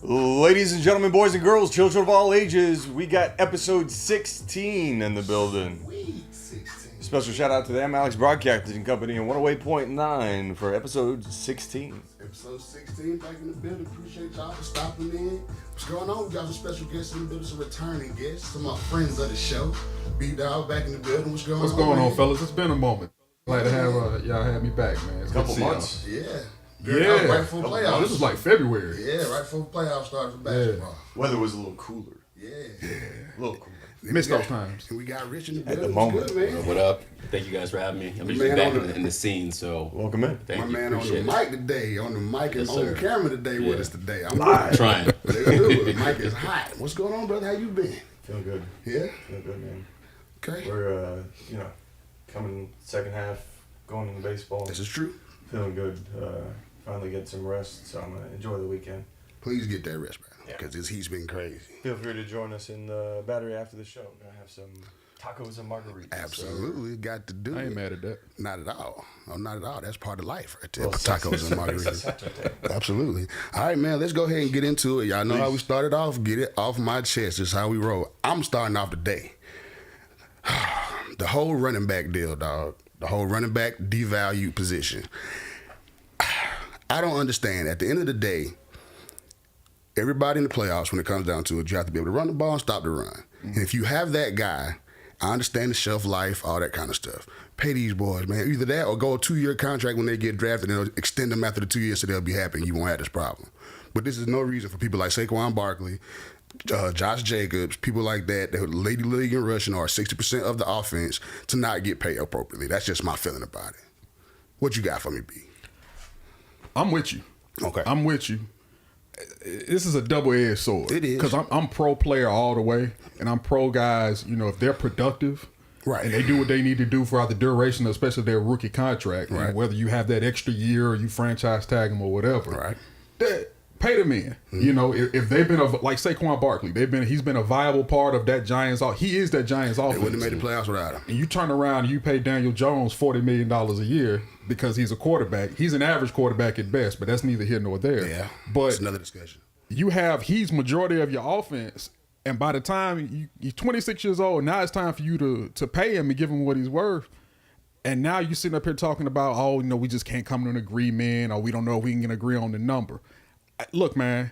Ladies and gentlemen, boys and girls, children of all ages, we got episode 16 in the building. Sweet 16. Special shout out to the Alex Broadcasting Company and 108.9 for episode 16. Episode 16 back in the building. Appreciate y'all for stopping in. What's going on? We got some special guests in the building, some returning guests, some of my friends of the show. B-Dog back in the building. What's going on, fellas? It's been a moment. Glad to have y'all have me back, man. It's Couple good to see months. Yeah. Yeah. Right before playoffs. This was like February. Yeah, right before playoffs started for basketball. Weather was a little cooler. Yeah. A little cooler. Missed those times. And we got Rich in the At building. the moment. Good, man. What up? Thank you guys for having me. I'm just Man, back on the- in the scene, so Welcome in. thank My you. man on the Appreciate it. mic today, on the mic and Yes, on the sir. camera today with Yeah. us today. I'm Live. Trying. The mic is hot. What's going on, brother? How you been? Feeling good. Yeah? Feeling good, man. Okay. We're, coming second half, going into baseball. This is true. Feeling good. Finally get some rest, so I'm going to enjoy the weekend. Please get that rest, man, Yeah. because this heat's been crazy. Feel free to join us in the Battery after the show. We're going to have some tacos and margaritas. Absolutely, got to do I ain't it. mad at that. Not at all. No, not at all. That's part of life, right there. Well, Tacos and margaritas. Absolutely. All right, man. Let's go ahead and get into it. Y'all know how we started off. Get it off my chest. This is how we roll. I'm starting off today. The whole running back deal, dog. The whole running back devalued position. I don't understand. At the end of the day, everybody in the playoffs, when it comes down to it, you have to be able to run the ball and stop the run. Mm-hmm. And if you have that guy, I understand the shelf life, all that kind of stuff. Pay these boys, man. Either that or go a 2-year contract when they get drafted and they'll extend them after the 2 years so they'll be happy and you won't have this problem. But this is no reason for people like Saquon Barkley, Josh Jacobs, people like that lead the league in rushing or 60% of the offense to not get paid appropriately. That's just my feeling about it. What you got for me, B? I'm with you. Okay. I'm with you. This is a double-edged sword. It is. Because I'm pro player all the way, and I'm pro guys, if they're productive, Right. and they do what they need to do throughout the duration, especially their rookie contract, Right. and whether you have that extra year or you franchise tag them or whatever, Right. that pay them in. If they've been like Saquon Barkley, he's been a viable part of that Giants. He is that Giants They offense. wouldn't have made the playoffs without him. And you turn around and you pay Daniel Jones $40 million a year because he's a quarterback. He's an average quarterback at best, but that's neither here nor there. Yeah. But it's another discussion. he's majority of your offense, and by the time you're 26 years old, now it's time for you to pay him and give him what he's worth. And now you're sitting up here talking about, we just can't come to an agreement, or we don't know if we can agree on the number. Look, man,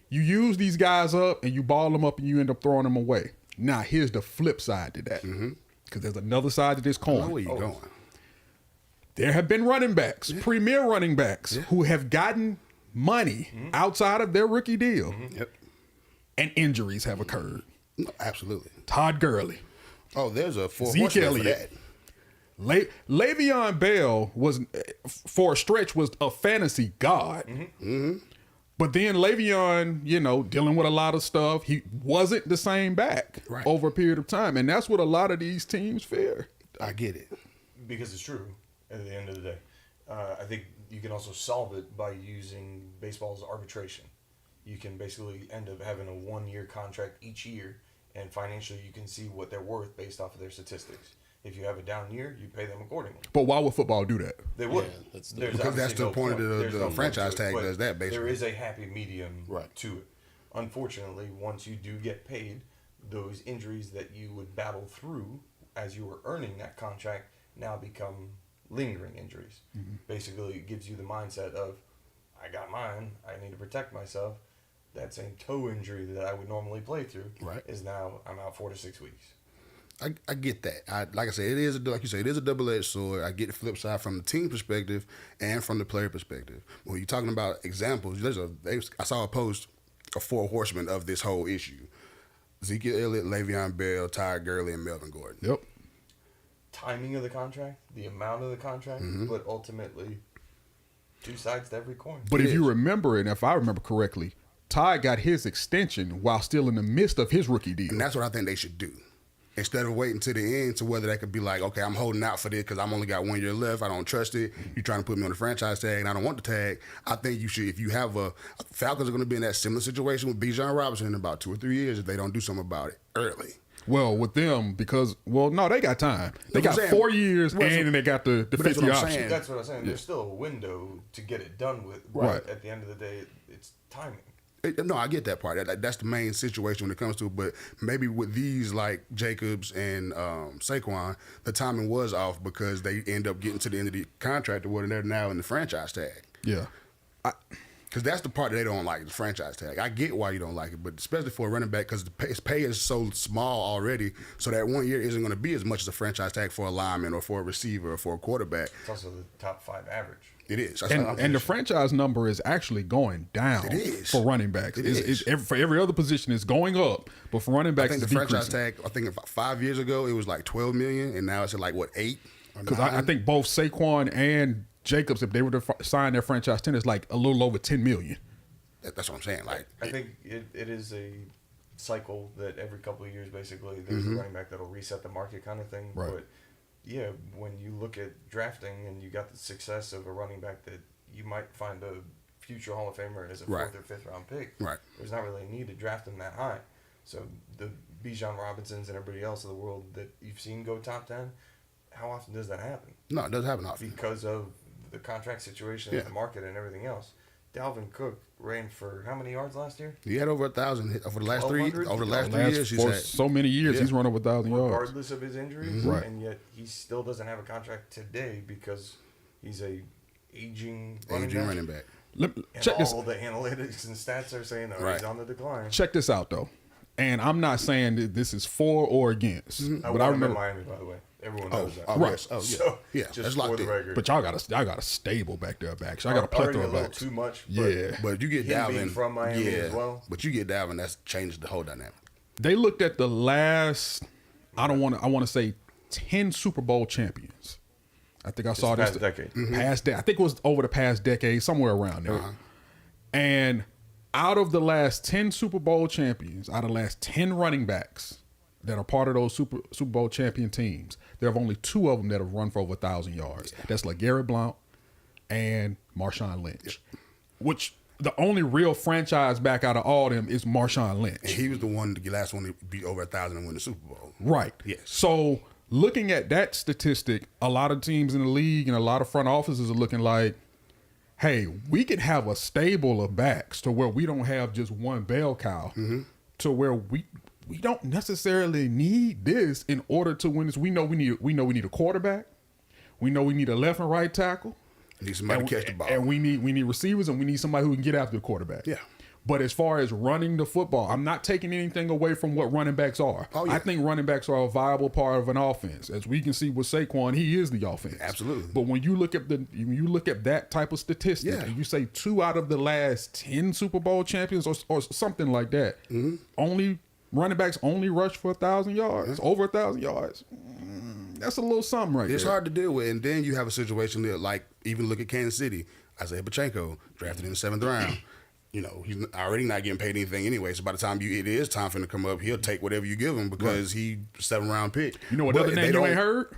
you use these guys up and you ball them up and you end up throwing them away. Now, here's the flip side to that. Because there's another side to this I know coin. where you going. There have been running backs, premier running backs, who have gotten money outside of their rookie deal, Yep. and injuries have occurred. No, absolutely. Todd Gurley, Oh, there's a four Zeke horsemen for Elliott. that. Le'Veon Bell was, for a stretch, was a fantasy god. But then Le'Veon, dealing with a lot of stuff, he wasn't the same back Right. over a period of time. And that's what a lot of these teams fear. I get it. Because it's true at the end of the day. I think you can also solve it by using baseball's arbitration. You can basically end up having a 1-year contract each year, and financially you can see what they're worth based off of their statistics. If you have a down year, you pay them accordingly. But why would football do that? They would. Yeah, that's the- There's Because that's obviously the point of the There's point franchise to it, tag but does that, basically. There is a happy medium Right. to it. Unfortunately, once you do get paid, those injuries that you would battle through as you were earning that contract now become lingering injuries. Basically, it gives you the mindset of, I got mine, I need to protect myself. That same toe injury that I would normally play through Right. is now I'm out 4 to 6 weeks. I get that. Like I said, like you say, it is a double-edged sword. I get the flip side from the team perspective and from the player perspective. When you're talking about examples, I saw a post of 4 horsemen of this whole issue: Ezekiel Elliott, Le'Veon Bell, Todd Gurley, and Melvin Gordon. Yep. Timing of the contract, the amount of the contract, but ultimately, two sides to every coin. But It if you is. remember, and if I remember correctly, Ty got his extension while still in the midst of his rookie deal. And that's what I think they should do. Instead of waiting to the end to whether they could be like, okay, I'm holding out for this because I'm only got 1 year left. I don't trust it. You're trying to put me on the franchise tag and I don't want the tag. I think you should, if you have Falcons are going to be in that similar situation with Bijan Robinson in about 2 or 3 years if they don't do something about it early. Well, with them, no, they got time. They That's got what I'm saying. 4 years, Well, and they got the but that's 50 what I'm option. saying. That's what I'm saying. There's still a window to get it done with. Right. But at the end of the day, it's timing. No, I get that part. That's the main situation when it comes to it. But maybe with these like Jacobs and Saquon, the timing was off because they end up getting to the end of the contract or what, and they're now in the franchise tag. Yeah. Because that's the part that they don't like, the franchise tag. I get why you don't like it, but especially for a running back, because his pay is so small already, so that 1 year isn't going to be as much as a franchise tag for a lineman or for a receiver or for a quarterback. It's also the top 5 average. It is. And the franchise number is actually going down It is. for running backs. For every other position, it's going up, but for running I backs, think the it's franchise decreasing. tag, I think about 5 years ago, it was like $12 million, and now it's at like, what, 8? Because I think both Saquon and Jacobs, if they were to sign their franchise tender, it's like a little over $10 million. That's what I'm saying. Like, I think it is a cycle that every couple of years, basically, there's a running back that'll reset the market kind of thing. Right. But, yeah, when you look at drafting and you got the success of a running back that you might find a future Hall of Famer as a Right. 4th or 5th round pick, Right. there's not really a need to draft him that high. So the Bijan Robinsons and everybody else in the world that you've seen go top 10, how often does that happen? no, it doesn't happen often. Because of the contract situation Yeah. in the market and everything else. Dalvin Cook ran for how many yards last year? He had over 1,000 over the last 3 1,200? over the last 3 Last years. He's for had, so many years, Yeah. he's run over 1,000 yards. Regardless of his injuries, Right. and yet he still doesn't have a contract today because he's a aging running back. back. And Check this. all the analytics and stats are saying that Right. he's on the decline. Check this out though, and I'm not saying that this is for or against, I but I want him in remember. Miami, by the way. Everyone Oh, knows that. oh, Right. yes. Oh, yeah. So, yeah, just that's for locked the in. record. But y'all got a stable back there back. I got a Already plethora a of little backs. too much. But Yeah. But you get him being Dalvin from Miami yeah, as well. But you get Dalvin, that's changed the whole dynamic. They looked at the last, I want to say 10 Super Bowl champions. I think I saw this past decade. I think it was over the past decade, somewhere around there. And out of the last 10 Super Bowl champions, out of the last 10 running backs that are part of those Super Bowl champion teams, there have only 2 of them that have run for over 1,000 yards. That's LeGarrette Blount and Marshawn Lynch, which the only real franchise back out of all of them is Marshawn Lynch. And he was the last one to be over 1,000 and win the Super Bowl. Right. Yes. So looking at that statistic, a lot of teams in the league and a lot of front offices are looking like, hey, we can have a stable of backs to where we don't have just one bell cow, to where we don't necessarily need this in order to win this. We know we need a quarterback. We know we need a left and right tackle. Need somebody to catch the ball. And we need receivers, and we need somebody who can get after the quarterback. Yeah. But as far as running the football, I'm not taking anything away from what running backs are. Oh, yeah. I think running backs are a viable part of an offense. As we can see with Saquon, he is the offense. Absolutely. But when you look at that type of statistic, Yeah. and you say 2 out of the last 10 Super Bowl champions or something like that, only running backs only rush for 1,000 yards, over 1,000 yards. That's a little something right It's there. hard to deal with. And then you have a situation that, like, even look at Kansas City. Isaiah Pacheco, drafted in the 7th round. You know, he's already not getting paid anything anyway. So by the time it is time for him to come up, he'll take whatever you give him because he's a 7th-round pick. You know what But other they name you don't- ain't heard?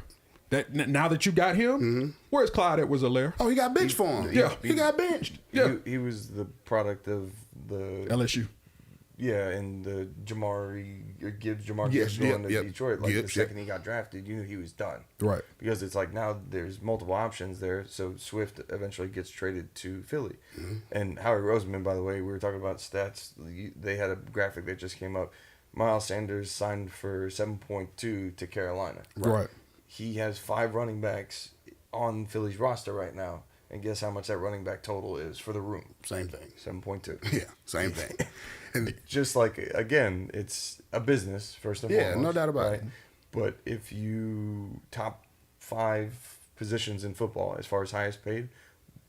That now that you got him, where's Clyde Edwards-Helaire? Oh, he got benched for him. Yeah. He got benched. Yeah. He was the product of the LSU. and the Jamar Gibbs Yes, going to yep. Detroit. Like Gibbs, the second he got drafted, you knew he was done. Right. Because it's like now there's multiple options there. So Swift eventually gets traded to Philly. And Howie Roseman, by the way, we were talking about stats. They had a graphic that just came up. Miles Sanders signed for 7.2 to Carolina. Right. He has 5 running backs on Philly's roster right now. And guess how much that running back total is for the room? Same thing. 7.2. Yeah, same thing. And Just like, again, it's a business, first and foremost. Yeah, no doubt about it. But if you top 5 positions in football as far as highest paid,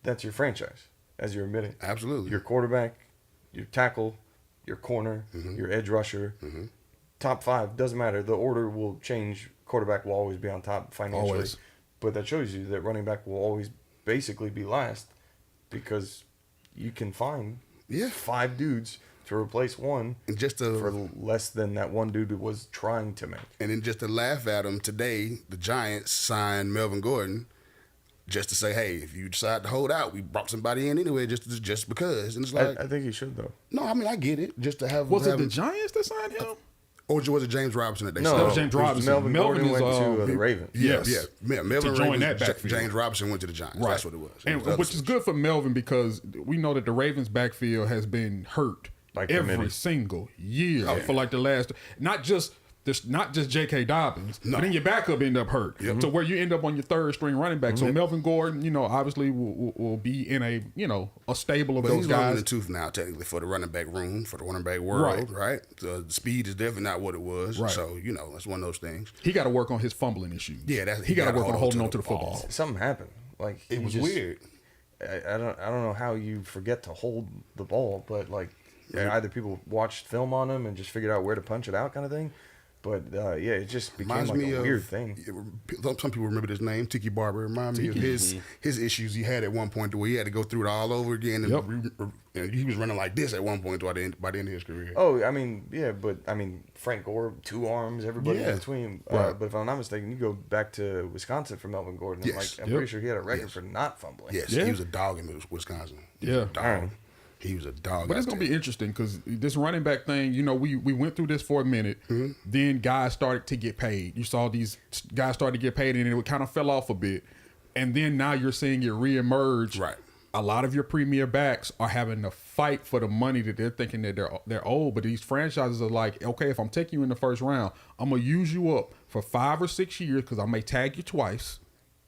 that's your franchise, as you're admitting. absolutely. Your quarterback, your tackle, your corner, your edge rusher. Top 5, doesn't matter. The order will change. Quarterback will always be on top financially. Always. But that shows you that running back will always basically be last because you can find Yeah. 5 dudes to replace one And just to for less than that one dude was trying to make. And then just to laugh at him today, the Giants signed Melvin Gordon just to say, hey, if you decide to hold out, we brought somebody in anyway just because. And it's like, I think he should, though. no, I mean, I get it. Just to have Was it have the him- Giants that signed him? or was it James Robinson that they No, signed? That was James it was Robinson. Melvin Gordon is, went to the Ravens. Yes. Yeah. Melvin To join Ravens, that backfield. James Robinson went to the Giants. That's what it was. It And was the other which is switch. good for Melvin because we know that the Ravens backfield has been hurt Like every committed. single year for like the last, not just J.K. Dobbins, but then your backup end up hurt. So where you end up on your third string running back. So Melvin Gordon, obviously will be in a, a stable of But those he's long in guys. the tooth now, technically, for the running back room, for the running back world, right? So the speed is definitely not what it was. Right. So, that's one of those things. He got to work on his fumbling issues. Yeah, he got to work on holding on to the football. Something happened. Like It was weird. I don't know how you forget to hold the ball, but like either people watched film on him and just figured out where to punch it out, kind of thing. But it just became Reminds like me a of weird thing. Some people remember his name, Tiki Barber. Remind me of his issues he had at one point, where he had to go through it all over again. And he was running like this at one point by the end of his career. Oh, I mean, yeah, but I mean, Frank Gore, 2 arms, everybody in between. Right. But if I'm not mistaken, you go back to Wisconsin for Melvin Gordon. Yes. I'm pretty sure he had a record for not fumbling. Yes, Yeah. he was a dog in Wisconsin. Yeah. Dog. He was a dog. But it's going to be interesting because this running back thing, we went through this for a minute. Then guys started to get paid. You saw these guys started to get paid and it kind of fell off a bit. And then now you're seeing it reemerge. Right. A lot of your premier backs are having to fight for the money that they're thinking that they're owed. But these franchises are like, okay, if I'm taking you in the first round, I'm going to use you up for 5 or 6 years because I may tag you twice.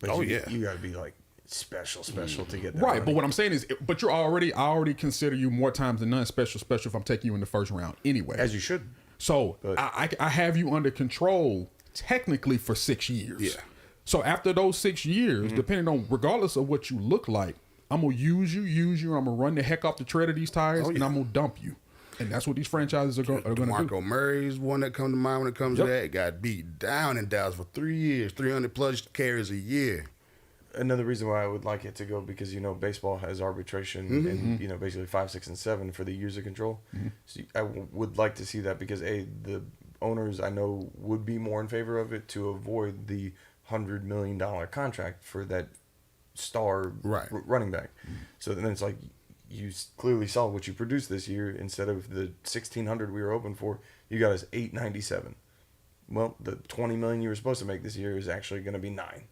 But you got to be like special to get that Right, money. but what I'm saying is, but I already consider you more times than none special if I'm taking you in the first round anyway. As you should. So I have you under control technically for 6 years. Yeah. So after those 6 years, depending on regardless of what you look like, I'm gonna use you. I'm gonna run the heck off the tread of these tires, and I'm gonna dump you. And that's what these franchises are going to do. DeMarco Murray's one that comes to mind when it comes to that. Got beat down in Dallas for 3 years, 300 plus carries a year. Another reason why I would like it to go because baseball has arbitration and basically 5, 6, and 7 for the years of control. So I would like to see that because the owners I know would be more in favor of it to avoid the $100 million contract for that star running back. So then it's like you clearly saw what you produced this year. Instead of the 1,600 we were hoping for, you got us 897. Well, the 20 million you were supposed to make this year is actually going to be 9.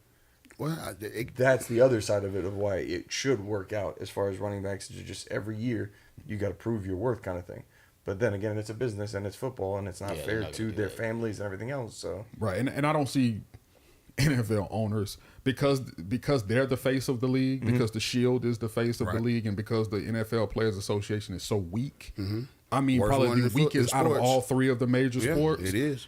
Well, That's the other side of it of why it should work out as far as running backs. Just every year you got to prove your worth, kind of thing. But then again, it's a business and it's football and it's not fair to their families and everything else. So right, and I don't see NFL owners because they're the face of the league, because the Shield is the face of the league, and because the NFL Players Association is so weak. I mean, Worst probably one the in weakest out of sports. all 3 of the major sports. It is.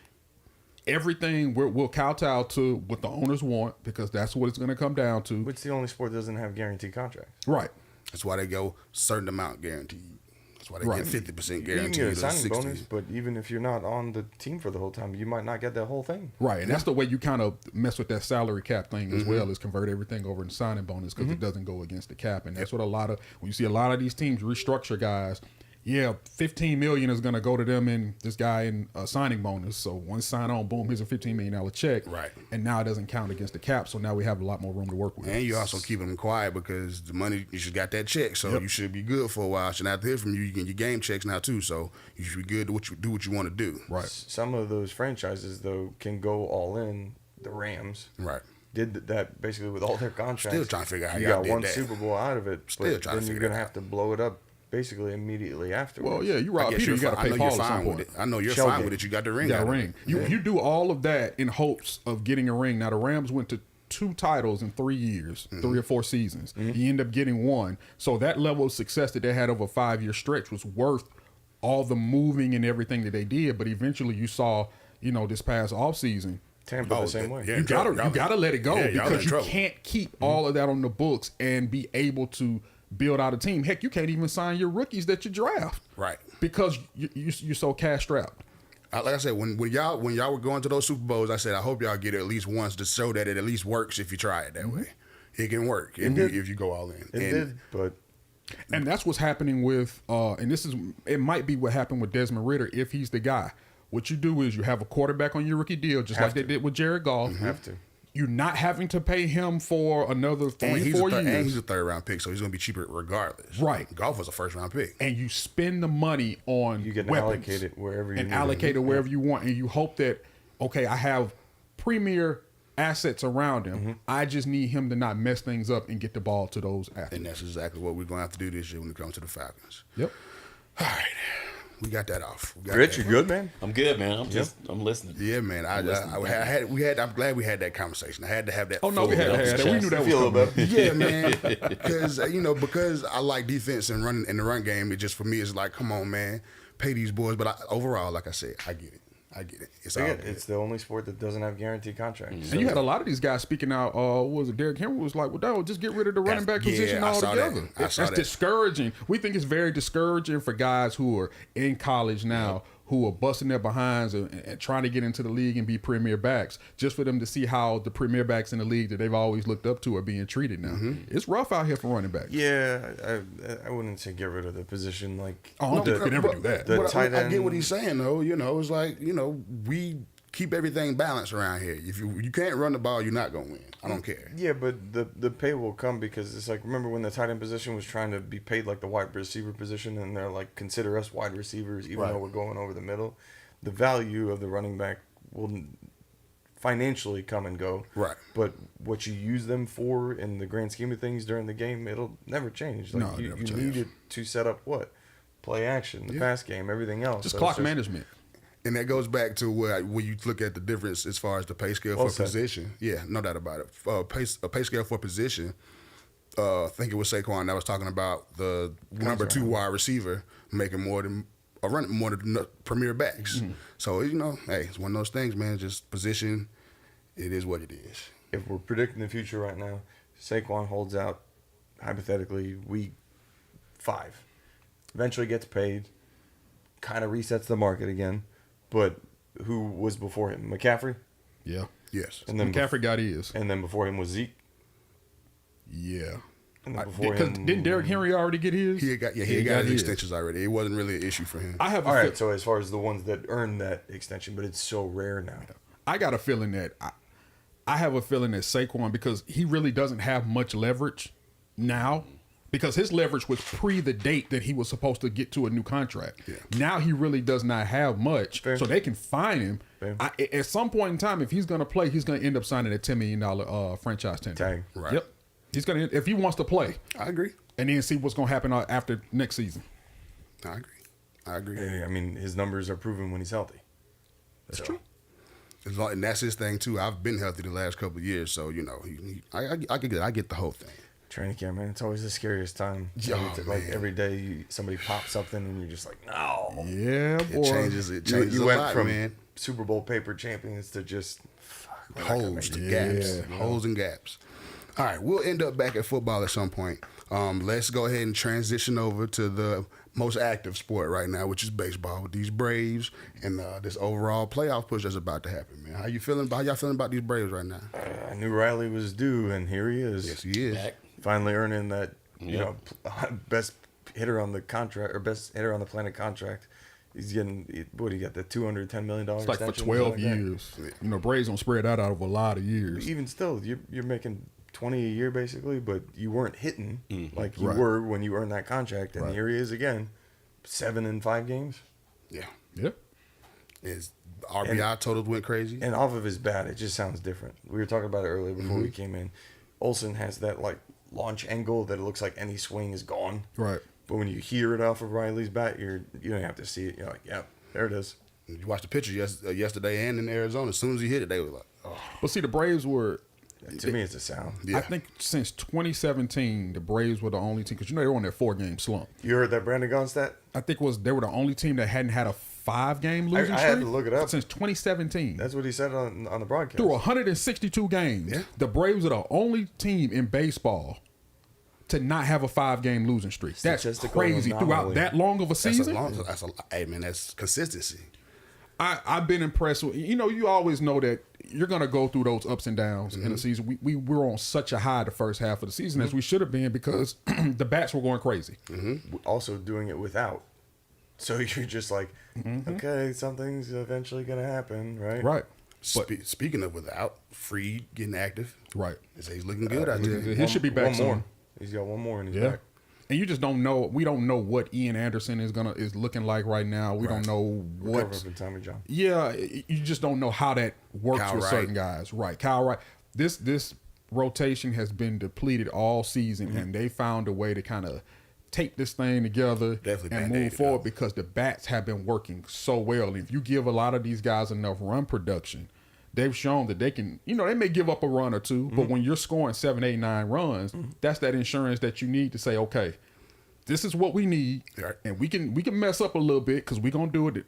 Everything we'll kowtow to what the owners want because that's what it's going to come down to. it's the only sport that doesn't have guaranteed contracts. Right. That's why they go certain amount guaranteed. That's why they Right. get 50% You can guaranteed. get a or signing 60. bonus, but even if you're not on the team for the whole time, you might not get that whole thing. Right, and that's the way you kind of mess with that salary cap thing as well, is convert everything over in signing bonus because it doesn't go against the cap, and that's what when you see a lot of these teams restructure guys, $15 million is going to go to them and this guy in a signing bonus. So once sign on, boom, here's a $15 million check. Right. And now it doesn't count against the cap, so now we have a lot more room to work with. And you also keep them quiet because the money, you just got that check. So you should be good for a while. Should not hear from you. You get your game checks now too. So you should be good to do what you want to do. Right. Some of those franchises, though, can go all in. The Rams Right. did that basically with all their contracts. Still trying to figure out how you y'all got did one that. Super Bowl out of it. Still but trying to then you're figure going to that have to blow it up basically immediately afterwards. Well, yeah, you Rob I guess Peter, you got to I pay know Paul you're at some fine with point. it. I know you're Shell fine game. with it. You got the ring. You got out a of it. ring. You do all of that in hopes of getting a ring. Now the Rams went to 2 titles in 3 years, 3 or 4 seasons. You end up getting 1. So that level of success that they had over a 5-year stretch was worth all the moving and everything that they did. But eventually you saw, this past offseason, Tampa the same way. yeah. you gotta let it go Yeah, y'all in because you trouble. can't keep all of that on the books and be able to build out a team. Heck, you can't even sign your rookies that you draft. Right. Because you're so cash strapped. Like I said, when y'all were going to those Super Bowls, I said I hope y'all get it at least once to show that it at least works if you try it that way. It can work if you go all in. It did, but And that's what's happening with, and it might be what happened with Desmond Ridder if he's the guy. What you do is you have a quarterback on your rookie deal, just like they did with Jared Goff. have to. You're not having to pay him for another 3 or 4 years. And he's a 3rd round pick, so he's going to be cheaper regardless. Right. Golf was a 1st round pick. And you spend the money on You can weapons allocate it wherever you and need allocate it. it wherever you want, and you hope that I have premier assets around him. I just need him to not mess things up and get the ball to those athletes. And that's exactly what we're going to have to do this year when it comes to the Falcons. Yep. All right. We got that off. We got Rich, that. you good, man? I'm good, man. I'm listening. Yeah, man. I'm glad we had that conversation. I had to have that. Oh no, we had Chest. that. We knew that was Feel a little coming. better. Yeah, man. Because I like defense and running in the run game. It just for me is like, come on, man, pay these boys. But overall, like I said, I get it. It's all Again, good. it's the only sport that doesn't have guaranteed contracts. And you had a lot of these guys speaking out. What was it? Derrick Henry was like, "Well, no, just get rid of the running back position I saw that. altogether." I saw That's that. discouraging. We think it's very discouraging for guys who are in college now, who are busting their behinds and trying to get into the league and be premier backs, just for them to see how the premier backs in the league that they've always looked up to are being treated now. It's rough out here for running backs. Yeah, I wouldn't say get rid of the position. Like, Oh, I don't think you can ever do that. The But tight I end. get what he's saying though. It's like we keep everything balanced around here. If you can't run the ball, you're not gonna win. I don't care. Yeah, but the pay will come because it's like, remember when the tight end position was trying to be paid like the wide receiver position, and they're like, consider us wide receivers even though we're going over the middle. The value of the running back will financially come and go. Right. But what you use them for in the grand scheme of things during the game, it'll never change. Like No, it you never need changes. it to set up what? Play action, the pass game, everything else. Just So clock it's And management. that goes back to when you look at the difference as far as the pay scale Well for said. position. Yeah, no doubt about it. A pay scale for position. I think it was Saquon that was talking about the number 2 wide receiver making more than the premier backs. So hey, it's one of those things, man. Just position. It is what it is. If we're predicting the future right now, Saquon holds out hypothetically week 5, eventually gets paid, kind of resets the market again. But who was before him? McCaffrey, Yeah. Yes. and then McCaffrey got his. and then before him was Zeke, Yeah. and then before Because him. didn't Derrick Henry already get his? He got his extensions already. It wasn't really an issue for him. I have a All fe- right, so as far as the ones that earned that extension, but it's so rare now. I got a feeling that I have a feeling that Saquon, because he really doesn't have much leverage now, because his leverage was pre the date that he was supposed to get to a new contract. Yeah. Now he really does not have much, Fair. so they can fine him. Fair. At some point in time, if he's going to play, he's going to end up signing a $10 million franchise tender. Tag. Right. Yep. He's going to, if he wants to play, I agree. and then see what's going to happen after next season. I agree. Yeah, I mean, his numbers are proven when he's healthy. That's true. And that's his thing too. I've been healthy the last couple of years, so I get the whole thing. Training camp, man, it's always the scariest time. Oh, Like man. every day, somebody pops something, and you're just like, no. Yeah, boy. It changes You a went lot, from man. Super Bowl paper champions to just we're not gonna Holes, make the it. gaps, Yeah. holes and gaps. All right, we'll end up back at football at some point. Let's go ahead and transition over to the most active sport right now, which is baseball, with these Braves and this overall playoff push that's about to happen, man. How y'all feeling about these Braves right now? I knew Riley was due, and here he is. Yes, he is. Back. Finally earning that, Yep. best hitter on the contract or best hitter on the planet contract. He's getting what he got, the $210 million. It's like for extension, 12 something like that. years. Braves don't spread that out over a lot of years. Even still, you're making 20 a year basically, but you weren't hitting like you Right. were when you earned that contract, and Right. here he is again, 7 in 5 games, Yeah. Yeah. His RBI totals went crazy. and off of his bat, it just sounds different. We were talking about it earlier before we came in. Olsen has that like launch angle that it looks like any swing is gone. Right. But when you hear it off of Riley's bat, you don't have to see it. You're like, yeah, there it is. You watched the picture yesterday and in Arizona. As soon as he hit it, they were like, oh. But see, the Braves were, To me, it's a sound. Yeah. I think since 2017, the Braves were the only team, because they were on their 4-game slump. You heard that Brandon Gaughan stat? I think they were the only team that hadn't had a 5-game losing I streak. had to look it up. Since 2017. That's what he said on the broadcast. Through 162 games, Yeah. the Braves are the only team in baseball to not have a 5-game losing streak. That's Statistical crazy. anomaly. Throughout that long of a season, Hey man, that's consistency. I've been impressed with. You always know that you're going to go through those ups and downs in the season. We were on such a high the first half of the season as we should have been, because the bats were going crazy. Also doing it without. So you're just like, okay, something's eventually going to happen, right? Right. Speaking of without, Freed getting active. Right. He's looking good out there. He should be back One more. soon. He's got one more in his Yeah. back. And you just don't know. We don't know what Ian Anderson is looking like right now. We don't know Recover what. from Tommy John. Yeah, you just don't know how that works Kyle with Wright. certain guys. Right, Kyle Wright. This rotation has been depleted all season, and they found a way to kind of take this thing together Definitely and Band-Aid move it forward up. because the bats have been working so well. And if you give a lot of these guys enough run production, they've shown that they can, they may give up a run or two, but when you're scoring 7, 8, 9 runs, that's that insurance that you need to say, okay, this is what we need, Right. and we can mess up a little bit because we're going to do it.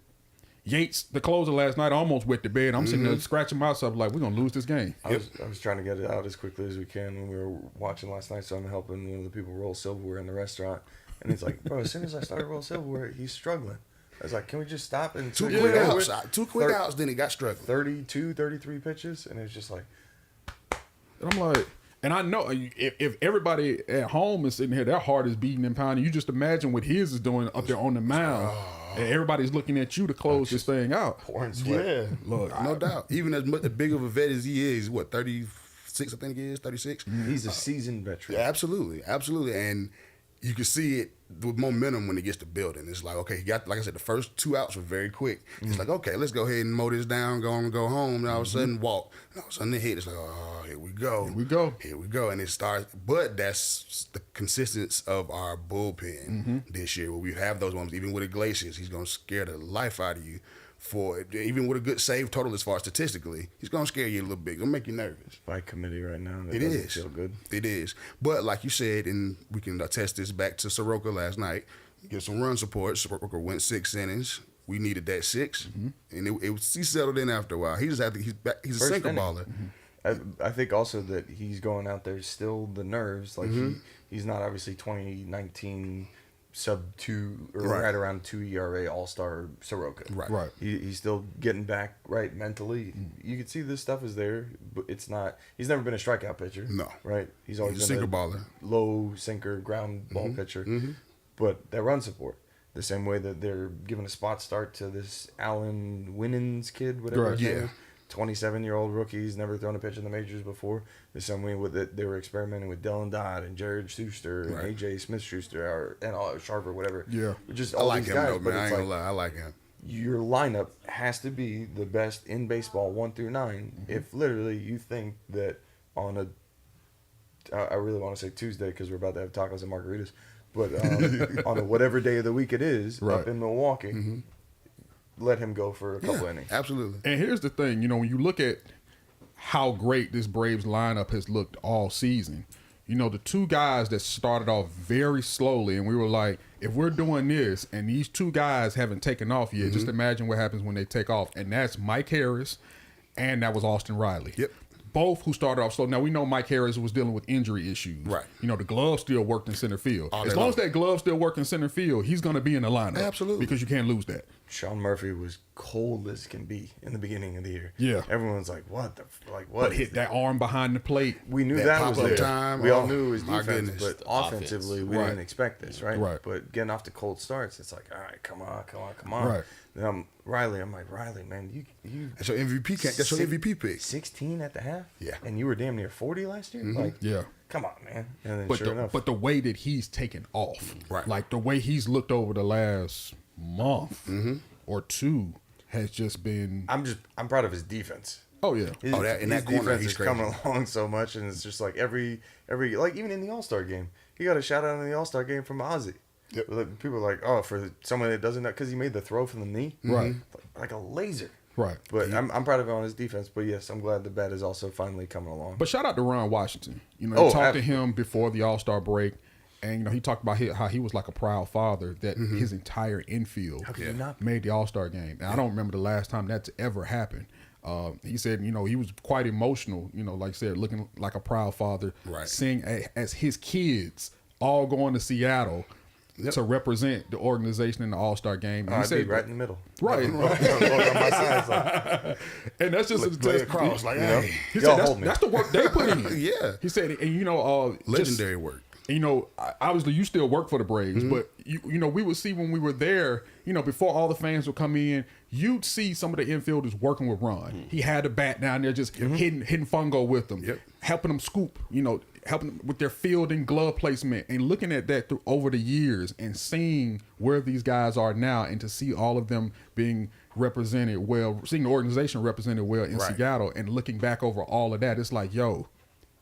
Yates, the closer last night, almost wet the bed. I'm sitting there scratching myself like, we're going to lose this game. I was trying to get it out as quickly as we can when we were watching last night, so I'm helping one of the people roll silverware in the restaurant. And he's like, bro, as soon as I started rolling silverware, he's struggling. I was like, can we just stop and Two get quick it over outs. with? 2 quick outs, then he got struggling. 32, 33 pitches, and it's just like, And I'm like, and I know if everybody at home is sitting here, their heart is beating and pounding. You just imagine what his is doing up there on the mound. And everybody's looking at you to close this thing out. pouring sweat. Yeah, Look, no doubt. Even as big of a vet as he is, what, 36, I think he is, 36? He's a seasoned veteran. Yeah, absolutely, absolutely, and you can see it with momentum when it gets to building. It's like, okay, he got, like I said, the first 2 outs were very quick. It's like, okay, let's go ahead and mow this down, go on and go home. And all of a sudden, walk. And all of a sudden, they hit. It's like, oh, here we go. Here we go. Here we go. And it starts, but that's the consistency of our bullpen this year, where we have those ones. Even with Iglesias, he's going to scare the life out of you. Even with a good save total as far as statistically, he's going to scare you a little bit. Going to make you nervous. By committee right now. That It doesn't is. feel good. It is. But like you said, and we can attest this back to Soroka last night, get some run support. Soroka went 6 innings. We needed that 6. And he settled in after a while. He just had to, he's a First sinker inning. baller. I think also that he's going out there still the nerves. Like he's not obviously 2019 sub 2 or Right. right around 2 ERA All-Star Soroka. Right. He's still getting back right mentally. You can see this stuff is there, but it's not. He's never been a strikeout pitcher. No. Right. He's always He's a been sinker baller. low sinker ground ball pitcher. But that run support. The same way that they're giving a spot start to this Alan Winans kid, whatever Right, his yeah. name is. 27-year-old rookie. He's never thrown a pitch in the majors before. The same way with it, they were experimenting with Dylan Dodd and Jared Schuster and Right. AJ Smith-Schuster and Sharper, whatever. Yeah. Just I all like these him, guys. though, But man. I it's ain't like, gonna lie. I like him. your lineup has to be the best in baseball 1 through 9. If literally you think that on I really want to say Tuesday because we're about to have tacos and margaritas, but on a whatever day of the week it is Right. up in Milwaukee, let him go for a couple innings. Absolutely. And here's the thing, when you look at how great this Braves lineup has looked all season, the 2 guys that started off very slowly, and we were like, if we're doing this and these 2 guys haven't taken off yet, just imagine what happens when they take off. And that's Mike Harris and that was Austin Riley. Yep. Both who started off slow. Now, we know Mike Harris was dealing with injury issues. Right. The glove still worked in center field. All As day long long. as that glove still worked in center field, he's going to be in the lineup. Absolutely. Because you can't lose that. Sean Murphy was cold as can be in the beginning of the year. Yeah. Everyone's like, what what? But hit that arm behind the plate. We knew That that, was pop-up there. time, We all oh, knew it was my defense, goodness. but offensively, we Right. didn't expect this, right? Right. But getting off to cold starts, it's like, all right, come on. Right. Then I'm Riley, man, you That's your MVP. That's your MVP pick. 16 at the half? Yeah. And you were damn near 40 last year? Like, Yeah. come on, man. And then But sure enough. but the way that he's taken off, Right. like the way he's looked over the last month or 2 has just been. I'm proud of his defense. Oh yeah, His, Oh, that- in his that corner, defense he's is crazy. coming along so much, and it's just like every like even in the All-Star game, he got a shout out in the All-Star game from Ozzy. Yep. Like, people are like, oh, for someone that doesn't know, because he made the throw from the knee, Right. like a laser. right. But I'm proud of him on his defense. But yes, I'm glad the bat is also finally coming along. But shout out to Ron Washington. I Oh, talked to absolutely. him before the All-Star break, and he talked about how he was like a proud father that his entire infield How could you not be? made the All-Star game. And I don't remember the last time that's ever happened. He said, he was quite emotional, like I said, looking like a proud father, Right. seeing as his kids all going to Seattle to represent the organization in the All-Star game. And he I'd be said, right in the middle. Right. On my side, it's like, and that's just a Lay across like, hey. He Y'all said hold me. that's the work they put in. Yeah. He said, and Legendary work. obviously you still work for the Braves, Mm-hmm. but we would see when we were there, before all the fans would come in, you'd see some of the infielders working with Ron. He had a bat down there just hitting fungo with them, Yep. helping them scoop, helping them with their fielding, glove placement, and looking at that through over the years and seeing where these guys are now, and to see all of them being represented well, seeing the organization represented well in Right. Seattle, and looking back over all of that, it's like,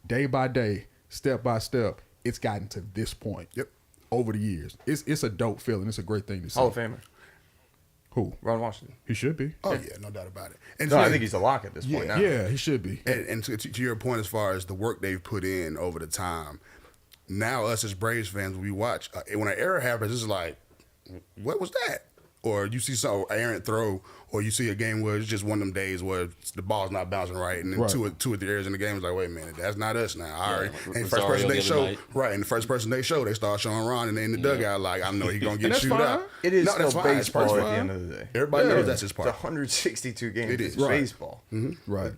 day by day, step by step, it's gotten to this point. Yep. over the years. It's a dope feeling. It's a great thing to see. Hall of Famer, Who? Ron Washington. He should be. Oh yeah, no doubt about it. And No, I think he's a lock at this point now. Yeah, he should be. And to your point, as far as the work they've put in over the time, now us as Braves fans, we watch when an error happens, it's like, what was that? Or you see some errant throw, or you see a game where it's just one of them days where the ball's not bouncing right, and then Right. two or three errors in the game is like, wait a minute, that's not us now. All right, like and the first Rosario person the they other show, night. right, and the first person they show, they start showing Ron, and they in the dugout like, I know he's gonna get that's chewed fine. out. It is No, still that's fine. It's baseball at personal. the end of the day. Everybody Yeah. knows that's his It's part. 162 games. It is. It's Right. baseball. Right.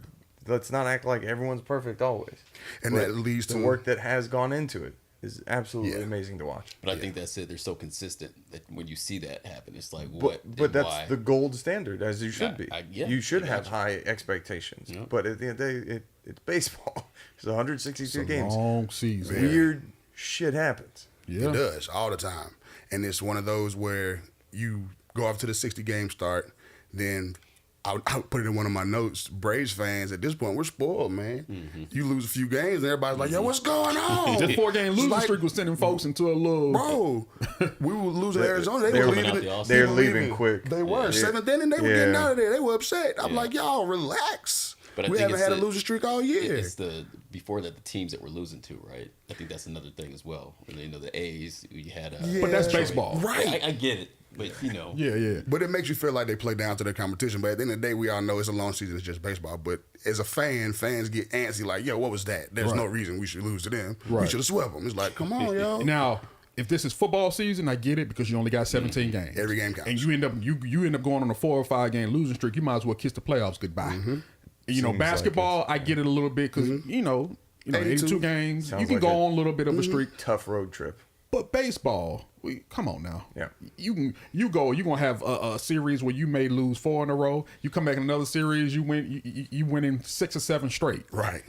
Let's not act like everyone's perfect always. And But that leads the to work that has gone into it is absolutely Yeah. amazing to watch. But I think that's it. They're so consistent that when you see that happen, it's like, what? But and that's why? the gold standard, as you should Yeah, be. yeah, You should I have gotcha. high expectations. Yeah. But at the end of the day, it's baseball. It's 162 games. Long season. Weird shit happens. Yeah. It does all the time, and it's one of those where you go off to the 60-game start. Then I'll put it in one of my notes. Braves fans at this point, we're spoiled, man. You lose a few games, and everybody's like, "Yo, what's going on?" This 4-game losing Like, streak was sending folks into a little. Bro, we were losing Arizona. They they're were coming leaving. out the offseason. They're they were leaving quick. They were Yeah. seventh inning. They were Yeah. getting out of there. They were upset. I'm like, y'all relax. But I we think haven't it's had a the- losing streak all year. It's the before that the teams that we're losing to, right? I think that's another thing as well. You know, the A's, you had. But that's Yeah. baseball. Right. I get it, but you know, Yeah, yeah. But it makes you feel like they play down to their competition. But at the end of the day, we all know it's a long season. It's just baseball. But as a fan, fans get antsy like, yo, what was that? There's no Right. reason we should lose to them. We Right. should have swept them. It's like, come on, yo. Now, if this is football season, I get it because you only got 17 games. Every game counts. And you end up going on a 4 or 5 game losing streak. You might as well kiss the playoffs goodbye. You know, Seems like basketball, I get it a little bit because you know, 82 games. Sounds you can like go a- on a little bit of a streak. Tough road trip. But baseball, come on now. Yeah. You're gonna have a series where you may lose 4 in a row. You come back in another series, you win in 6 or 7 straight. Right.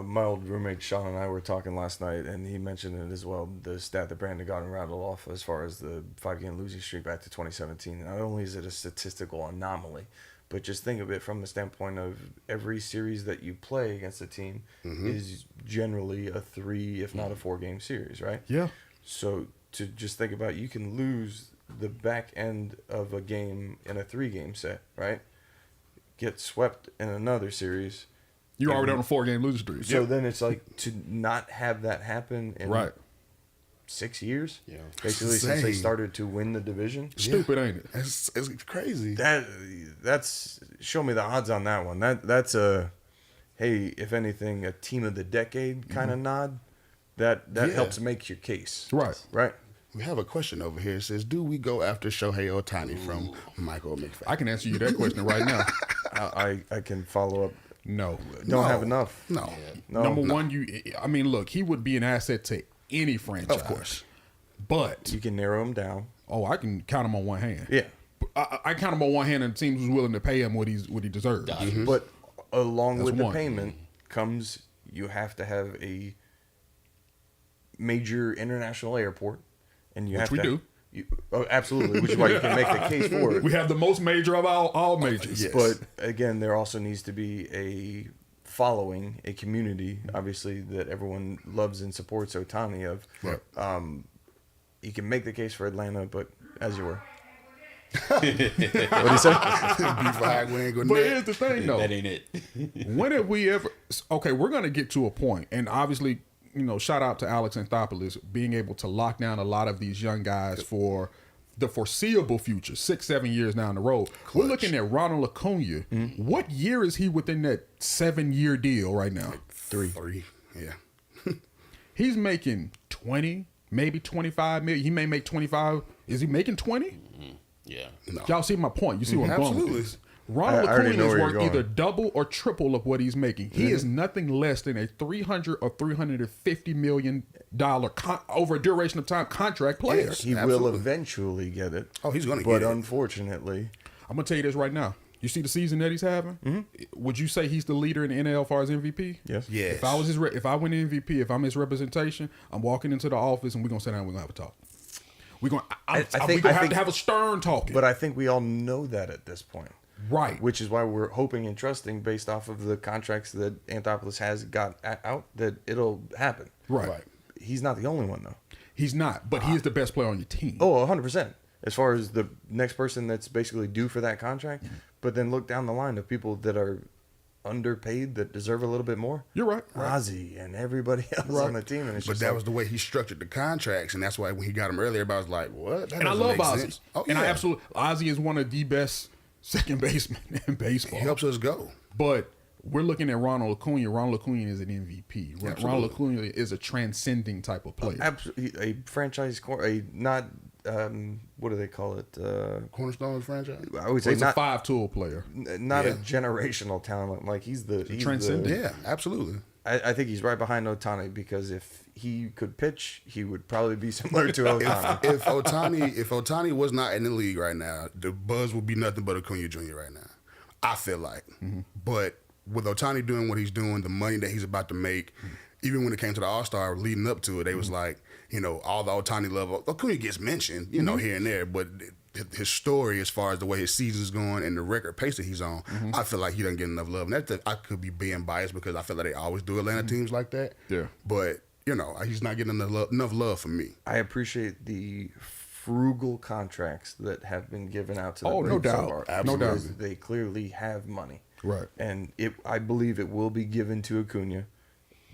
My old roommate Sean and I were talking last night, and he mentioned it as well. The stat that Brandon got rattled off as far as the 5-game losing streak back to 2017. Not only is it a statistical anomaly, but just think of it from the standpoint of every series that you play against a team is generally a 3, if not a 4-game series, right? Yeah. So to just think about, you can lose the back end of a game in a 3-game set, right? Get swept in another series. You're already on a 4-game losing streak. So then it's like to not have that happen in Right. 6 years, Yeah. basically since they Insane. started to win the division. Stupid, ain't it? It's crazy. That's show me the odds on that one. That's a hey, if anything, a team of the decade kind of nod. That Yeah. helps make your case. Right. Right. We have a question over here. It says, do we go after Shohei Ohtani from Michael McFadden? I can answer you that question right now. I can follow up. No. Don't have enough. No. No. Number one, I mean, look, he would be an asset to any franchise. Of course. But, You can narrow them down. I can count him on one hand. Yeah. I count him on one hand, and the teams was willing to pay him what he deserves. Dodgers. But along That's with the one. payment comes you have to have a major international airport, and you Which have we to. do. Absolutely, which is why you can make the case for it. We have the most major of all majors. Yes. But again, there also needs to be a following, a community, obviously, that everyone loves and supports Ohtani of. Right. You can make the case for Atlanta, but as you were. What do you say? B5, we ain't gonna But net. here's the thing, though. that ain't it. When have we ever? Okay, we're going to get to a point, and obviously, shout out to Alex Anthopoulos being able to lock down a lot of these young guys for the foreseeable future, 6-7 years down the road. We're looking at Ronald Acuna. What year is he within that 7-year deal right now? 3. Yeah. He's making 20, maybe 25 million. He may make 25. Is he making 20? Yeah. No. Y'all see my point. You see what I'm going Absolutely. with this. Ronald I already Acuna know is where you're worth going. either double or triple of what he's making. He is nothing less than a $300 or $350 million over a duration of time contract player. Yes. He will Absolutely. eventually get it. Oh, he's gonna But get it. unfortunately, I'm gonna tell you this right now. You see the season that he's having. Would you say he's the leader in the NL as far as MVP? yes. Yes. If I was if I win MVP, if I'm his representation, I'm walking into the office and we're gonna sit down and we're gonna have a talk. We're gonna, I think- we're gonna I have think- to have a stern talking. But I think we all know that at this point. right. Which is why we're hoping and trusting, based off of the contracts that Anthopoulos has got out, that it'll happen. Right. Right. He's not the only one, though. He's not, but he is the best player on your team. Oh, 100%. As far as the next person that's basically due for that contract, but then look down the line of people that are underpaid that deserve a little bit more. You're right. Ozzy and everybody else on the team, and it's But just that like, was the way he structured the contracts, and that's why when he got him earlier, everybody was like, "What?" That And I doesn't love make Ozzy. sense. Oh, And I yeah. absolutely, Ozzy is one of the best second basemen in baseball. He helps us go. But we're looking at Ronald Acuna. Ronald Acuna is an MVP. Ronald Acuna is a transcending type of player. absolutely a franchise, a not what do they call it? Cornerstone franchise. I would say He's a not 5-tool player. not a generational talent. Like he's transcendent. Yeah, absolutely. I think he's right behind Otani because if he could pitch, he would probably be similar to Otani. If Otani was not in the league right now, the buzz would be nothing but Acuna Jr. right now. I feel like, but with Otani doing what he's doing, the money that he's about to make, even when it came to the All-Star leading up to it, they was like, all the Otani love. Acuna gets mentioned, here and there, but his story as far as the way his season's going and the record pace that he's on, I feel like he doesn't get enough love. And I could be being biased because I feel like they always do Atlanta teams like that. Yeah. But, he's not getting enough love from me. I appreciate the frugal contracts that have been given out to the Oh, no Braves so doubt. far. Absolutely. Because they clearly have money. Right. And I believe it will be given to Acuna,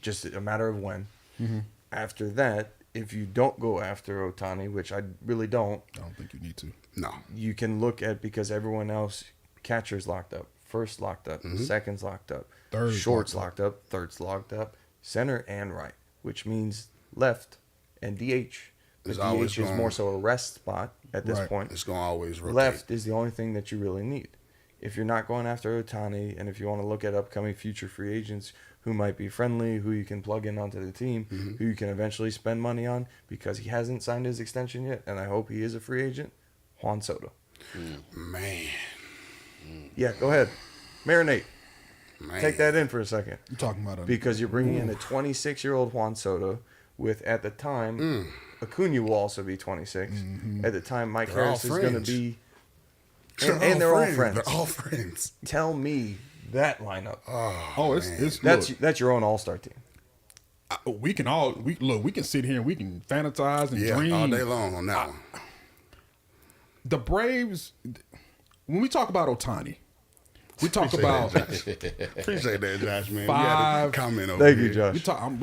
just a matter of when. After that, if you don't go after Otani, which I really don't, I don't think you need to. No. you can look at because everyone else, catcher's locked up, first locked up, second's locked up, Third's short's locked up, third's locked up, center and right, which means left and DH. The It's always DH is gonna- more so a rest spot at this Right. point. It's going to always rotate. Left is the only thing that you really need. If you're not going after Otani, and if you want to look at upcoming future free agents who might be friendly, who you can plug in onto the team, who you can eventually spend money on, because he hasn't signed his extension yet, and I hope he is a free agent, Juan Soto. Man. Yeah, go ahead. Marinate. Man. Take that in for a second. You're talking about a Because you're bringing in a 26-year-old Juan Soto with, at the time, Acuna will also be 26. At the time, Mike They're all Harris is going to friends. be... And they're all friends. They're all friends. Tell me that lineup. it's That's your own all-star team. we can sit here and we can fantasize and Yeah, dream all day long on that one. The Braves. When we talk about Otani, we talk about Appreciate that, Josh, man. You had Five- a comment over Thank you, here. Josh.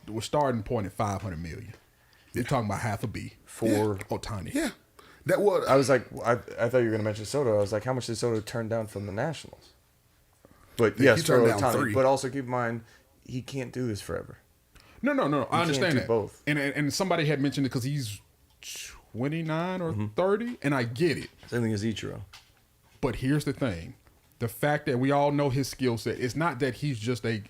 we're starting point at 500 million. We're talking about half a B For Otani. Yeah. That was I was like, I thought you were going to mention Soto. I was like, how much did Soto turn down from the Nationals? But He yes, for turned down Otani. 3. But also keep in mind, he can't do this forever. No. I understand do that. both. And somebody had mentioned it because he's 29 or 30, and I get it. Same thing as Ichiro. But here's the thing: the fact that we all know his skill set. It's not that he's just a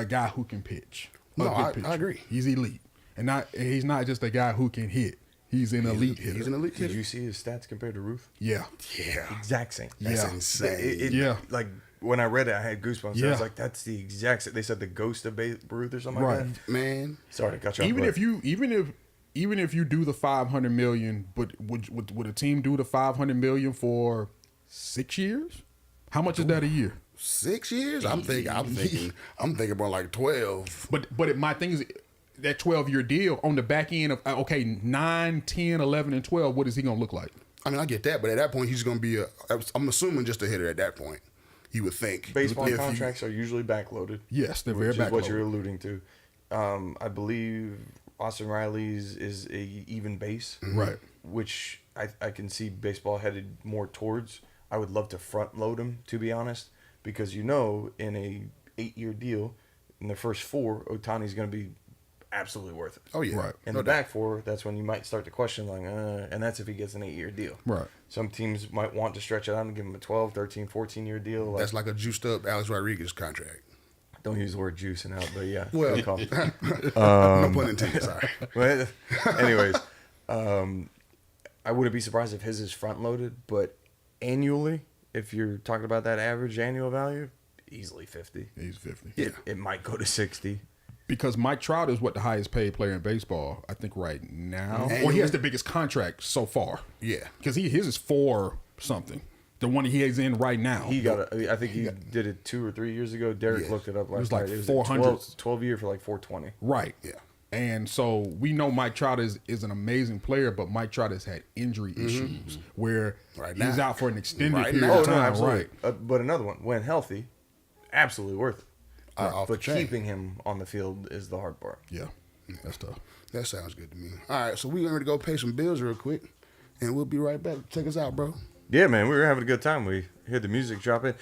guy who can pitch. A No, good I pitcher. agree. He's elite, and he's not just a guy who can hit. He's an elite hitter. He's an elite Did hitter. you see his stats compared to Ruth? Yeah. Yeah. Exact same. That's Yeah. insane. Yeah. Like when I read it, I had goosebumps. I Yeah. was like, that's the exact same. They said the ghost of Babe Ruth or something Right. like that. Man. Sorry to cut you off. Even but- if you do the 500 million, but would a team do the 500 million for 6 years? How much is that a year? 6 years? I'm thinking more like 12. But my thing is that 12-year deal on the back end of 9, 10, 11, and 12. What is he gonna look like? I mean, I get that, but at that point, he's going to be I'm assuming just a hitter at that point. You would think. baseball If you- contracts are usually backloaded. Yes, they're very which is what you're backloaded. alluding to. I believe Austin Riley's is a even base, Right. Which I can see baseball headed more towards. I would love to front load him, to be honest, because in a 8-year deal, in the first 4, Otani's going to be absolutely worth it. Oh, yeah. Right. In No the doubt. back 4, that's when you might start to question, like, and that's if he gets an 8-year deal. Right. Some teams might want to stretch it out and give him a 12, 13, 14-year deal. Like, That's like a juiced up Alex Rodriguez contract. don't use the word juicing out, but yeah. Well, good call. no pun intended, sorry. But anyways, I wouldn't be surprised if his is front loaded, but annually, if you're talking about that average annual value, easily 50. He's 50. It might go to 60. Because Mike Trout is what the highest paid player in baseball, I think, right now. Annually? Or he has the biggest contract so far. Yeah. Because his is 4 something. The one he is in right now. He got I think he did it 2 or 3 years ago. Derek Yes. looked it up last was like night. It was 400. 12 year for like 420. Right. Yeah. And so we know Mike Trout is an amazing player, but Mike Trout has had injury issues where he's out for an extended period of time. Right. But another one, when healthy, absolutely worth it. Off the But chain. keeping him on the field is the hard part. Yeah, that's tough. That sounds good to me. All right, so we're going to go pay some bills real quick, and we'll be right back. Check us out, bro. Yeah, man, we were having a good time. We heard the music dropping.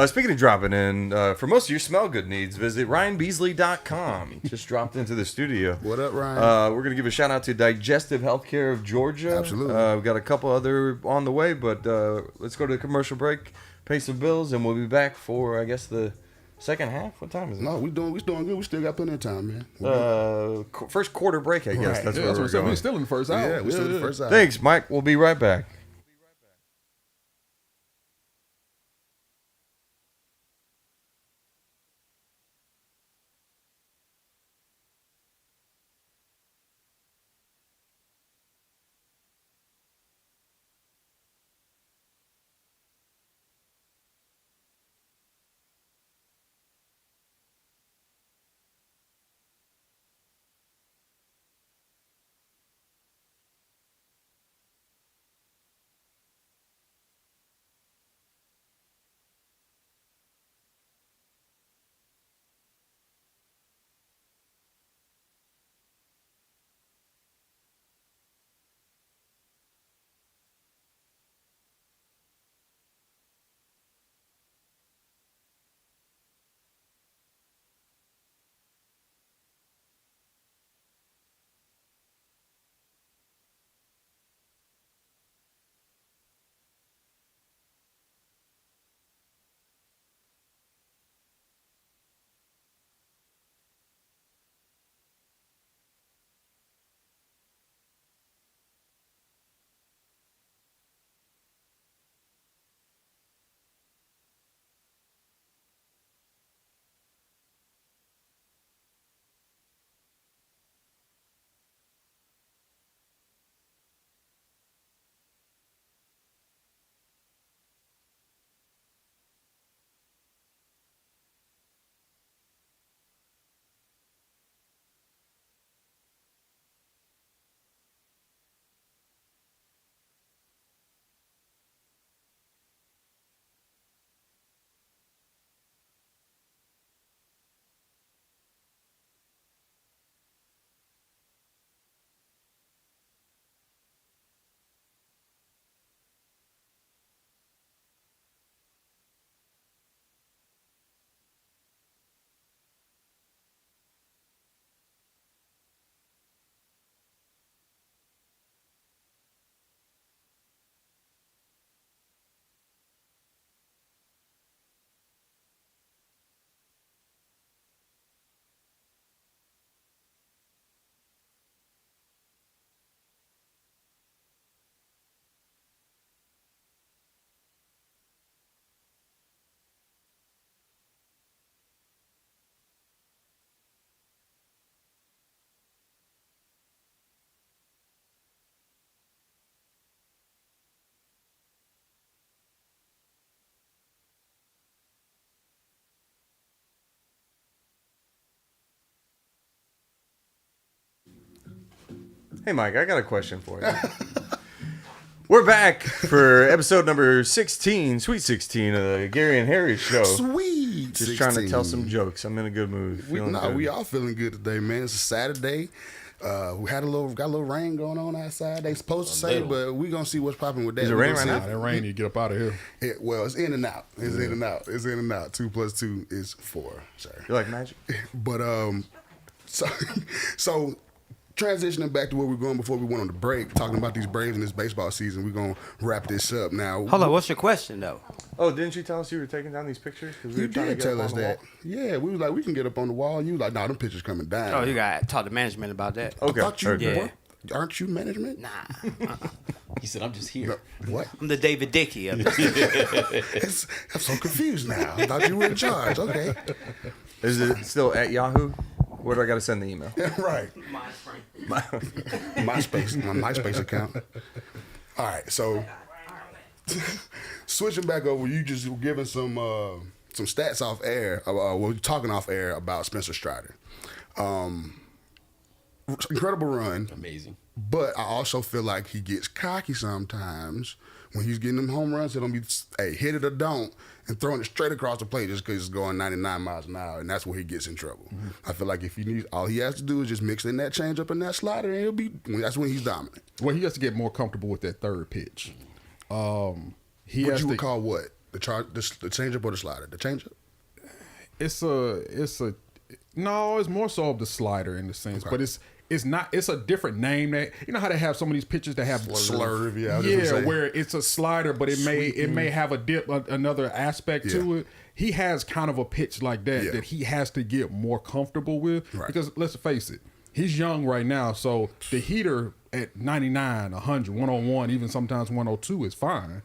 Speaking of dropping in, for most of your smell good needs, visit RyanBeasley.com. Just dropped into the studio. What up, Ryan? We're going to give a shout out to Digestive Healthcare of Georgia. Absolutely. We've got a couple other on the way, but let's go to the commercial break, pay some bills, and we'll be back for, I guess, the second half. What time is it? No, we doing good. We still got plenty of time, man. First quarter break, I guess. Right. That's Yeah, where that's what we're I said. going. We're still in the first hour. Yeah, we're still the first hour. Thanks, Mike. We'll be right back. Hey, Mike, I got a question for you. We're back for episode number 16, Sweet 16 of the Gary and Harry Show. Sweet. Just trying to tell some jokes. I'm in a good mood. Feeling good. We all feeling good today, man. It's a Saturday. We got a little rain going on outside. They supposed to say, but we gonna see what's popping with that. Is it raining right now? That rain, you get up out of here. Well, it's in and out. It's in and out. It's in and out. 2 + 2 is 4. Sorry. You like magic? But so transitioning back to where we're going before we went on the break, talking about these Braves in this baseball season, we're gonna wrap this up now. Hold on, what's your question though? Oh, didn't you tell us you were taking down these pictures? 'Cause we You were trying to did get tell up us on the that. wall. Yeah, we was like, we can get up on the wall. You like, nah, them pictures coming down. Oh, you got to talk to management about that. Okay. I thought you okay. Yeah. were. Aren't you management? Nah, He said, "I'm just here." What? I'm the David Dickey of this. I'm so confused now. I thought you were in charge. Okay. Is it still at Yahoo? Where do I got to send the email? Right. MySpace, my MySpace account. All right, so switching back over, you just were giving some stats off air. We're talking off air about Spencer Strider. incredible run. Amazing. But I also feel like he gets cocky sometimes when he's getting them home runs. It don't be, hey, hit it or don't, and throwing it straight across the plate just because it's going 99 miles an hour, and that's where he gets in trouble. I feel like if he needs, all he has to do is just mix in that changeup and that slider, and that's when he's dominant. Well, he has to get more comfortable with that third pitch. He What has you to. would call what? The changeup or the slider? The changeup? It's more so of the slider in the sense, but it's not. It's a different name. That you know how they have some of these pitches that have Slurve, yeah. I was just gonna say. where it's a slider, but it may have a dip, another aspect to it. He has kind of a pitch like that that he has to get more comfortable with because let's face it, he's young right now, so the heater at 99, 100, 101, even sometimes 102 is fine.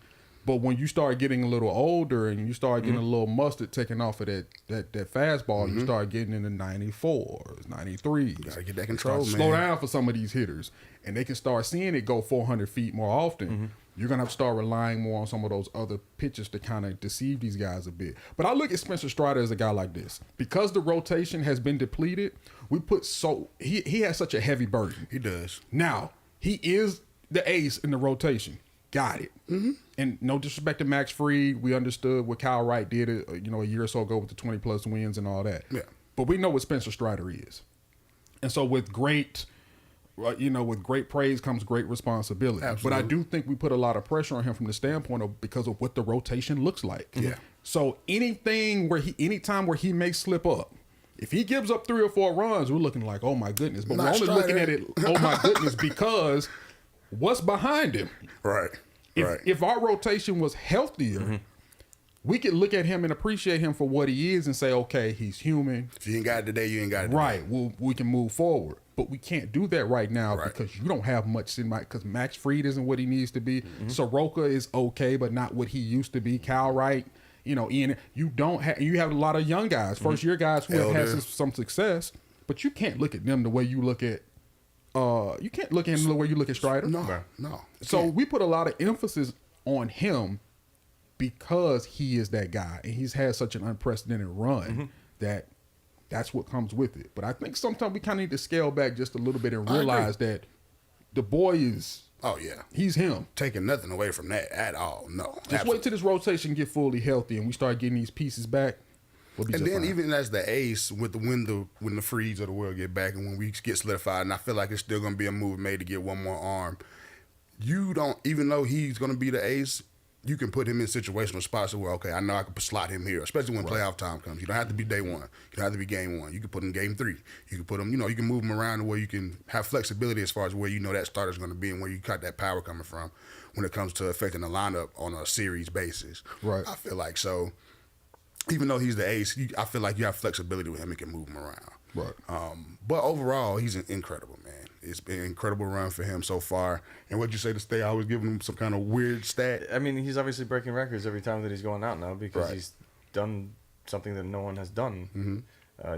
But when you start getting a little older and you start getting a little mustard taken off of that fastball, you start getting into 94s, 93s. Gotta get that control, man. Slow down for some of these hitters. And they can start seeing it go 400 feet more often. You're going to have to start relying more on some of those other pitches to kind of deceive these guys a bit. But I look at Spencer Strider as a guy like this. Because the rotation has been depleted, he has such a heavy burden. He does. Now, he is the ace in the rotation. Got it. And no disrespect to Max Fried. We understood what Kyle Wright did, a year or so ago with the 20-plus wins and all that. Yeah. But we know what Spencer Strider is. And so with great praise comes great responsibility. Absolutely. But I do think we put a lot of pressure on him from the standpoint of because of what the rotation looks like. Yeah. So anytime where he may slip up, if he gives up 3 or 4 runs, we're looking like, oh my goodness. But we're only looking at it, oh my goodness, because what's behind him? Right. If our rotation was healthier, we could look at him and appreciate him for what he is and say, okay, he's human. If you ain't got it today, you ain't got it today. Right. Well, we can move forward. But we can't do that right now because you don't have much in because Max Fried isn't what he needs to be. Soroka is okay, but not what he used to be. Kyle Wright, Ian, you have a lot of young guys, first year guys who have had some success, but you can't look at them the way you look at you can't look at him the way you look at Strider. No. So we put a lot of emphasis on him because he is that guy and he's had such an unprecedented run that's what comes with it. But I think sometimes we kind of need to scale back just a little bit and realize that the boy is he's him. Taking nothing away from that at all. No. Just wait till this rotation get fully healthy and we start getting these pieces back. We'll be and just then fine. even as the ace when the Freeds of the world get back and when we get solidified, and I feel like it's still gonna be a move made to get one more arm. You don't, even though he's gonna be the ace, you can put him in situational spots where, okay, I know I can slot him here, especially when playoff time comes. You don't have to be day one. You don't have to be game one. You can put him game 3. You can put him, you can move him around to where you can have flexibility as far as where that starter's going to be and where you got that power coming from when it comes to affecting the lineup on a series basis. Right. I feel like so. Even though he's the ace, I feel like you have flexibility with him and can move him around. Right. But overall, he's incredible, man. It's been an incredible run for him so far. And what'd you say to stay? I was giving him some kind of weird stat. I mean, he's obviously breaking records every time that he's going out now because he's done something that no one has done.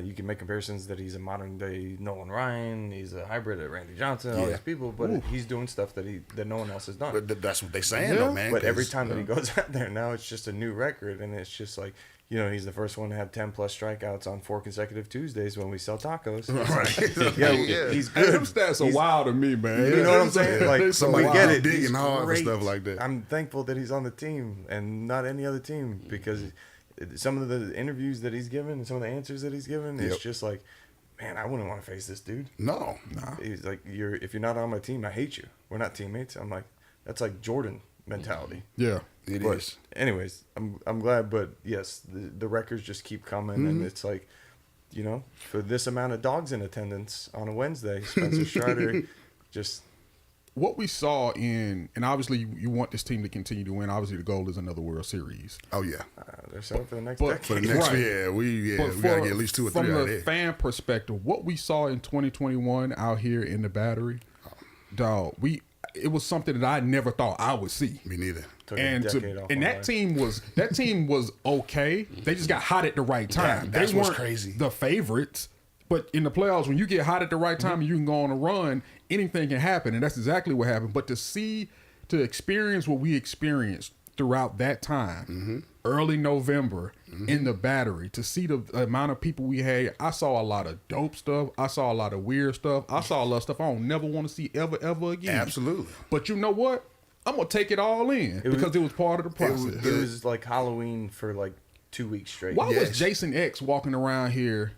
You can make comparisons that he's a modern day Nolan Ryan, he's a hybrid of Randy Johnson, all these people, but he's doing stuff that no one else has done. But that's what they're saying, though, man. But every time that he goes out there now, it's just a new record, and it's just like, he's the first one to have 10 plus strikeouts on 4 consecutive Tuesdays when we sell tacos. Right. He's Hey, good. them stats are wild to me, man. You know what I'm saying? Like, somebody we get it. digging He's hard great. and stuff like that. I'm thankful that he's on the team and not any other team because some of the interviews that he's given and some of the answers that he's given, it's just like, man, I wouldn't want to face this dude. No. He's like, if you're not on my team, I hate you. We're not teammates. I'm like, that's like Jordan mentality. Yeah. It is. Anyways, I'm glad, but yes, the records just keep coming, and it's like, for this amount of dogs in attendance on a Wednesday, Spencer Strider just. What we saw and obviously you want this team to continue to win. Obviously, the goal is another World Series. Oh, yeah. They're set up for the next But decade. For the next, Right. we But got to get at least 2 or 3 from out the there. fan perspective, what we saw in 2021 out here in the Battery, dog, it was something that I never thought I would see. Me neither. Took a And decade off my that life. team was okay. They just got hot at the right time. that's they what's weren't crazy. the favorites, but in the playoffs, when you get hot at the right time and you can go on a run, anything can happen, and that's exactly what happened. But to experience what we experienced throughout that time, early November, in the Battery, to see the amount of people we had. I saw a lot of dope stuff. I saw a lot of weird stuff. I saw a lot of stuff I don't never want to see ever again. Absolutely. But you know what? I'm gonna take it all in because it was part of the process. It was like Halloween for like 2 weeks straight. Why Yes. was Jason X walking around here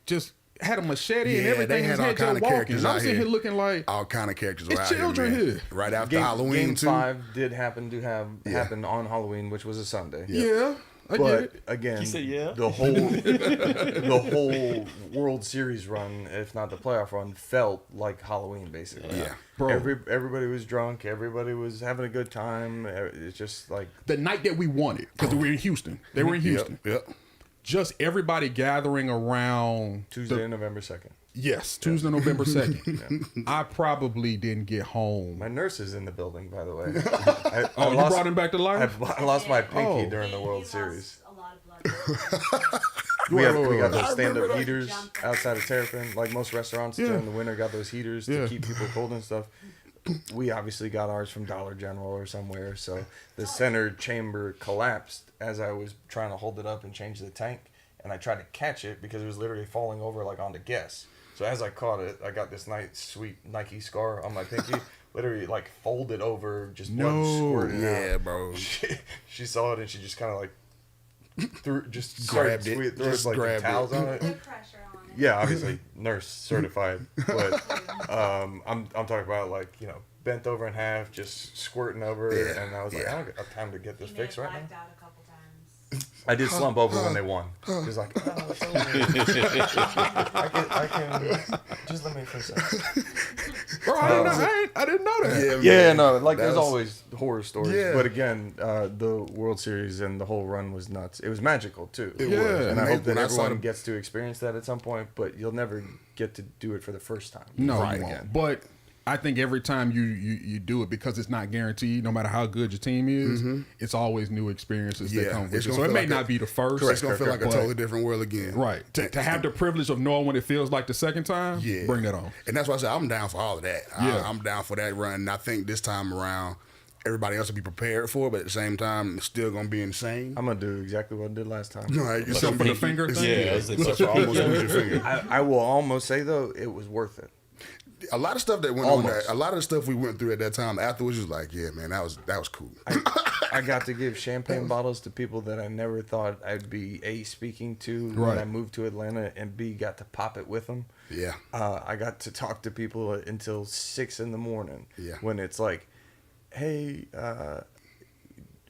just had a machete and Yeah, everything? they His had all head kind just of walking. characters And I'm out sitting here. here looking like, All kind of characters It's were out here, children man. here. Right after Game Halloween too. 5 did happen to have happened on Halloween, which was a Sunday. yeah, I get But it. again, He said, yeah. the whole World Series run, if not the playoff run, felt like Halloween basically. Yeah. Bro. Everybody was drunk. Everybody was having a good time. It's just like The night that we won it, because we were in Houston. They were in Houston. Yep. Just everybody gathering around Tuesday, November 2nd. Yes, Tuesday, November 2nd. I probably didn't get home. My nurse is in the building, by the way. Oh, you brought him back to life? I lost my pinky Oh. during the He World lost Series. a lot of blood. We got I those stand-up remember that. heaters outside of Terrapin. Like most restaurants during the winter got those heaters to Yeah. keep people cold and stuff. We obviously got ours from Dollar General or somewhere. So the center chamber collapsed as I was trying to hold it up and change the tank. And I tried to catch it because it was literally falling over like onto Guess. So as I caught it, I got this nice sweet Nike scar on my pinky. Literally like folded over, just blood No. squirting Yeah, out. bro. She saw it and she just kind of like just Grabbed started it. threw Just like grabbed towels it. on it. Good pressure on it. Yeah, obviously nurse certified, but I'm talking about like bent over in half, just squirting over, Yeah, and I was like, yeah. I don't have time to get this He may fixed have right blacked now. out a couple times. I did slump over when they won. Just like, oh, it's over. I can just let me for a second. Bro, I didn't know that. Yeah, man. no, like That there's was- always horror stories, Yeah. but again, the World Series and the whole run was nuts. It was magical too. It Yeah. was. And I hope that When I saw everyone them- gets to experience that at some point, but you'll never get to do it for the first time. No, Right. you won't. But I think every time you do it, because it's not guaranteed, no matter how good your team is, it's always new experiences that Yeah, come with it's it. gonna So it feel may like not a- be the first. It's gonna feel like a but- totally different world again. Right. To have the privilege of knowing what it feels like the second time, Yeah. bring that on. And that's why I said I'm down for all of that. Yeah. I'm down for that run. And I think this time around, everybody else will be prepared for it, but at the same time, it's still gonna be insane. I'm gonna do exactly what I did last time. All right, Except for the finger thing. Yeah, I was like, Except for almost lose your finger. I will almost say though, it was worth it. A lot of stuff that went Almost. on there, a lot of the stuff we went through at that time afterwards was like, yeah, man, that was cool. I got to give champagne bottles to people that I never thought I'd be A, speaking to when Right. I moved to Atlanta, and B, got to pop it with them. Yeah. I got to talk to people until 6 a.m. Yeah. When it's like, hey,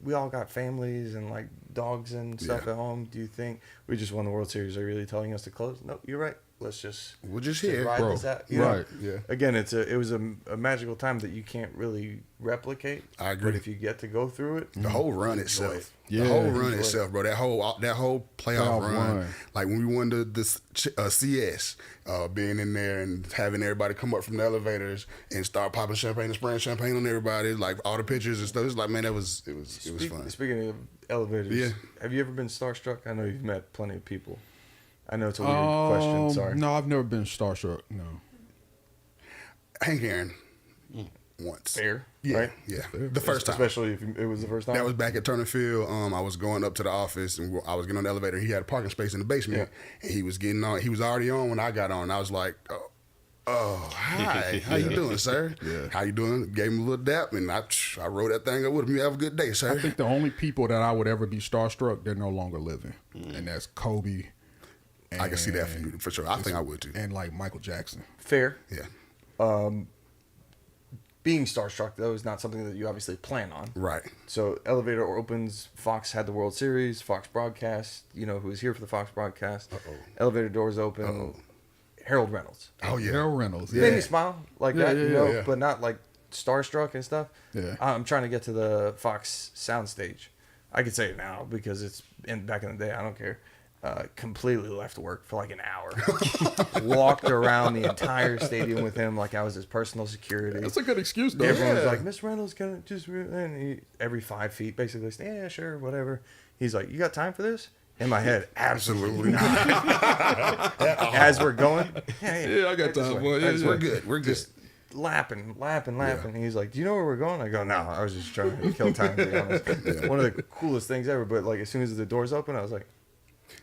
we all got families and like dogs and stuff Yeah. at home. Do you think we just won the World Series? Are you really telling us to close? No, you're right. Let's just We're just here, ride bro. this out. You know? Right. Yeah. Again, it was a magical time that you can't really replicate. I agree. But if you get to go through it, The whole run enjoy itself. it. Yeah. The whole run Enjoy itself, bro. That whole playoff Playoff run. run. Like when we won the CS, being in there and having everybody come up from the elevators and start popping champagne and spraying champagne on everybody, like all the pictures and stuff. It's like, man, it was fun. Speaking of elevators, Yeah. have you ever been starstruck? I know you've met plenty of people. I know it's a weird question. Sorry. No, I've never been starstruck. No. Hank Aaron, once. Fair, Yeah, right? yeah. The first time. Especially if it was the first time. That was back at Turner Field. I was going up to the office and I was getting on the elevator. He had a parking space in the basement, and he was getting on. He was already on when I got on. I was like, "Oh, hi, how you doing, sir? Yeah. How you doing?" Gave him a little dap, and I wrote that thing up with him. You have a good day, sir. I think the only people that I would ever be starstruck, they're no longer living, and that's Kobe. I can see that for you for sure. I think I would too. And like Michael Jackson. fair. Yeah, Being starstruck though is not something that you obviously plan on. right. So elevator opens. Fox had the World Series. Fox broadcast. You know who was here for the Fox broadcast. Elevator doors open. Harold Reynolds. Oh yeah, Harold Reynolds. Made me smile like Yeah, that, yeah, you know, yeah. but not like starstruck and stuff. Yeah. I'm trying to get to the Fox soundstage. I could say it now because it's back in the day. I don't care. Completely left work for like an hour. Walked around the entire stadium with him like I was his personal security. That's a good excuse, though. Everyone was Yeah. like, Miss Reynolds, can I just and he, every 5 feet basically said, yeah, sure, whatever. He's like, you got time for this? In my head, absolutely not. As we're going, Yeah, I got right this time way, for it. right Yeah, this yeah. we're way. good. We're good. Just lapping. He's like, do you know where we're going? I go, no, I was just trying to kill time, to be honest. One of the coolest things ever. But like as soon as the doors open, I was like,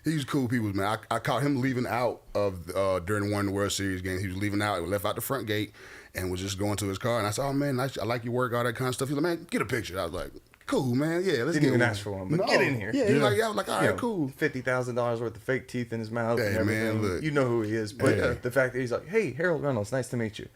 He was cool people, man. I caught him leaving out of during one of the World Series games. He was leaving out, left out the front gate, and was just going to his car. And I said, "Oh man, I like your work, all that kind of stuff." He's like, "Man, get a picture." I was like, "Cool, man. Yeah, let's Didn't get even one." ask for one, but get in here. Yeah, Yeah. I was like, "All right, cool." $50,000 worth of fake teeth in his mouth Hey, and everything. man, look. You know who he is. But Hey. the fact that he's like, "Hey, Harold Reynolds, nice to meet you."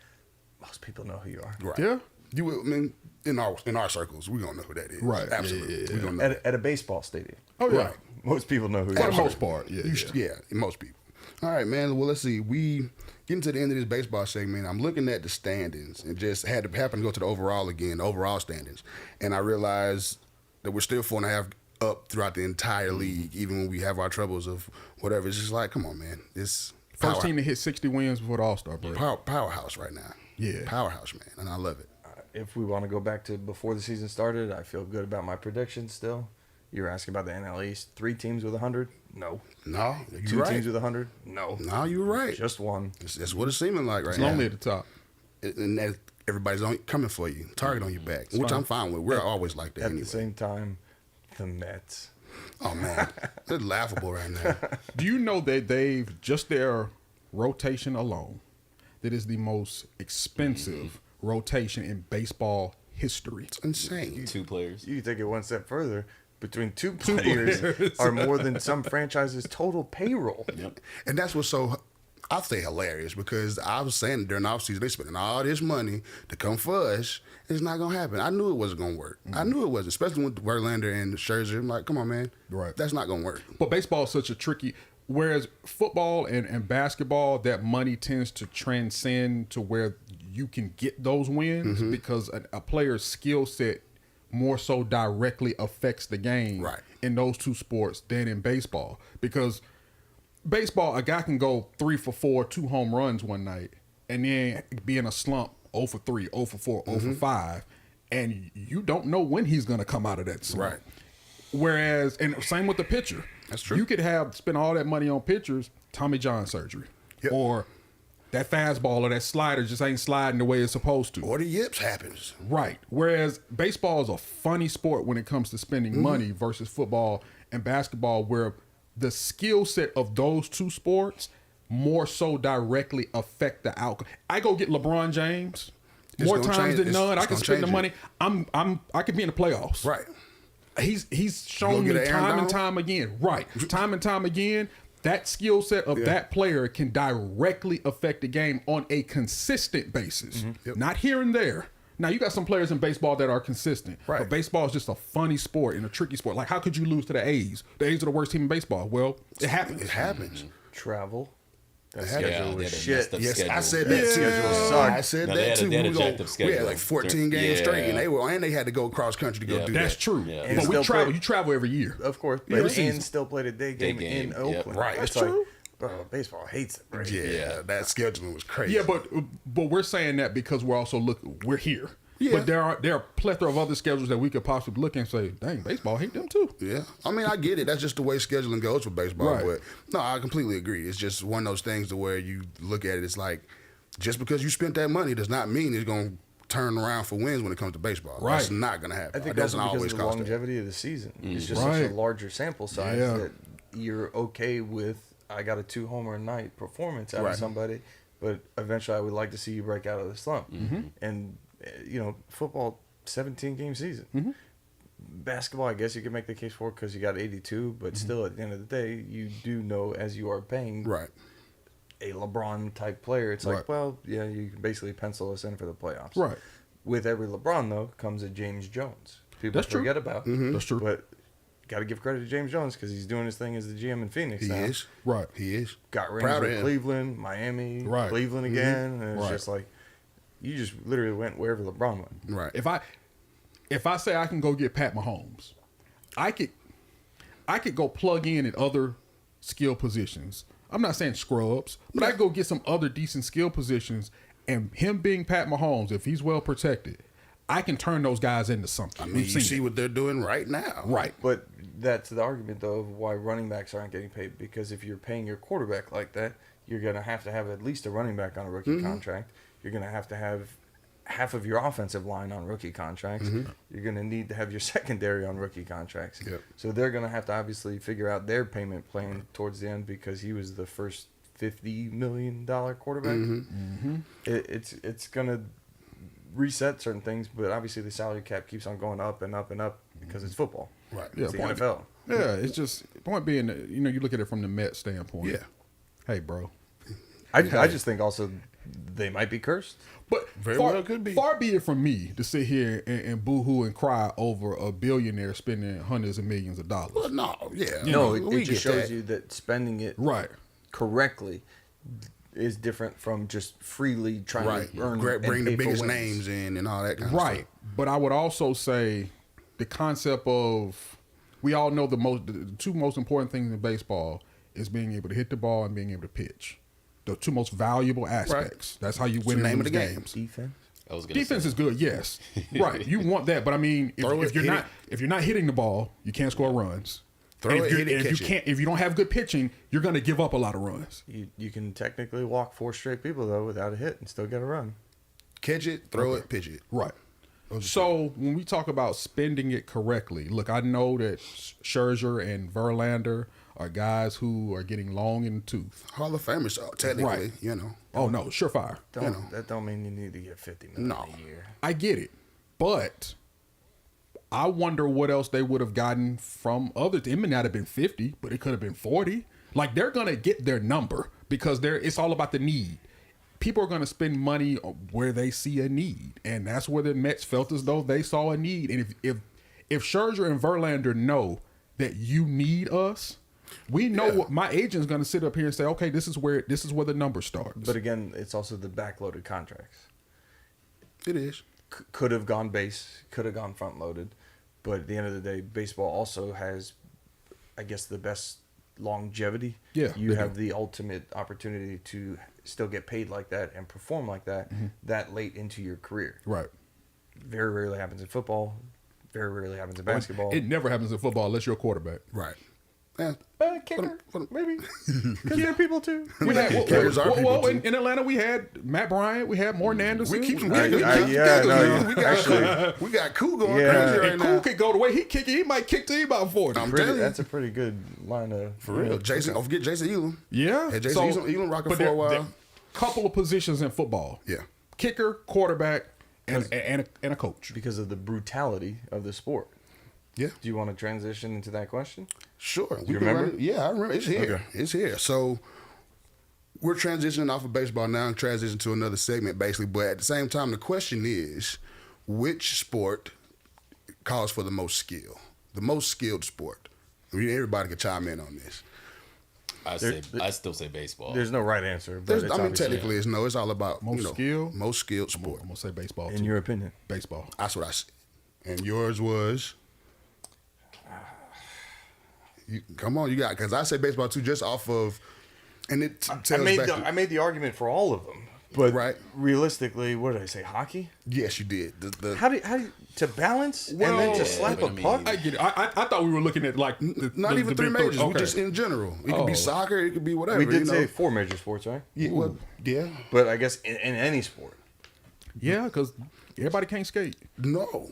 Most people know who you are. Right. Yeah. You, I mean, in our circles, we gonna know who that is. Right. Yeah, Absolutely. yeah, yeah. We gonna know. At a baseball stadium. Oh yeah. Right. Most people know who you For are. the most part, yeah. Yeah, most people. All right, man. Well, let's see. We getting to the end of this baseball segment. I'm looking at the standings and just happen to go to the overall again, the overall standings, and I realized that we're still 4.5 up throughout the entire league, even when we have our troubles of whatever. It's just like, come on, man. It's First team to hit 60 wins before the All-Star break. powerhouse right now. Yeah. Powerhouse, man, and I love it. If we want to go back to before the season started, I feel good about my predictions still. You were asking about the NL East. 3 teams with 100? No. No, 2 you're teams right. with 100? No. No, you're right. Just one. That's what it's seeming like right It's now. lonely at the top. And that everybody's coming for you, target on your back, which fine. I'm fine with. We're always like that At anyway. the same time, the Mets. Oh man, they're laughable right now. Do you know that they've just their rotation alone, that is the most expensive rotation in baseball history? It's insane. 2 players. You can take it one step further. Between two players are more than some franchises' total payroll. Yep. And that's what's so, I say, hilarious, because I was saying during the offseason, they spending all this money to come for us. It's not going to happen. I knew it wasn't going to work. I knew it wasn't, especially with Verlander and Scherzer. I'm like, come on, man. Right. That's not going to work. But baseball is such a tricky. Whereas football and basketball, that money tends to transcend to where you can get those wins because a player's skill set more so directly affects the game Right. in those two sports than in baseball. Because baseball, a guy can go 3 for 4, 2 home runs one night, and then be in a slump 0 for 3, 0 for 4, 0 for 5, and you don't know when he's going to come out of that slump. Right. Whereas, and same with the pitcher. That's true. You could spend all that money on pitchers, Tommy John surgery, Yep. or that fastball or that slider just ain't sliding the way it's supposed to. Or the yips happens. Right. Whereas baseball is a funny sport when it comes to spending money versus football and basketball, where the skill set of those two sports more so directly affect the outcome. I go get LeBron James It's more gonna times change- than it's- none. it's I can gonna spend the change money. I could be in the playoffs. Right. He's shown You me gonna get an Aaron time and Donald? time again. Right. Time and time again. That skill set of that player can directly affect the game on a consistent basis, Yep. not here and there. Now, you got some players in baseball that are consistent, Right. but baseball is just a funny sport and a tricky sport. Like, how could you lose to the A's? The A's are the worst team in baseball. Well, it happens. It happens. Travel. That happens. schedule Yeah, was they shit. messed up Yes, I schedule. said that too. Schedule sucked. I said No, that they had a- too. they had a We jacked up had schedule. like 14 games Yeah. straight, and they had to go cross country to go Yeah. do That's that. true. Yeah. And But we still travel. play- You travel every year. Of course, Yeah, but season. and still played a day game in game, Oakland. yep. Right. It's That's like, true. bro, baseball hates it. Right? Yeah, that scheduling was crazy. Yeah, but we're saying that because we're also we're here. Yeah. But there are a plethora of other schedules that we could possibly look and say, dang, baseball hate them too. Yeah, I mean, I get it. That's just the way scheduling goes for baseball. Right. But no, I completely agree. It's just one of those things to where you look at it. It's like just because you spent that money does not mean it's going to turn around for wins when it comes to baseball. Right. That's not going to happen. I think It doesn't also because always of the cost that. longevity of the season. It's just Right. such a larger sample size Yeah. that you're okay with. I got a 2-homer a night performance out Right. of somebody, but eventually I would like to see you break out of the slump. And football, 17-game season. Basketball, I guess you could make the case for because you got 82, but still at the end of the day, you do know as you are paying Right. a LeBron type player, it's like, Right. well, yeah, you can basically pencil us in for the playoffs. Right. With every LeBron though comes a James Jones. People That's true. forget about. That's true. But got to give credit to James Jones because he's doing his thing as the GM in Phoenix. He now. is. Right. He is. Got rings Proud of with him. Cleveland, Miami, Right. Cleveland again, and it's Right. just like you just literally went wherever LeBron went. Right. If I say I can go get Pat Mahomes, I could go plug in at other skill positions. I'm not saying scrubs, but I could go get some other decent skill positions. And him being Pat Mahomes, if he's well protected, I can turn those guys into something. I mean, We've you seen see it. what they're doing right now. Right. But that's the argument though of why running backs aren't getting paid because if you're paying your quarterback like that, you're gonna have at least a running back on a rookie contract. You're gonna have half of your offensive line on rookie contracts. You're going to need to have your secondary on rookie contracts. Yep. So they're going to have to obviously figure out their payment plan towards the end because he was the first $50 million quarterback. It's going to reset certain things, but obviously the salary cap keeps on going up and up and up because it's football. Right. Yeah, It's the point- NFL. Yeah, it's just point being, you know, you look at it from the Mets standpoint. Yeah. Hey, bro. I just think also they might be cursed. But Very far, well could be. Far be it from me to sit here and boo-hoo and cry over a billionaire spending hundreds of millions of dollars. Well, no, yeah. No, we it just get shows that. you that spending it Right. correctly is different from just freely trying Right. to earn Bring and the pay for biggest wins. names in and all that kind of Right. stuff. But I would also say the concept of, we all know the two most important things in baseball is being able to hit the ball and being able to pitch. The two most valuable aspects. That's how you win the and name of lose the game. games. Defense. I was gonna Defense say. is good, yes. Right. You want that, but I mean, Throw if it, you're hit not it. if you're not hitting the ball, you can't score runs. Throw And it, if you- hit it, and if you catch it. can't, if you don't have good pitching, you're going to give up a lot of runs. You can technically walk 4 straight people though without a hit and still get a run. Catch it, throw it, pitch it. Right. So when we talk about spending it correctly, look, I know that Scherzer and Verlander are guys who are getting long in the tooth. Hall of Famers, technically, Right. you know. Oh no, surefire. That don't mean you need to get 50 million No. a year. I get it, but I wonder what else they would have gotten from other. It may not have been 50, but it could have been 40. Like they're gonna get their number because it's all about the need. People are gonna spend money where they see a need, and that's where the Mets felt as though they saw a need. And if Scherzer and Verlander know that you need us, we know what my agent's gonna sit up here and say, okay, this is where the number starts. But again, it's also the backloaded contracts. It is. Could have gone base, could have gone front loaded, but at the end of the day, baseball also has, I guess, the best longevity. Yeah, You they have the ultimate opportunity to still get paid like that and perform like that that late into your career. Right. Very rarely happens in football. Very rarely happens in basketball. It never happens in football unless you're a quarterback. Right. Yeah. Kicker, for the- maybe. Because they're people too. We had, Kickers are people, too. in Atlanta, we had Matt Bryant, we had Morton Anderson. We keep some I- kickers. I- We keep yeah, some no, kickers, yeah. man. We got Actually- we got Cool going Yeah. crazy right And now. Cool could go the way he kick. He might kick to you about 40. I'm telling you. That's a pretty good line of For real. Jason, don't forget Jason Elam. Yeah. Hey, Jason Elam rocking but for a there- while. there- couple of positions in football. Yeah. Kicker, quarterback, and a coach. because of the brutality of the sport. Yeah. Do you want to transition into that question? Sure. Do you remember? Yeah, I remember. It's here. Okay. It's here. So we're transitioning off of baseball now and transition to another segment, basically. But at the same time, the question is, which sport calls for the most skill? The most skilled sport. I mean, everybody can chime in on this. I still say baseball. There's no right answer, but There's, it's I mean, obviously, technically, it's no. It's all about Most skill? most skilled sport. I'm gonna say baseball. in too. your opinion. baseball. That's what I said. And yours was. Come on, you got because I say baseball too, just off of, and it tells back to- I made the argument for all of them, but Right. realistically, what did I say? Hockey? Yes, you did. The How do you to balance and then Well, to slap but a I mean- puck? I get it. I thought we were looking at like not even three big three. majors. We just in general. It could Oh. be soccer. It could be whatever. We did you know? say 4 major sports, right? Yeah, well, yeah. But I guess in any sport, Yeah, because everybody can't skate. No.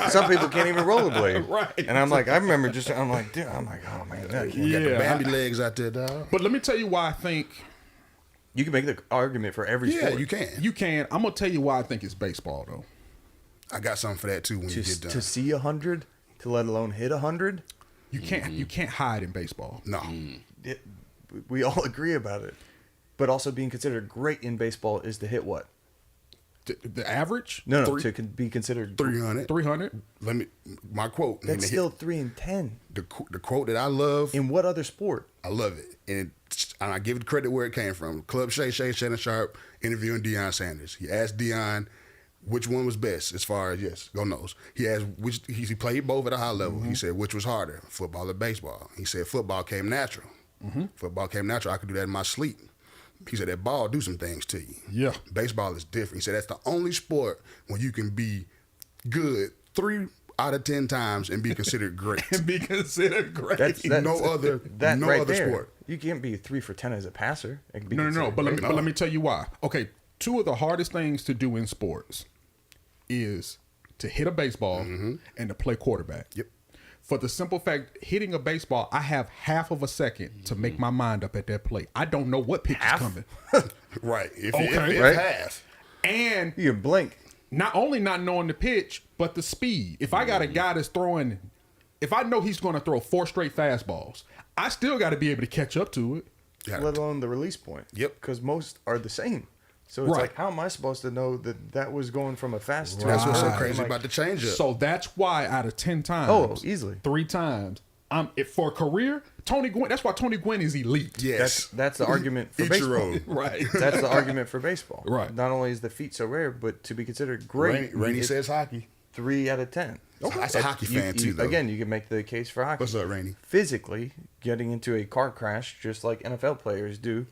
some people can't even rollerblade. Right. And I'm like, I remember just, I'm like, dude, I'm like, oh man, that can't. You got the Yeah, Bambi legs out there, dog. But let me tell you why I think You can make the argument for every Yeah, sport. you can. you can. I'm gonna tell you why I think it's baseball though. I got something for that too when you get to done. see 100, to let alone hit 100. You can't hide in baseball. No. We all agree about it. But also being considered great in baseball is to hit what? The average? No, Three- to be considered 300. 300. Let me, my quote. That's and still 3 and 10. the quote that I love. In what other sport? I love it. And I give it credit where it came from. Club Shannon Sharp interviewing Deion Sanders. He asked Deion which one was best as far as, yes, go knows. He asked which, he played both at a high level. He said, which was harder, football or baseball? He said, football came natural. Football came natural. I could do that in my sleep. He said, that ball do some things to you. Yeah. Baseball is different. He said, that's the only sport when you can be good 3 out of 10 times and be considered great. And be considered great. That's no other right other there. sport. You can't be 3 for 10 as a passer. It can be No. considered But great. let me tell you why. Okay, two of the hardest things to do in sports is to hit a baseball and to play quarterback. Yep. For the simple fact, hitting a baseball, I have half of a second to make my mind up at that plate. I don't know what pitch is coming. Right. If Okay. half. And You can blink. not only not knowing the pitch, but the speed. If I got a guy that's throwing, if I know he's going to throw 4 straight fastballs, I still got to be able to catch up to it. Let alone the release point. Yep. Because most are the same. So it's Right. like, how am I supposed to know that was going from a fast to That's what's so Right. crazy Like, about the change up. So that's why out of 10 times, Oh, easily. 3 times, for a career, Tony Gwynn. That's why Tony Gwynn is elite. yes. That's the argument for baseball. Ichiro. Right. That's the argument for baseball. Right. Not only is the feat so rare, but to be considered great, Rainey it's says hockey. 3 out of 10. That's a hockey fan too, though. Again, you can make the case for hockey. What's up, Rainey? Physically, getting into a car crash, just like NFL players do,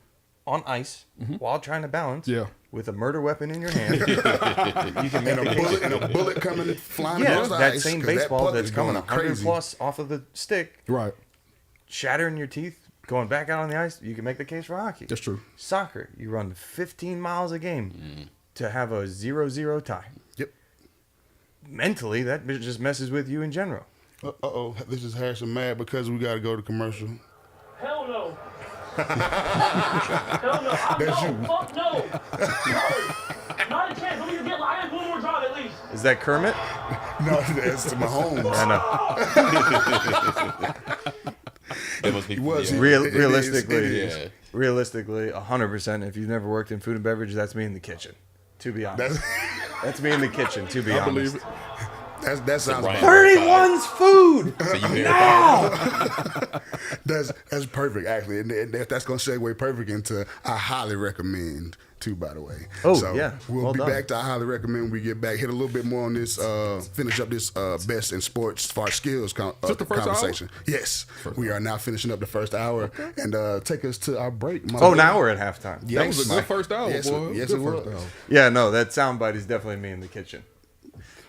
on ice while trying to balance. Yeah. With a murder weapon in your hand, you can make And the a case. bullet and a bullet coming flying Yeah, across the that ice, same 'cause that baseball puck that's is coming going 100 crazy. plus off of the stick, Right. shattering your teeth, going back out on the ice. You can make the case for hockey. That's true. Soccer, you run 15 miles a game to have a 0-0 tie. Yep. Mentally, that just messes with you in general. Uh-oh, this is Harrison mad because we got to go to commercial. Hell no. Hell no. No. Fuck no. No. Not a chance. Let me just get. I have one more drive at least. Is that Kermit? No, that's to Mahomes. I know. That must be He was. yeah. Real, It realistically, is. Yeah. realistically, 100%. If you've never worked in food and beverage, that's me in the kitchen. To be honest, that's me in the kitchen. To be I honest, believe it. That sounds Brian. about 31's food. So you verify. that's perfect actually, and that's gonna segue perfect into I highly recommend too. By the way, Oh, so yeah. we'll Well be done. back to I highly recommend when we get back. Hit a little bit more on this. Finish up this best in sports as far as skills Just the first conversation. Yes, we are now finishing up the first hour and take us to our break. Oh, now we're at halftime. Yeah, That was a good Mike. first hour, Yes, boy. yes, Good it first was. hour. Yeah, no, that soundbite is definitely me in the kitchen.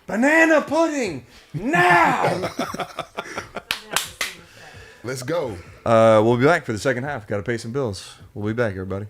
Banana pudding now. Let's go. We'll be back for the second half. Got to pay some bills. We'll be back, everybody.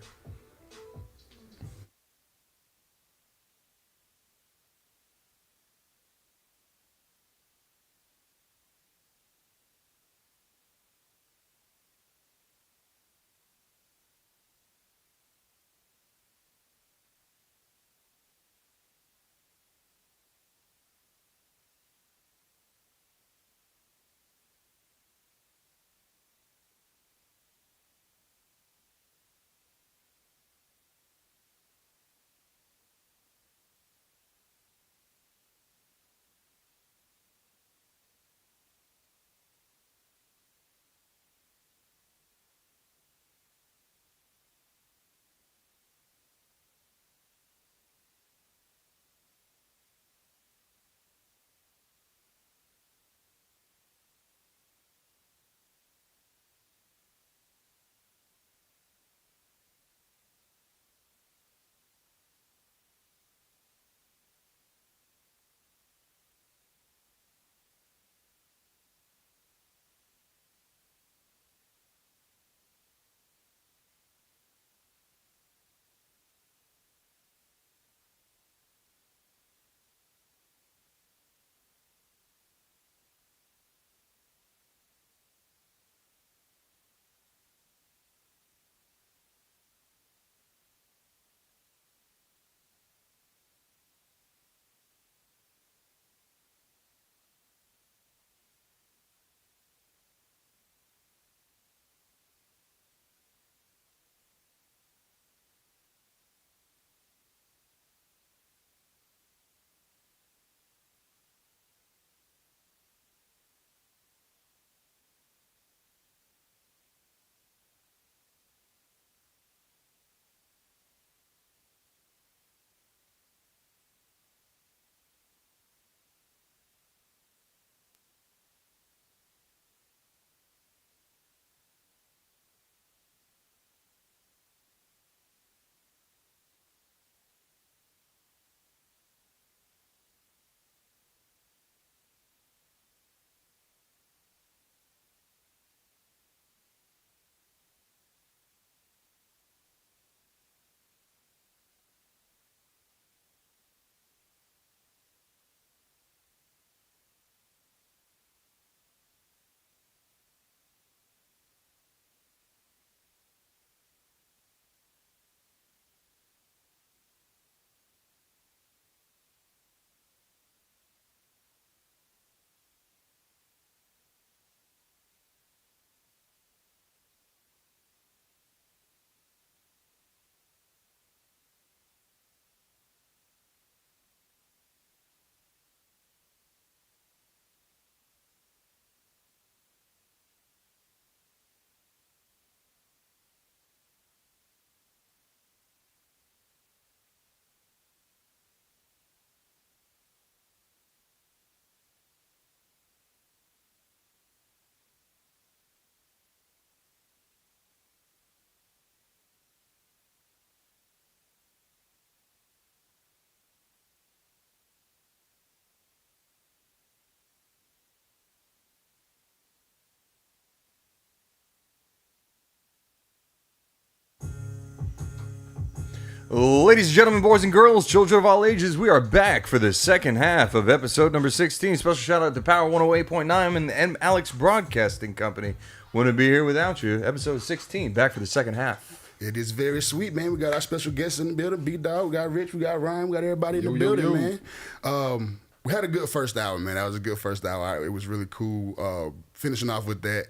Ladies and gentlemen, boys and girls, children of all ages, we are back for the second half of episode number 16. Special shout out to Power 108.9 and the M. Alex Broadcasting Company. Wouldn't be here without you. Episode 16, back for the second half. It is very sweet, man. We got our special guests in the building. B-Dog, we got Rich, we got Ryan, we got everybody in the building, man. We had a good first hour, man. That was a good first hour. It was really cool. Finishing off with that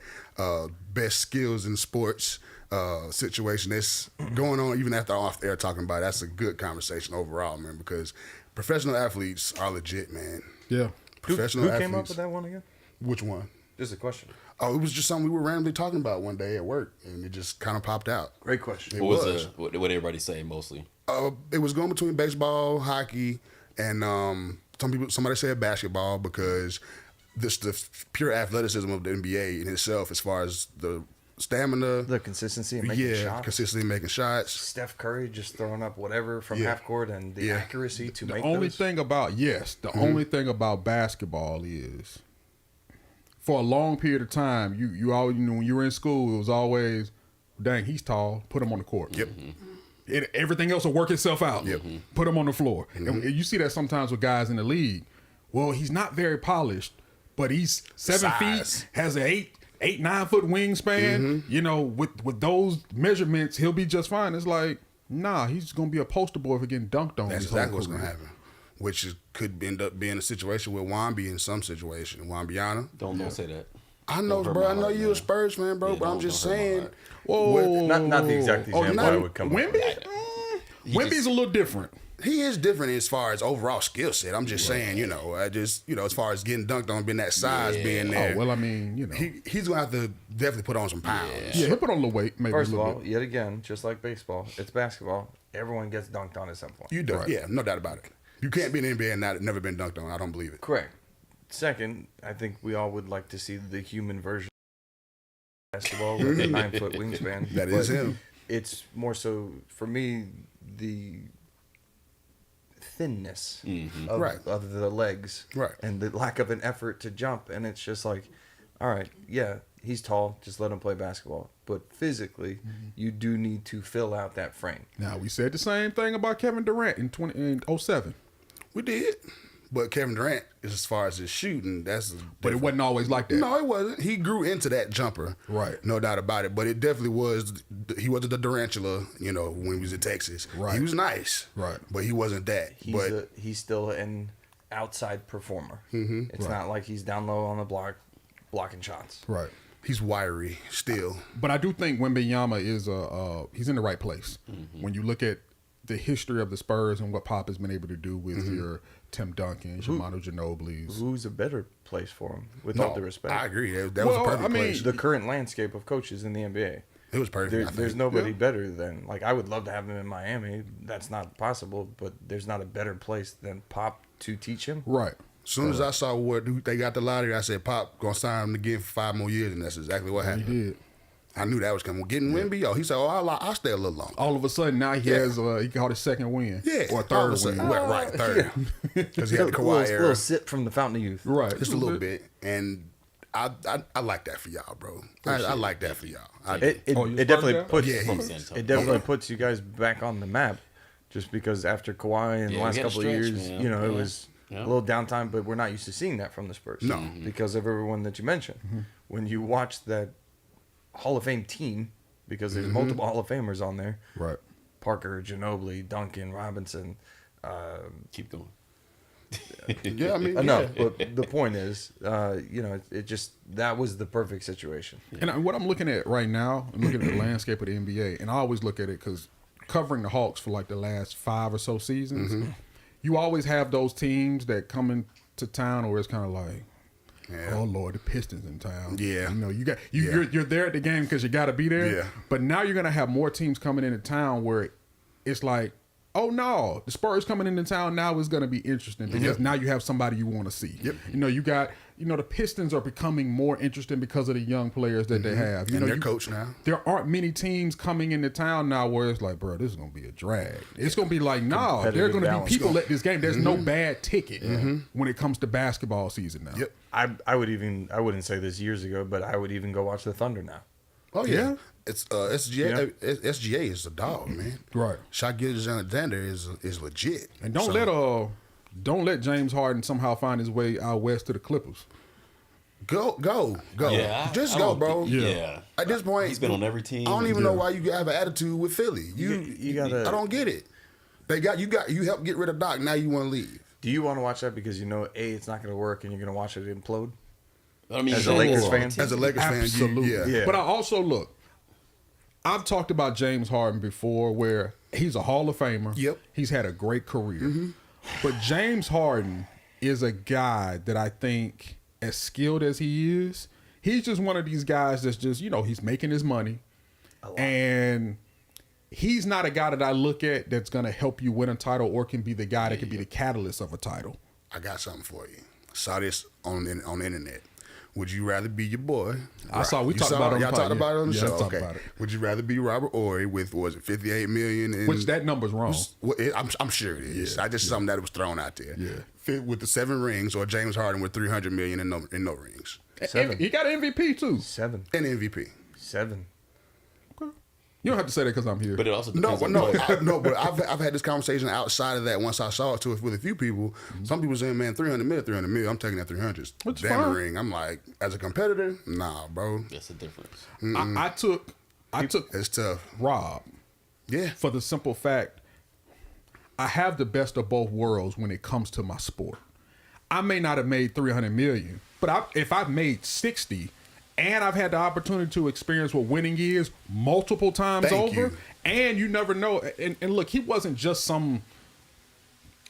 best skills in sports situation that's going on even after off air talking about it. That's a good conversation overall, man, because professional athletes are legit, man. Yeah. Professional Who athletes. came up with that one again? Which one? Just a question. Oh, it was just something we were randomly talking about one day at work, and it just kind of popped out. Great question. It What was. what everybody saying mostly? It was going between baseball, hockey, and somebody said basketball because this the pure athleticism of the NBA in itself, as far as the stamina, The consistency and making shots. consistently making shots. Steph Curry just throwing up whatever from Yeah. half court and the Yeah. accuracy to The make only those. thing about only thing about basketball is for a long period of time, you always when you were in school, it was always, dang, he's tall, put him on the court. Yep. Everything else will work itself out. Yep. Put him on the floor. And you see that sometimes with guys in the league. Well, he's not very polished, but he's 7 Size. feet, has an 9 foot wingspan. You know, with those measurements, he'll be just fine. It's like, nah, he's gonna be a poster boy for getting dunked on. That's his whole exactly what's career. going to happen. Which could end up being a situation with Wambi in some situation. Wambiana. Don't say that. I know, Don't hurt bro. my I know heart, you man. a Spurs fan, bro, Yeah, but I'm don't just hurt my saying. heart. Whoa, Not the exact example not- I would come up Wemby? with. Wemby's a little different. He is different as far as overall skill set. I'm just saying, as far as getting dunked on, being that size, being there. Oh well, I mean, you know, He's going to have to definitely put on some pounds. yeah, he'll put on a little weight, maybe First a of little all, bit. yet again, just like baseball, it's basketball. Everyone gets dunked on at some point. You do. Right. Yeah, no doubt about it. You can't be in the NBA and never been dunked on. I don't believe it. Correct. Second, I think we all would like to see the human version of basketball with a 9 foot wingspan. That is But him. It's more so for me the thinness of, Right. of the legs, Right. and the lack of an effort to jump. And it's just like, all right, yeah, he's tall, just let him play basketball. But physically, you do need to fill out that frame. Now we said the same thing about Kevin Durant in 07, We did. But Kevin Durant, as far as his shooting, that's. but it wasn't always like that. No, it wasn't. He grew into that jumper. Right. No doubt about it. But it definitely was. He wasn't the Durantula, when he was in Texas. Right. He was nice. Right. But he wasn't that. He's still an outside performer. It's not like he's down low on the block, blocking shots. Right. He's wiry still. But I do think Wembanyama is he's in the right place. When you look at the history of the Spurs and what Pop has been able to do with your Tim Duncan, Shimano Ginobili's. Who's a better place for him? With all due respect, I agree. That was a Well, perfect I mean, place. the current landscape of coaches in the NBA. It was perfect. I There's think. nobody better than I would love to have him in Miami. That's not possible, but there's not a better place than Pop to teach him. Right. As soon as I saw what they got the lottery, I said, "Pop, gonna sign him again for 5 more years," and that's exactly what He happened. did. I knew that was coming. Getting Wemby, he said, "Oh, I'll stay a little longer." All of a sudden now he Yeah. has he caught his second win. Yeah, Or all third of a sudden. win. Well, right, third, because he had the Kawhi era, little sip from the fountain of youth. Right. just a little bit, and I like that for y'all, bro. I like that for y'all. I do. It Oh, you it definitely Spurs guy? puts Yeah, From San Antonio. it definitely puts you guys back on the map, just because after Kawhi in the Yeah, last we had a couple of stretch, years, man. it Yeah. was Yeah. a little downtime, but we're not used to seeing that from the Spurs. No. Because of everyone that you mentioned. When you watch that Hall of Fame team, because there's multiple Hall of Famers on there, Right. Parker, Ginobili, Duncan, Robinson. Keep going. Yeah, I mean, Enough, but the point is, it just that was the perfect situation. And what I'm looking at right now, I'm looking at the landscape of the NBA, and I always look at it because covering the Hawks for like the last 5 or so seasons, you always have those teams that come into town where it's kind of like, Yeah. oh Lord, the Pistons in town. Yeah. You're there at the game because you got to be there. Yeah. But now you're gonna have more teams coming into town where it's like, oh no, the Spurs coming into town now is going to be interesting because now you have somebody you want to see. Yep. You got the Pistons are becoming more interesting because of the young players that they have. and their coach now. There aren't many teams coming into town now where it's like, bro, this is going to be a drag. It's going to be like, no, there are Competitive going to balance. be people at this game. There's no bad ticket when it comes to basketball season now. Yep. I wouldn't say this years ago, but I would even go watch the Thunder now. Oh yeah. It's SGA. SGA is a dog, man. Right. Shai Gilgeous-Alexander is legit. And don't let James Harden somehow find his way out west to the Clippers. Go. Yeah, Just I go, don't bro. think- yeah. At this point, He's been on every team. I don't even know why you have an attitude with Philly. You gotta. I don't get it. You helped get rid of Doc. Now you want to leave. Do you want to watch that because you know it's not going to work and you're going to watch it implode? I mean, As a Lakers fan? As a Lakers fan, Absolutely. yeah. But I also look. I've talked about James Harden before, where he's a Hall of Famer. Yep. He's had a great career, but James Harden is a guy that I think, as skilled as he is, he's just one of these guys that's just he's making his money, and he's not a guy that I look at that's going to help you win a title or can be the guy that can be the catalyst of a title. I got something for you. Saw this on the internet. Would you rather be your boy? We talked about it on the Y'all pod, talked about it on the yeah, show. talked Okay. about it. Would you rather be Robert Horry with $58 million? And, Which that number's wrong. I'm sure it is. Yeah, I just something that was thrown out there. Yeah. Fit with the 7 rings, or James Harden with $300 million and no rings, Seven. He got an MVP too. 7. and MVP. 7. You don't have to say that because I'm here. But it also No, depends but on the player. but I've had this conversation outside of that. Once I saw it with a few people, some people saying, "Man, 300 million. I'm taking that 300. Which Damn fine. ring." I'm like, as a competitor, nah, bro, That's the difference. I took it's tough. Rob Yeah, for the simple fact I have the best of both worlds when it comes to my sport. I may not have made 300 million, but if I've made 60 and I've had the opportunity to experience what winning is multiple times Thank over, you. and you never know. And look, he wasn't just some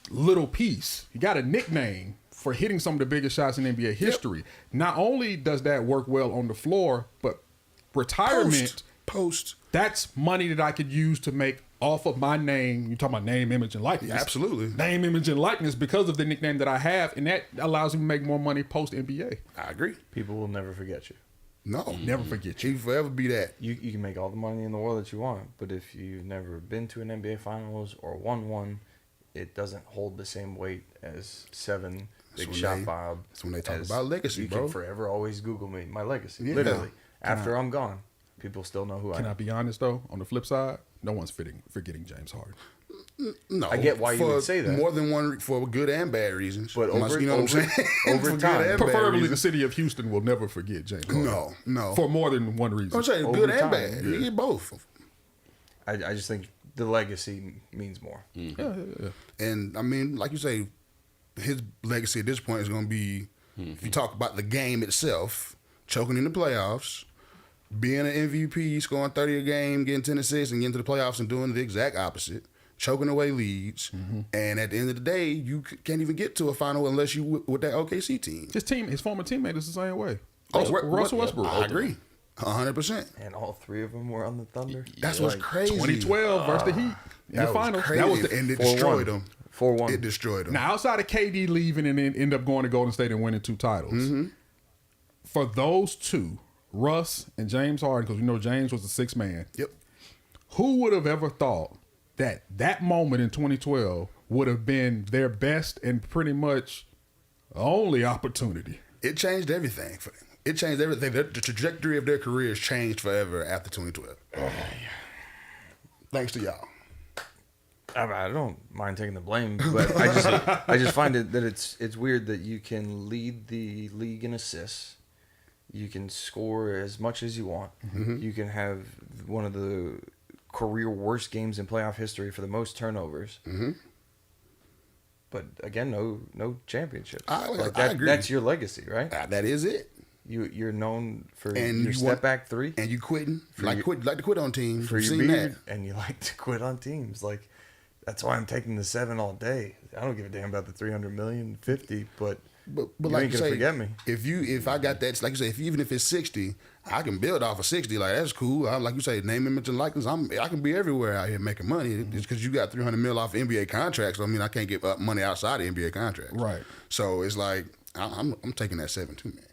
little piece. He got a nickname for hitting some of the biggest shots in NBA history. Not only does that work well on the floor, but retirement, post. that's money that I could use to make off of my name. You're talking about name, image, and likeness. Yeah, absolutely. Name, image, and likeness because of the nickname that I have, and that allows me to make more money post NBA. I agree. People will never forget you. No, Never forget you. He forever be that. You can make all the money in the world that you want, but if you've never been to an NBA Finals or won one, it doesn't hold the same weight as 7, Big when Shot they- Bob. that's when they talk as about legacy, you bro. can forever always Google me, my legacy. Yeah. Literally. After I'm gone, people still know who I Can am. I be honest though? On the flip side, no one's forgetting James Harden. No, I get why you would say that. More than one for good and bad reasons. But over- you know what I'm over- saying? over For good time. and bad Preferably, the reasons. city of Houston will never forget James Harden. No. For more than one reason. I'm saying Over good time, and bad. yeah. You get both. I just think the legacy means more. Yeah. And I mean, like you say, his legacy at this point is going to be, if you talk about the game itself, choking in the playoffs, being an MVP, scoring 30 a game, getting 10 assists, and getting to the playoffs and doing the exact opposite, choking away leads. And at the end of the day, you can't even get to a final unless you with that OKC team. His former teammate is the same way. Oh, Russell Westbrook. I agree. 100%. And all 3 of them were on the Thunder. That's what's crazy. 2012 versus the Heat in That the was finals. crazy. That was and it 4-1. destroyed them. 4-1. It destroyed them. Now, outside of KD leaving and then end up going to Golden State and winning 2 titles, for those two, Russ and James Harden, because we know James was the 6th man, Yep. who would have ever thought that that moment in 2012 would have been their best and pretty much only opportunity? It changed everything for them. It changed everything. The trajectory of their careers changed forever after 2012. Thanks to y'all. I don't mind taking the blame, but I just find it that it's weird that you can lead the league in assists, you can score as much as you want, you can have one of the career worst games in playoff history for the most turnovers. But again, no championships. I that, agree. That's your legacy, right? That is it. You're known for And your you step want- back 3 And you quitting. For Like your- to quit on teams. for We've your seen beard, that. and you like to quit on teams. Like that's why I'm taking the 7 all day. I don't give a damn about the 300 million, 50, but But you like ain't you gonna say, forget me. if I got that, like you say, even if it's 60, I can build off of 60. Like that's cool. Like you say, name, image, and likeness. I can be everywhere out here making money. Just because you got 300 mil off NBA contracts, I mean I can't get money outside the NBA contract. Right. So it's like I'm taking that 7 too, man.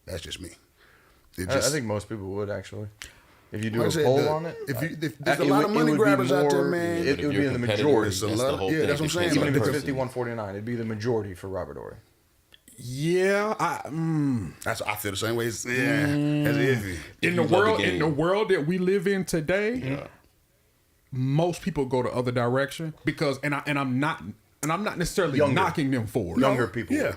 That's just me. It I think most people would actually. If you do like I a said, poll on it, if there's a it lot would- of it money would be grabbers out there, more- man. It If would be you're in the competitive, majority. It's a that's lot- the whole yeah, thing. that's what I'm It saying. depends Even on if the it's person. 51-49, it'd be the majority for Robert Horry. Yeah, I feel the same way. That's iffy. in you the love the world game. that we live in today, most people go the other direction because I'm not necessarily Younger. knocking them for it. Younger people. Yeah.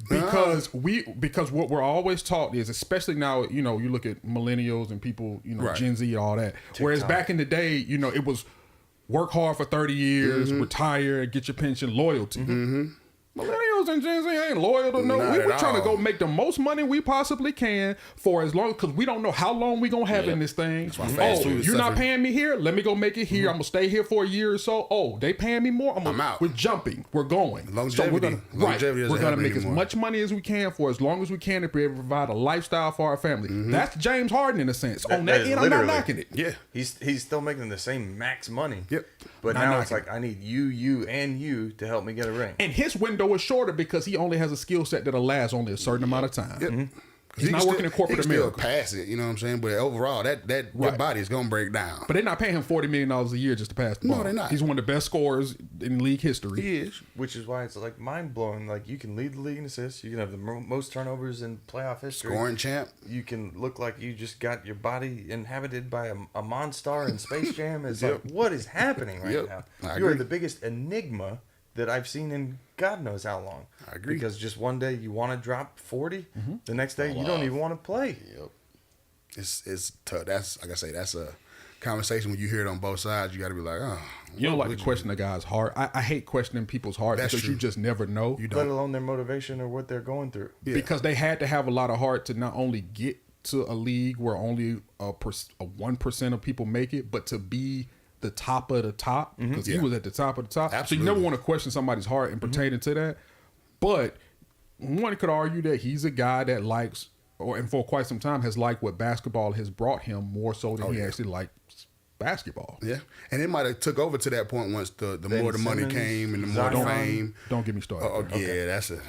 Because what we're always taught is, especially now, you look at millennials and people, Right. Gen Z and all that. Whereas back in the day, it was work hard for 30 years, retire, get your pension, loyalty. Millennials and Gen Z ain't loyal to no. Not We're at trying to all. go make the most money we possibly can for as long, because we don't know how long we gonna have in this thing. why fast Oh, food is you're not suffering. paying me here? Let me go make it here. I'm gonna stay here for a year or so. Oh, they paying me more? I'm out. We're jumping. We're going. Longevity. So we're gonna, Longevity doesn't we're gonna happen make as anymore. much money as we can for as long as we can to be able to provide a lifestyle for our family. That's James Harden in a sense. On that is end, I'm not literally- knocking it. Yeah. He's still making the same max money. Yep. But Not now it's knocking like I need you, and you to help me get a ring. And his window is shorter because he only has a skill set that'll last only a certain amount of time. Yep. He's not working in corporate he can still America. pass it, you know what I'm saying? But overall, that your Right. body is gonna break down. But they're not paying him $40 million a year just to pass the No, ball. they're not. He's one of the best scorers in league history. He is. Which is why it's like mind blowing. Like you can lead the league in assists. You can have the most turnovers in playoff history. Scoring champ. You can look like you just got your body inhabited by a Monstar in Space Jam. It's Yep. like, what is happening right Yep. now? I You are agree. the biggest enigma that I've seen in God knows how long. I agree. Because just one day you want to drop 40, the next day you Fall don't off. even want to play. Yep. It's tough. That's like I say, that's a conversation when you hear it on both sides. You got to be like, oh, You don't like what to question a guy's heart. I hate questioning people's heart That's because true. you just never know. You Let don't. alone their motivation or what they're going through. Yeah. Because they had to have a lot of heart to not only get to a league where only a 1% of people make it, but to be the top of the top, because he Yeah. was at the top of the top. So you Absolutely. never want to question somebody's heart and pertaining to that. But one could argue that he's a guy that likes, and for quite some time has liked what basketball has brought him more so than he yeah. actually likes basketball. Yeah, and it might have took over to that point once the Ben more the money Simmons, came and the more the Zion. fame. Don't get me started. Oh, yeah, that's a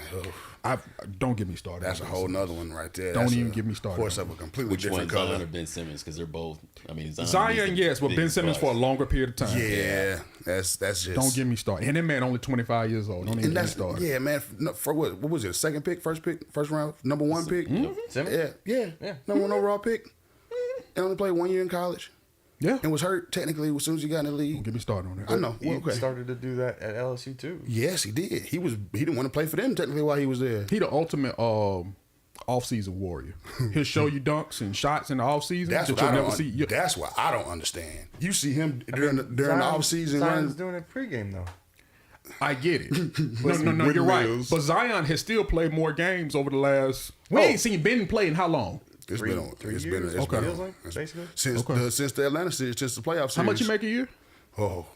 Don't get me started. that's a on whole this. nother one right there. Don't That's even a get me started Horse on of a completely Which one, different Zion color. or Ben Simmons? Because they're both. I mean, Zion, yes, but Ben Simmons for a longer period of time. Yeah, that's just. Don't get me started. And that man only 25 years old. Don't even And get me that's started. yeah, man. For what was it? A second pick, first round, number one pick. Simmons? Yeah. Number one overall pick. And only played 1 year in college Yeah. and was hurt technically as soon as he got in the Don't league. get me started on that. I know. He Well, okay. started to do that at LSU too. Yes, he did. He didn't want to play for them technically while he was there. He the ultimate off-season warrior. He'll show you dunks and shots in the off-season That's that what you'll I never don't. see. You- That's what I don't understand. You see him during the Zion- off season Zion's running. doing it pregame though. I get it. No, With you're right. Mills. But Zion has still played more games over the last. We Oh. ain't seen Ben play in how long? It's Three been years, it's okay. been Feels like, basically. since the Atlanta series, since the playoff series. How much you make a year? Oh,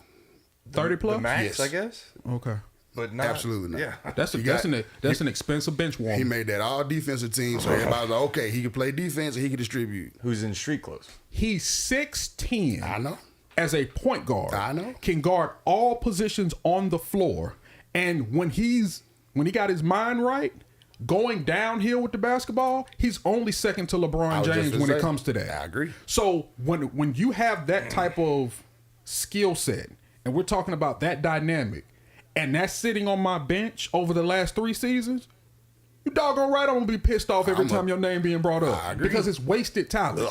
30 plus. The max, Yes. I guess. Okay. But not Absolutely not. Yeah. That's You got- an expensive bench warmer. he made that all defensive team, so everybody was like, okay, he can play defense and he can distribute. Who's in street clothes? He's 6'10". I know. As a point guard, I know. can guard all positions on the floor. And when he got his mind right, going downhill with the basketball, he's only second to I LeBron was just James gonna when it say, comes to that. I agree. So when you have that type of skill set, and we're talking about that dynamic, and that's sitting on my bench over the last 3 seasons, you doggone right I'm gonna be pissed off every time your name being brought I up agree. because it's wasted talent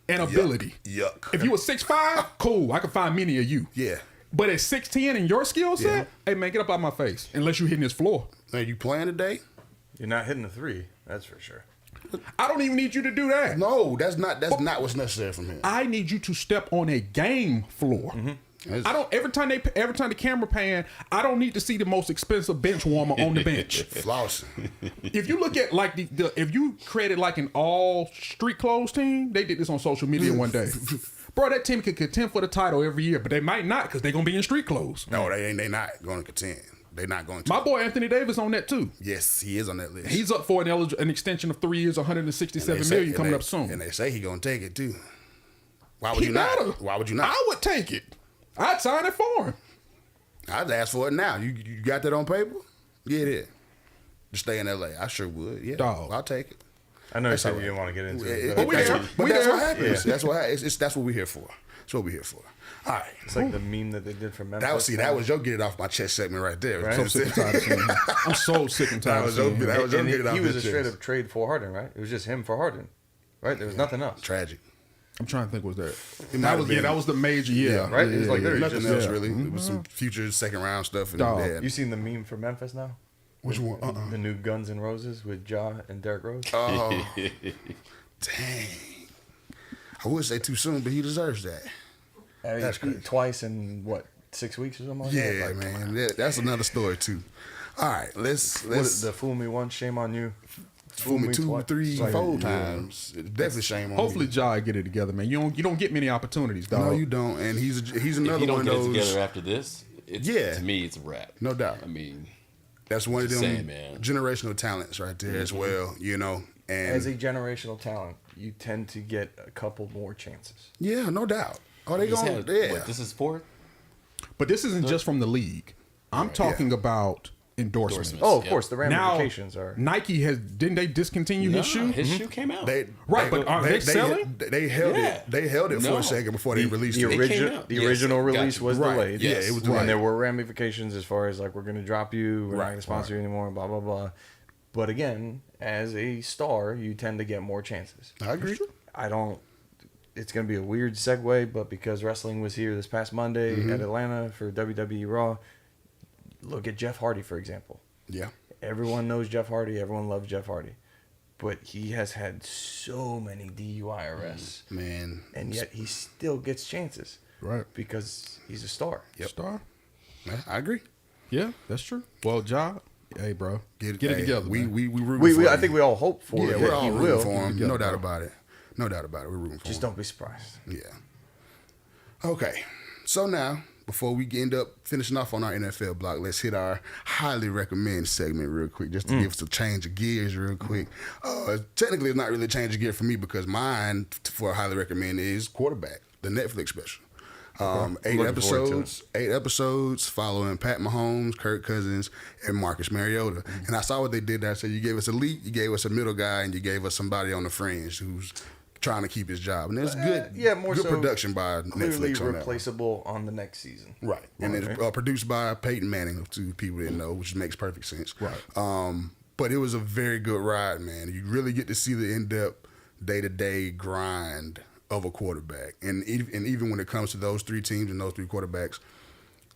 and ability. Yuck. If you were 6'5", cool, I could find many of you. Yeah. But at 6'10" in your skill set, Yeah. hey man, get up out my face. Unless you're hitting this floor. Are you playing today? You're not hitting the three, that's for sure. I don't even need you to do that. No, that's not what's necessary from him. I need you to step on a game floor. I don't every time the camera pan, I don't need to see the most expensive bench warmer on the bench. Flossing. If you look at like if you created like an all street clothes team, they did this on social media one day. Bro, that team could contend for the title every year, but they might not because they're gonna be in street clothes. No, they not going to contend. They're not going to. My boy Anthony Davis on that too. Yes, he is on that list. He's up for an extension of 3 years, And they 167 say- million and coming they- up soon. And they say he gonna take it too. Why would He you better. not? Why would you not? I would take it. I'd sign it for him. I'd ask for it now. You got that on paper? Get it. To stay in LA. I sure would. Yeah. Dog. I'll take it. I know you That's said all you didn't right. want to get into It- it. But we there. But We that's there. what happens. Yeah. That's what that's what we're here for. That's what we're here for. All right. It's like the meme that they did for Memphis. That was your get it off my chest segment right there. Right. So I'm sick and tired of seeing him. I'm so sick and tired of seeing him. That was your And get it off he was his a straight chest. up trade for Harden, right? It was just him for Harden, right? There was nothing else. Tragic. I'm trying to think. Was that? might That have was been. that was the major. Yeah, right? It was like literally Nothing just- else yeah. really. It was some future second round stuff. And Dog. yeah. You seen the meme for Memphis now? Which one? The new Guns N' Roses with Ja and Derrick Rose. Oh, dang. I would say too soon, but he deserves that. That's crazy. Twice in what 6 weeks or something like that. Yeah, Like, man. That's another story too. All right, let's the fool me once, shame on you. fool me two, twice. 3, Like, 4 yeah. times. Definitely shame on Hopefully, me. Ja get it together, man. You don't get many opportunities, dog. No, you don't. And he's If another you don't one get of it those. together after this, Yeah. to me, it's a wrap. No doubt. I mean, That's one of them Just saying, man. generational talents right there as well. You know, and As a generational talent, you tend to get a couple more chances. yeah, no doubt. Oh, they he's going had, yeah. what, this is fourth? But this isn't just from the league. I'm talking about endorsements. Endorsements. Oh, of Yep. course, the Now, ramifications are. Nike didn't they discontinue his shoe? His shoe came out. Right, but are they selling? They held Yeah. it. They held it for No. a second before they released The, it. It came origi- out. the Yes, original got release you. was Right. delayed. Yeah, it was delayed. And there were ramifications as far as like we're going to drop you, we're not Right, going to sponsor you anymore, blah blah blah. But again, as a star, you tend to get more chances. I agree. I don't. It's going to be a weird segue, but because wrestling was here this past Monday at Atlanta for WWE Raw, look at Jeff Hardy for example. Yeah. Everyone knows Jeff Hardy. Everyone loves Jeff Hardy, but he has had so many DUI arrests, Man. and yet he still gets chances, Right. because he's a star. Star. Yeah, I agree. Yeah, that's true. Well, Ja, hey, bro, get it hey, together. We man. rooting for I him. think we all hope for Yeah, that we're all he rooting will. for him. together, No doubt bro. about it. No doubt about it. We're rooting for Just him. don't be surprised. Yeah. Okay. So now, before we end up finishing off on our NFL block, let's hit our highly recommend segment real quick, just to give us a change of gears real quick. Technically, it's not really a change of gear for me because mine for a highly recommend is Quarterback, the Netflix special. 8 Looking forward to episodes. 8 episodes following Pat Mahomes, Kirk Cousins, and Marcus Mariota. And I saw what they did there. So you gave us elite, you gave us a middle guy, and you gave us somebody on the fringe who's trying to keep his job. And it's good. Yeah, more good so production by Clearly Netflix on that one. replaceable on the next season. Right. And it's Okay. produced by Peyton Manning, to people didn't know, which makes perfect sense. Right. But it was a very good ride, man. You really get to see the in-depth, day-to-day grind of a quarterback. And even when it comes to those 3 teams and those 3 quarterbacks,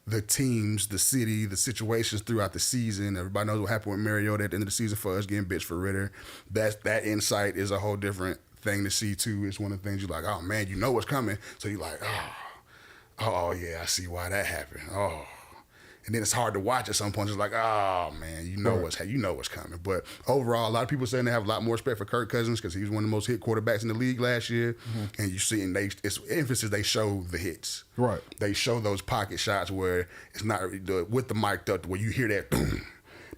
the teams, the city, the situations throughout the season. Everybody knows what happened with Mariota at the end of the season for us getting bitched for Ritter. That insight is a whole different thing to see too. It's one of the things you're like, oh man, you know what's coming. So you're like, oh yeah, I see why that happened. Oh. And then it's hard to watch at some point. It's like, oh man, you know what's coming. But overall, a lot of people saying they have a lot more respect for Kirk Cousins because he was one of the most hit quarterbacks in the league last year. And you see, and it's emphasis they show the hits. Right. They show those pocket shots where it's not with the mic up, where you hear that boom,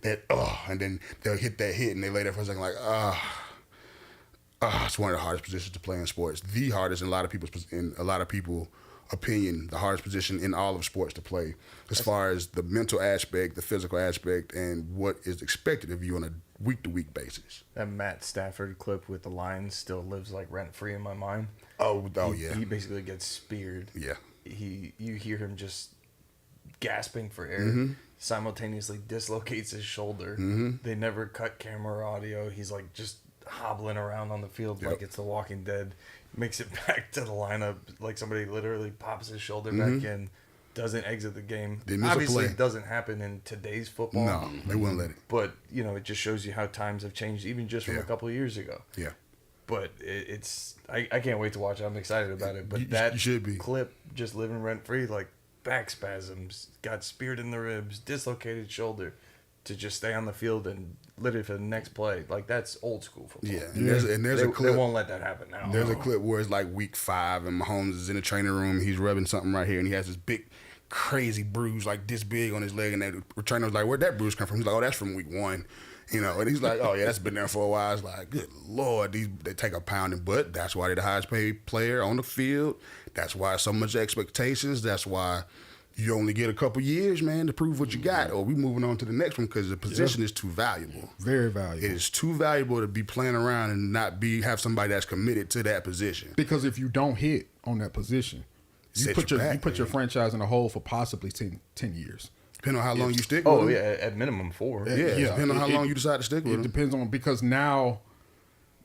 that and then they'll hit that hit and they lay there for a second like it's one of the hardest positions to play in sports. The hardest in a lot of people's opinion, the hardest position in all of sports to play, as far as the mental aspect, the physical aspect, and what is expected of you on a week-to-week basis. That Matt Stafford clip with the Lions still lives like rent-free in my mind. Yeah. He basically gets speared. Yeah. You hear him just gasping for air, simultaneously dislocates his shoulder. They never cut camera or audio. He's like just hobbling around on the field like it's The Walking Dead. Makes it back to the lineup like somebody literally pops his shoulder back in, doesn't exit the game. Didn't miss a Obviously, play. it doesn't happen in today's football. No, they wouldn't let it. But, it just shows you how times have changed, even just from a couple of years ago. Yeah. But I can't wait to watch it. I'm excited about it. But You should be. clip, just living rent-free, like back spasms, got speared in the ribs, dislocated shoulder, to just stay on the field and literally for the next play. Like, that's old school football. Yeah. And there's They a clip. won't let that happen now. There's a clip where it's like week 5 and Mahomes is in the training room. He's rubbing something right here and he has this big, crazy bruise like this big on his leg. And the trainer was like, where'd that bruise come from? He's like, oh, that's from week 1. And he's like, oh, yeah, that's been there for a while. It's like, good Lord, they take a pounding, but that's why they're the highest paid player on the field. That's why so much expectations. That's why you only get a couple years, man, to prove what you got, or we moving on to the next one because the position is too valuable. Very It valuable. is too valuable to be playing around and not have somebody that's committed to that position. Because if you don't hit on that position, you Set put you your back, you put your man. franchise in a hole for possibly 10 years. Depending on how long you stick Oh with yeah, them. at minimum 4. Yeah, Yeah, depending on how it- long you decide to stick with It them. depends on because now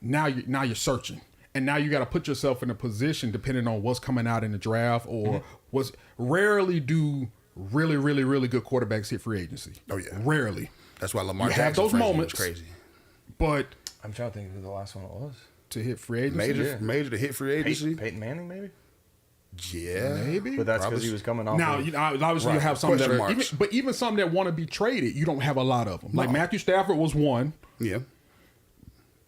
you're searching, and now you got to put yourself in a position depending on what's coming out in the draft or what's rarely do really good quarterbacks hit free agency. Oh, yeah. Rarely. That's why Lamar You have Jackson those freshman was moments. crazy. But I'm trying to think who the last one was. to hit free agency, Major to hit free agency. Peyton Manning, maybe. Yeah, maybe. But that's because Probably. he was coming off. Now, of, you know, obviously you Right. have some that Question are, marks. even some that want to be traded. You don't have a lot of them. Like Matthew Stafford was one, yeah.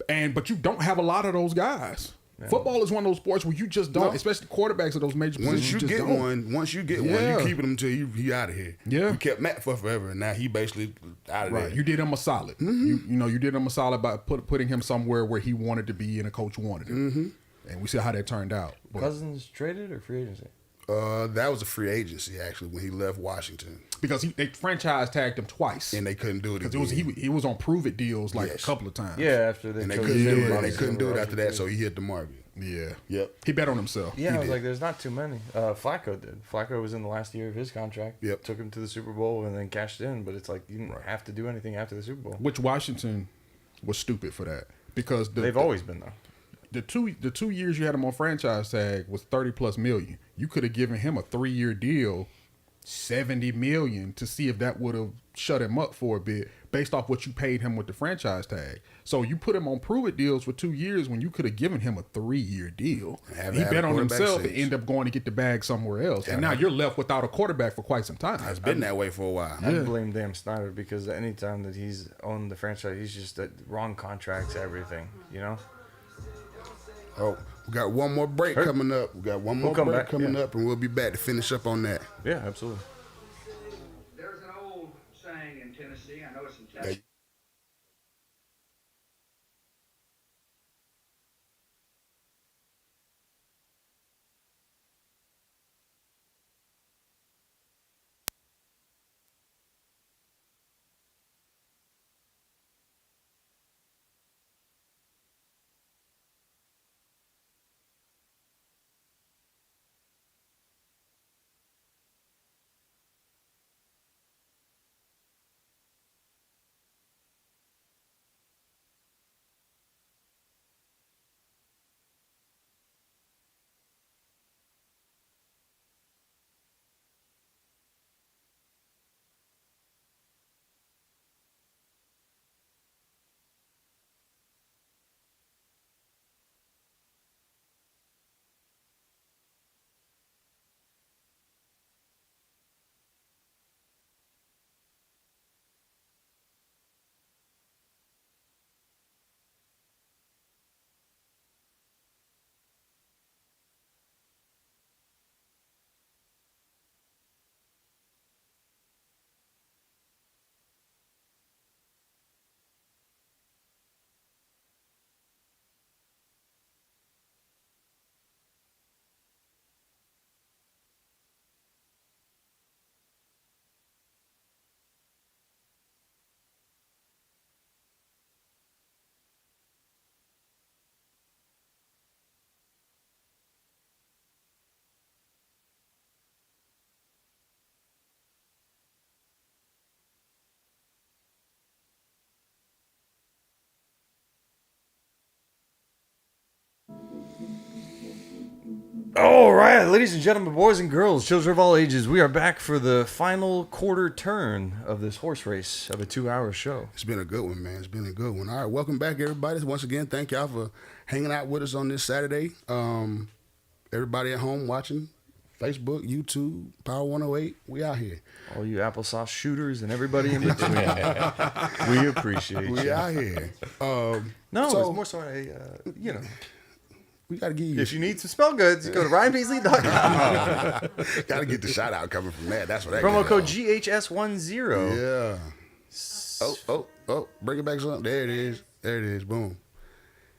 but you don't have a lot of those guys. Football is one of those sports where you just don't, No. especially quarterbacks of those major Once positions. you just get don't. one, Yeah. you keep him until he out of here. Yeah. we kept Matt for forever, and now he basically out of Right, there. you did him a solid. You know, you did him a solid by putting him somewhere where he wanted to be and a coach wanted him. And we see how that turned out. But Cousins traded or free agency? That was a free agency actually when he left Washington, because they franchise tagged him twice. and they couldn't do it again. Because he was on prove it deals like Yes. a couple of times. Yeah, after they and they chose couldn't him, do it. obviously, They couldn't do it over after that, Rodgers. so he hit the market. Yeah. Yep. He bet on himself. Yeah, I was did. like, there's not too many. Flacco did. Flacco was in the last year of his contract. Yep. Took him to the Super Bowl and then cashed in. But it's like you didn't have to do anything after the Super Bowl. Which Washington was stupid for that. Because They've always been though. the 2 years you had him on franchise tag was 30+ million. You could have given him a 3-year deal, 70 million, to see if that would have shut him up for a bit based off what you paid him with the franchise tag. So you put him on prove it deals for 2 years when you could have given him a 3-year deal. Haven't He had a bet on quarterback himself since. and end up going to get the bag somewhere else. And now you're left without a quarterback for quite some time. It's been that way for a while. I blame Dan Snyder because anytime that he's owned the franchise, he's just wrong contracts, everything. You know. Oh, we got one more break coming up. We got one more come break back, coming yeah. up, and we'll be back to finish up on that. Yeah, absolutely. There's an old saying in Tennessee, I know it's in Texas. Hey. All right, ladies and gentlemen, boys and girls, children of all ages, we are back for the final quarter turn of this horse race of a 2-hour show. It's been a good one, man. It's been a good one. All right, welcome back, everybody. Once again, thank y'all for hanging out with us on this Saturday. Everybody at home watching, Facebook, YouTube, Power 108, we out here. All you applesauce shooters and everybody in between, we appreciate We you. out here. No, So- it's more so you know, We got to give you, if you need some spell goods, go to RyanPaisley.com. got to get the shout out coming from that. That's what that Promo get code on. GHS10. Yeah. Oh, bring it back some. There it is. There it is. Boom.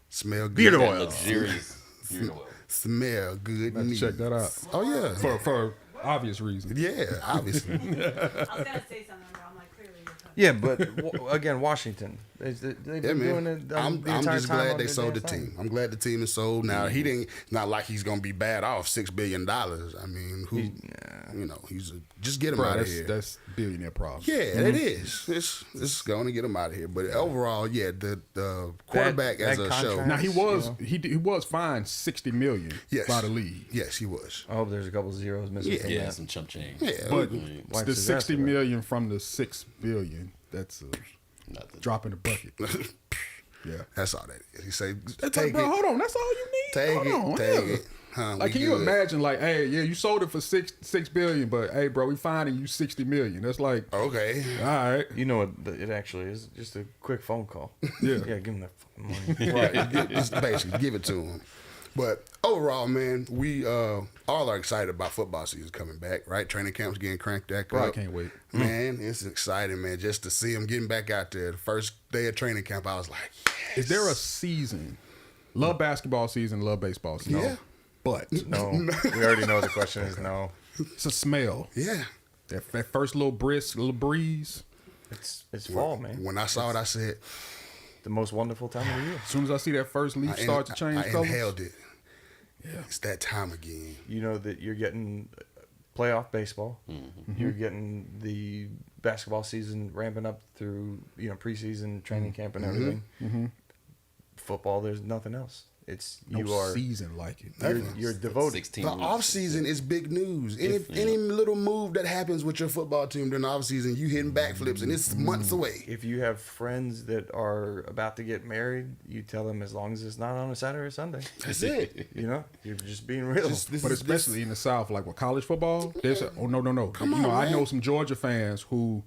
Smell good. Beard That oil. luxurious beard oil. Smell good. Let's check that out. Oh, yeah. For obvious reasons. Yeah, obviously. I was gonna say something, but I'm like, clearly you're talking. Yeah, but again, Washington. They've Yeah, been doing man. it. I'm the entire just time glad on they their sold the damn team. thing. I'm glad the team is sold. Now he didn't. Not like he's gonna be bad off $6 billion. I mean, who? You know, just get him Bro, out of that's, here. that's billionaire problem. Yeah, it is. It's going to get him out of here. But overall, yeah, the quarterback That as a show. contract- Now he was You know. he was fined $60 million Yes. by the league. Yes, he was. I hope there's a couple zeros missing from Yeah, that. some chump change. Yeah, But Wipes the his ass $60 with that. million from the $6 billion, that's a Nothing. drop in the bucket. Yeah. that's all that is. He say, It's take like, bro, it, hold on, that's all you need. take hold on, it, take hell. it. Huh, Like, we can you good. imagine? Like, hey, yeah, you sold it for $6 billion, but hey, bro, we finding you $60 million. That's like, Okay. all right, You know what it actually is? Just a quick phone call. Yeah. Yeah, give him that fucking money. Right. Just basically give it to him. But overall, man, we all are excited about football season coming back, right? Training camp's getting cranked back bro, I up. can't wait. Man, it's exciting, man, just to see him getting back out there. The first day of training camp, I was like, yes. Is there a season? Love basketball season, love baseball season. Yeah. But No, we already know the question is no. it's a smell. Yeah. That first little brisk, little breeze. It's fall, man. When I saw it, I said, The most wonderful time of the year. As soon as I see that first leaf start to change I colors, inhaled it. Yeah. It's that time again. You know that you're getting playoff baseball. Mm-hmm. You're getting the basketball season ramping up through preseason training camp and everything. Mm-hmm. Football, there's nothing else. It's no you are season like it. you're devoted. 16 The weeks. off season is big news. Any little move that happens with your football team during the off season, you hitting backflips, and it's months away. If you have friends that are about to get married, you tell them as long as it's not on a Saturday or Sunday. That's it. You know, you're just being real. But especially in the South, like with college football, there's no. Come you know, on, I man. know some Georgia fans who,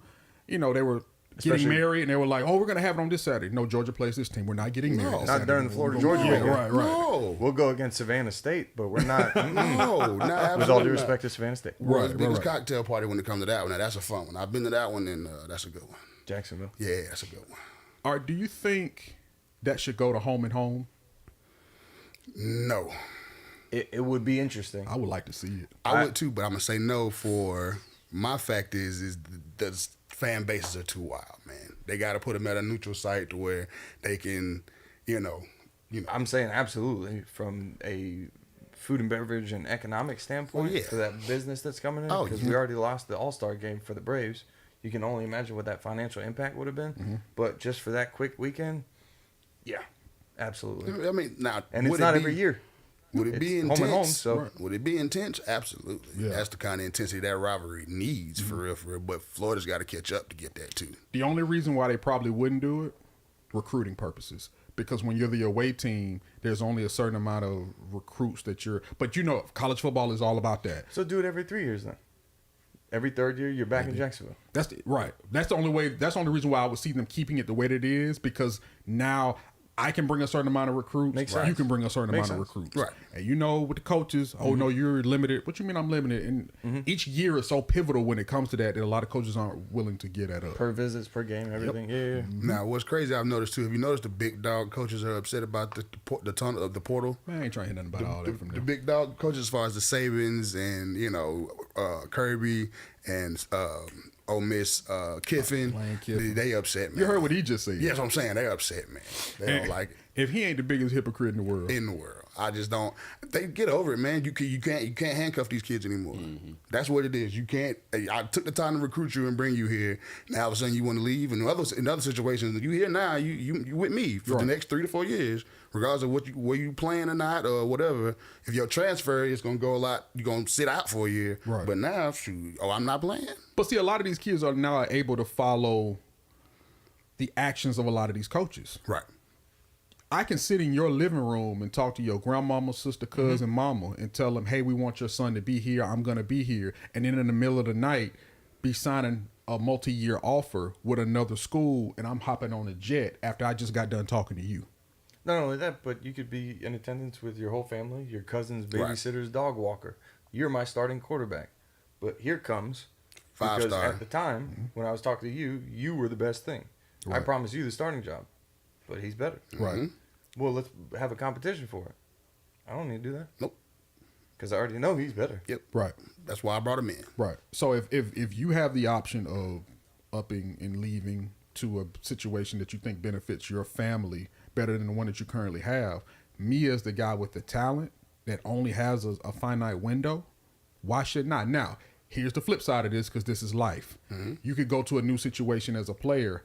they were getting Especially- married and they were like, "Oh, we're gonna have it on this Saturday." No, Georgia plays this team. We're not getting married. this Not Saturday. during the Florida We're Georgia gonna- game. Yeah, right. No, We'll go against Savannah State, but we're not. no, not With all absolutely due not. respect to Savannah State, World's Right, biggest right. cocktail party when it comes to that one. Now, that's a fun one. I've been to that one, and that's a good one. Jacksonville. Yeah, that's a good one. All right, do you think that should go to home and home? No, It would be interesting. I would like to see it. I would too, but I'm gonna say no. For my fact is the fan bases are too wild, man. They got to put them at a neutral site to where they can, I'm saying absolutely from a food and beverage and economic standpoint Well, yeah. for that business that's coming in. Oh, Because yeah. we already lost the All-Star game for the Braves. You can only imagine what that financial impact would have been. Mm-hmm. But just for that quick weekend, yeah, absolutely. I mean, now And it's would it not be- every year. Would it be It's intense? home and home, so- Right. Would it be intense? Absolutely. Yeah. That's the kind of intensity that rivalry needs Mm-hmm. for real. But Florida's got to catch up to get that too. The only reason why they probably wouldn't do it, recruiting purposes. Because when you're the away team, there's only a certain amount of recruits that you're. But college football is all about that. So do it every 3 years then. Every third year, you're back in Jacksonville. Right. That's the only way. That's the only reason why I would see them keeping it the way that it is. Because now I can bring a certain amount of recruits. Makes You sense. can bring a certain Makes amount of sense. recruits. Right. And with the coaches, oh no, you're limited. What you mean I'm limited? And each year is so pivotal when it comes to that a lot of coaches aren't willing to get that up. Per visits, per game, everything. Yeah. Now, what's crazy, I've noticed too. Have you noticed the big dog coaches are upset about the tunnel of the portal? Man, I ain't trying to hear nothing about all that from The them. big dog coaches, as far as the Sabins and Kirby and Ole Miss Kiffin, Lane Kiffin. they upset, man. You heard what he just said. Yeah, that's what I'm saying. They're upset, man. They don't like it. If he ain't the biggest hypocrite in the world, In the world, I just don't. They get over it, man. You can't handcuff these kids anymore. That's what it is. You can't. I took the time to recruit you and bring you here. Now all of a sudden you want to leave. And in other situations, you here now. You with me for the Right. next 3 to 4 years, regardless of where you playing or not or whatever. If your transfer is gonna go a lot, you're gonna sit out for a year. Right. But now, shoot, I'm not playing. but see, a lot of these kids are now able to follow the actions of a lot of these coaches. Right. I can sit in your living room and talk to your grandmama, sister, cousin, mama, and tell them, "Hey, we want your son to be here. I'm gonna be here," and then in the middle of the night, be signing a multi-year offer with another school, and I'm hopping on a jet after I just got done talking to you. Not only that, but you could be in attendance with your whole family, your cousin's Right. babysitter's dog walker. You're my starting quarterback. But here comes, because 5-star. at the time when I was talking to you, you were the best thing. I Right. promised you the starting job, but he's better. Right. Well, let's have a competition for it. I don't need to do that. Nope. because I already know he's better. Yep. Right. That's why I brought him in. Right. So if you have the option of upping and leaving to a situation that you think benefits your family better than the one that you currently have, me as the guy with the talent that only has a finite window, why should not? Now, here's the flip side of this, because this is life. You could go to a new situation as a player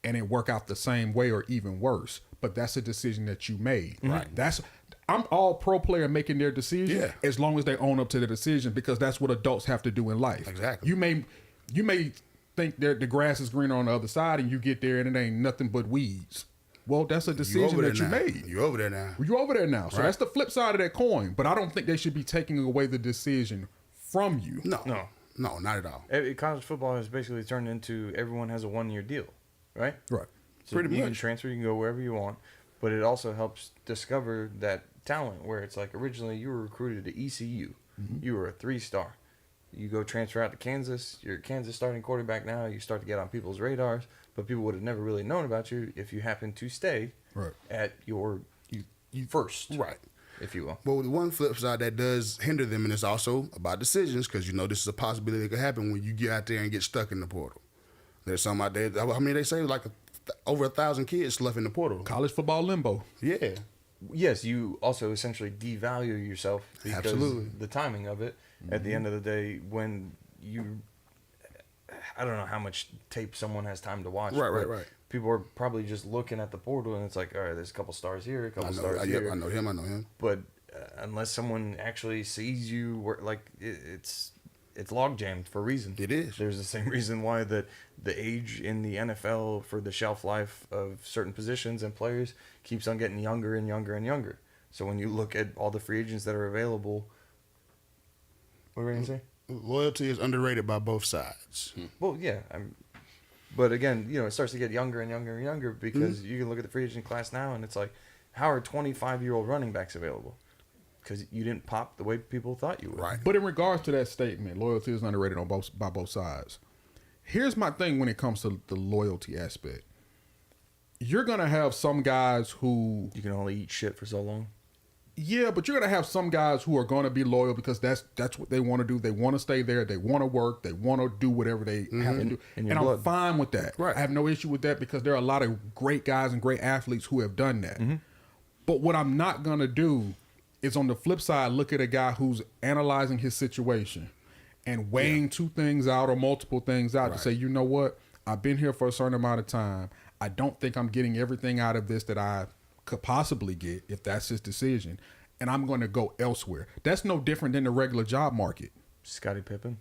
and it work out the same way or even worse, but that's a decision that you made. Right. I'm all pro player making their decision as long as they own up to the decision, because that's what adults have to do in life. Exactly. You may think that the grass is greener on the other side, and you get there and it ain't nothing but weeds. Well, that's a decision that you made. You over there now. You're over there now. So that's the flip side of that coin. But I don't think they should be taking away the decision from you. No, not at all. College football has basically turned into everyone has a 1-year deal, right? Right. So Pretty you can much. transfer, you can go wherever you want, but it also helps discover that talent where it's like originally you were recruited to ECU. You were a 3-star. You go transfer out to Kansas, you're a Kansas starting quarterback now, you start to get on people's radars, but people would have never really known about you if you happened to stay at your first. Right. If you will. But the one flip side that does hinder them, and it's also about decisions, because this is a possibility that could happen when you get out there and get stuck in the portal. There's some out there, I mean, they say like over 1,000 kids left in the portal. College football limbo. Yeah. Yes, you also essentially devalue yourself because Absolutely. the timing of it. At the end of the day, when I don't know how much tape someone has time to watch. Right. People are probably just looking at the portal and it's like, all right, there's a couple stars here, a couple stars here. I know him. But unless someone actually sees you, it's log jammed for a reason. It is. There's the same reason why the age in the NFL for the shelf life of certain positions and players keeps on getting younger and younger and younger. So when you look at all the free agents that are available, what were you going to say? Loyalty is underrated by both sides. Well, yeah. But again, it starts to get younger and younger and younger because you can look at the free agent class now and it's like, how are 25-year-old running backs available? Because you didn't pop the way people thought you would. Right. But in regards to that statement, loyalty is underrated by both sides. Here's my thing when it comes to the loyalty aspect. You're going to have some guys who... You can only eat shit for so long. Yeah, but you're going to have some guys who are going to be loyal because that's what they want to do. They want to stay there. They want to work. They want to do whatever they have to do. And I'm fine with that. Right. I have no issue with that because there are a lot of great guys and great athletes who have done that. But what I'm not going to do is on the flip side, look at a guy who's analyzing his situation and weighing two things out or multiple things out to say, you know what? I've been here for a certain amount of time. I don't think I'm getting everything out of this that I could possibly get if that's his decision. And I'm going to go elsewhere. That's no different than the regular job market. Scottie Pippen,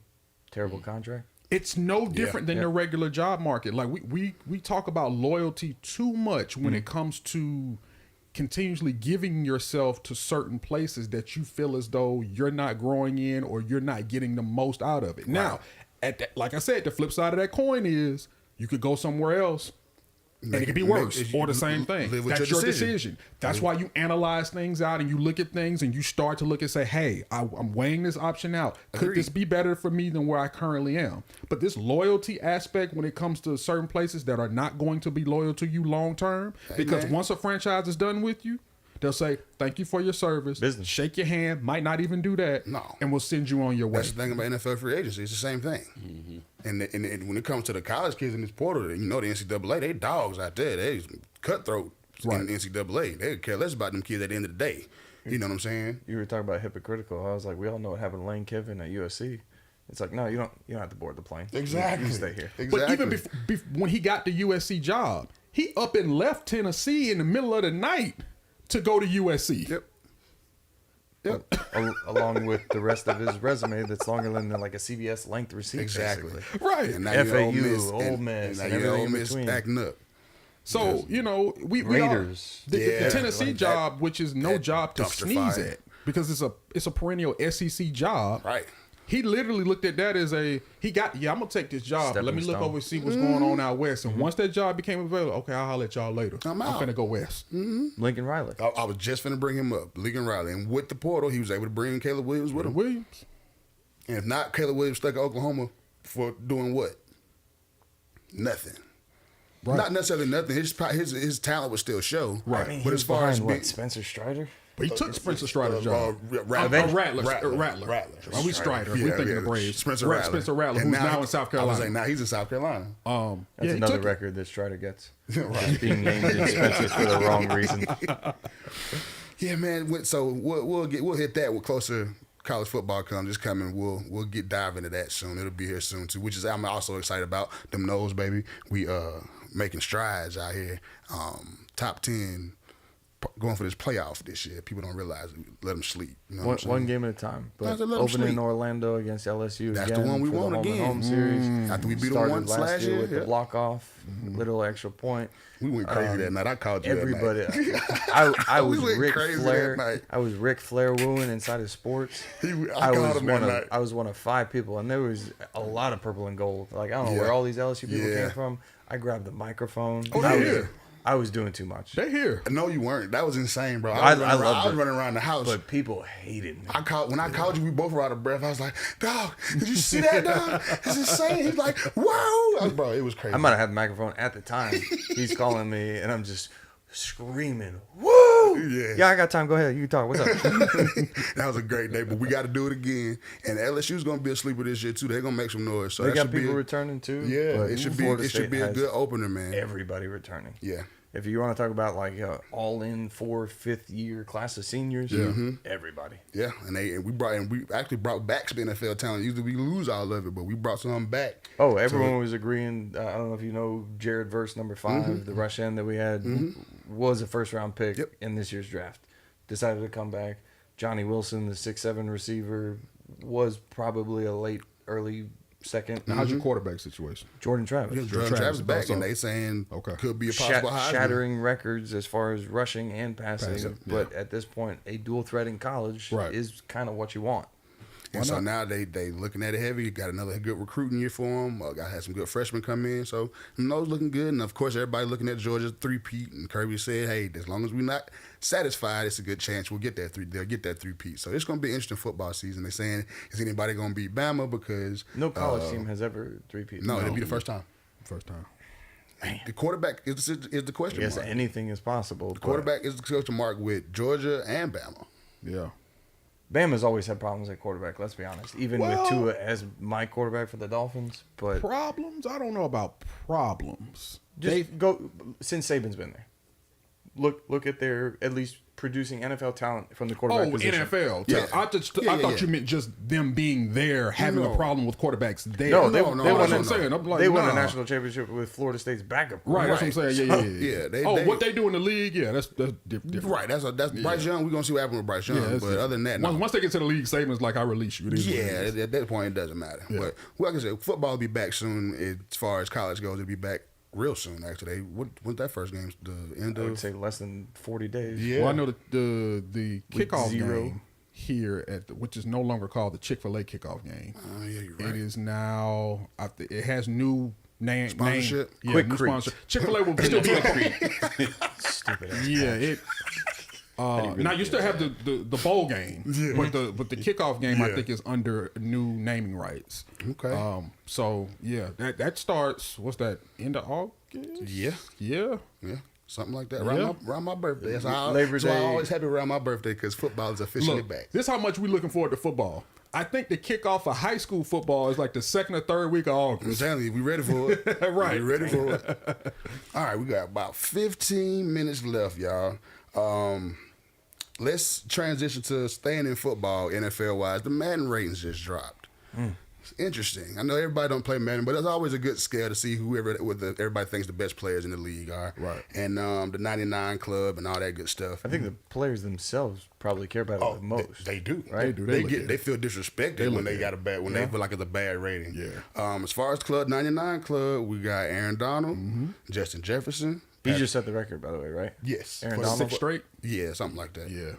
terrible contract. It's no different than the regular job market. Like we talk about loyalty too much when it comes to continuously giving yourself to certain places that you feel as though you're not growing in or you're not getting the most out of it. Now, like I said, the flip side of that coin is you could go somewhere else and it could be worse or the same thing. That's your decision. That's why you analyze things out and you look at things and you start to look and say, hey, I'm weighing this option out. Could this be better for me than where I currently am? But this loyalty aspect when it comes to certain places that are not going to be loyal to you long term, because once a franchise is done with you, they'll say, thank you for your service. Business. Shake your hand. Might not even do that. No. And we'll send you on your way. That's the thing about NFL free agency. It's the same thing. And when it comes to the college kids in this portal, the NCAA, they dogs out there. They cutthroat in the NCAA. They care less about them kids at the end of the day. You know what I'm saying? You were talking about hypocritical. I was like, we all know what happened to Lane Kiffin at USC. It's like, no, you don't have to board the plane. Exactly. You stay here. But even when he got the USC job, he up and left Tennessee in the middle of the night to go to USC. Yep. Along with the rest of his resume that's longer than like a CBS length receipt. Exactly. Basically. Right. And now FAU, you're Ole Miss, and and now you're everything Ole in Miss between. acting up. So, we Raiders. The Tennessee Like job, which is no that job to dumpster sneeze fire. at because it's a perennial SEC job. Right. He literally looked at that as I'm gonna take this job. But let me look Stepping over and see what's going on out west. And once that job became available, okay, I'll holler at y'all later. I'm I'm out. finna go west. Lincoln Riley. I was just finna bring him up, Lincoln Riley. And with the portal, he was able to bring Caleb Williams with him. Williams. And if not, Caleb Williams stuck at Oklahoma for doing what? Nothing. Right. Not necessarily nothing. His talent would still show. Right. I mean, But he as far as behind, being, Spencer Strider? But he took Spencer Strider's job. Rattler. Rattler. Oh, we Strider. We thinking of Braves. Spencer Rattler. Spencer Rattler, And who's now in South I was Carolina. like, now he's in South Carolina. That's he another took it. record that Strider gets. Just being named in Spencer for the wrong reason. Yeah, man. So we'll hit that with closer college football comes coming. We'll dive into that soon. It'll be here soon too, which is I'm also excited about. Them Noles, baby. We making strides out here. Top 10 going for this playoff this year. People don't realize it. Let them sleep. You know what I'm saying? One game at a time. But Let 'em opening sleep. Orlando against LSU That's again the one we for the want home again. and home series. After we beat them Started once last last year, with the yeah. block off, little extra point. We went crazy that night. I called you Everybody, that night. I We was went Ric crazy Flair. that night. I was Ric Flair wooing inside of sports. I called him that night. I was one of 5 people, and there was a lot of purple and gold. Like I don't know Yeah. where all these LSU people Yeah. came from. I grabbed the microphone. Oh, they here. I was doing too much. They here. No, you weren't. That was insane, bro. I was loved it. running around the house. But people hated me. When I called you, we both were out of breath. I was like, dog, did you see that, dog? It's insane. He's like, whoa. Bro, it was crazy. I might have had the microphone at the time. He's calling me, and I'm just screaming, woo! Yeah. I got time. Go ahead. You can talk. What's up? That was a great day, but we got to do it again. And LSU's going to be a sleeper this year, too. They're going to make some noise. So They that got should be people returning, too. Yeah, but it should be Florida it should State be a has good opener, man. everybody returning. Yeah. If you want to talk about like all-in 4th, 5th year class of seniors, everybody. Yeah, and we actually brought back some NFL talent. Usually we lose all of it, but we brought some back. Oh, everyone was agreeing. I don't know if you know Jared Verse, number 5, the rush end that we had, was a first-round pick in this year's draft. Decided to come back. Johnny Wilson, the 6'7" receiver, was probably a late, early second. Now, how's your quarterback situation? Jordan Travis. Jordan Travis back, also- and they saying Okay. could be a possible Heisman. Shattering records as far as rushing and passing. Passing, But at this point, a dual threat in college Right. is kind of what you want. And so now they looking at it heavy. Got another good recruiting year for them. Got had some good freshmen come in. So those looking good. And of course, everybody looking at Georgia's 3-peat. And Kirby said, "Hey, as long as we're not satisfied, it's a good chance we'll get that They'll get that 3-peat. So it's going to be an interesting football season. They're saying, is anybody going to beat Bama? Because No college team has ever 3-peat. no, it'll be the first time. First time. The quarterback is the question Yes, mark. anything is possible. The quarterback is the question mark with Georgia and Bama. Yeah. Bama's always had problems at quarterback, let's be honest. Even Well- with Tua as my quarterback for the Dolphins. But Problems? I don't know about problems. just go since Saban's been there. Look at their at least producing NFL talent from the quarterback position. NFL. Yeah. I thought you meant just them being there, having a problem with quarterbacks there. No, they No, won. no, that's a- what I'm saying. I'm like, they won a nah. national championship with Florida State's backup. Right, that's what I'm saying. Yeah. Yeah, they- what they do in the league, yeah, that's different. Right, that's Bryce Young. We're gonna see what happens with Bryce Young. Yeah, that's but different. other than that, no. Once they get to the league, Saban's like, I release you. It is what it is. Yeah, at that point it doesn't matter. Yeah. But like I said, football will be back soon. As far as college goes, it'll be back real soon. Actually, when's that first game? The end I would of say less than 40 days. Yeah. Well, I know the Week kickoff 0. game here which is no longer called the Chick-fil-A kickoff game. yeah, you're right. It is now. it has new name. Sponsorship? Yeah, Quick new Creek. sponsorship. Chick-fil-A will still be a Stupid ass. Yeah, it. Now you still have the bowl game, but the kickoff game I Yeah. think is under new naming rights. Okay. So yeah, that starts. What's that? End of August? Yeah. Yeah. Yeah, something like that. Yeah. Around my birthday. That's how Labor so I'm Day. always happy around my birthday because football is officially Look, back. this is how much we looking forward to football. I think the kickoff of high school football is like the 2nd or 3rd week of I'm August. telling you, we ready for it. Right. We ready for it. All right, we got about 15 minutes left, y'all. Let's transition to staying in football, NFL wise. The Madden ratings just dropped. It's interesting. I know everybody don't play Madden, but it's always a good scale to see everybody thinks the best players in the league are. Right. And the 99 Club and all that good stuff. I think the players themselves probably care about it the most. They do. Right? They look at it. They feel disrespected when they got a bad they feel like it's a bad rating. Yeah. As far as Club 99 Club, we got Aaron Donald, Justin Jefferson. He just set the record, by the way, right? Yes. Aaron For Donald. 6 straight. Yeah, something like that. Yeah.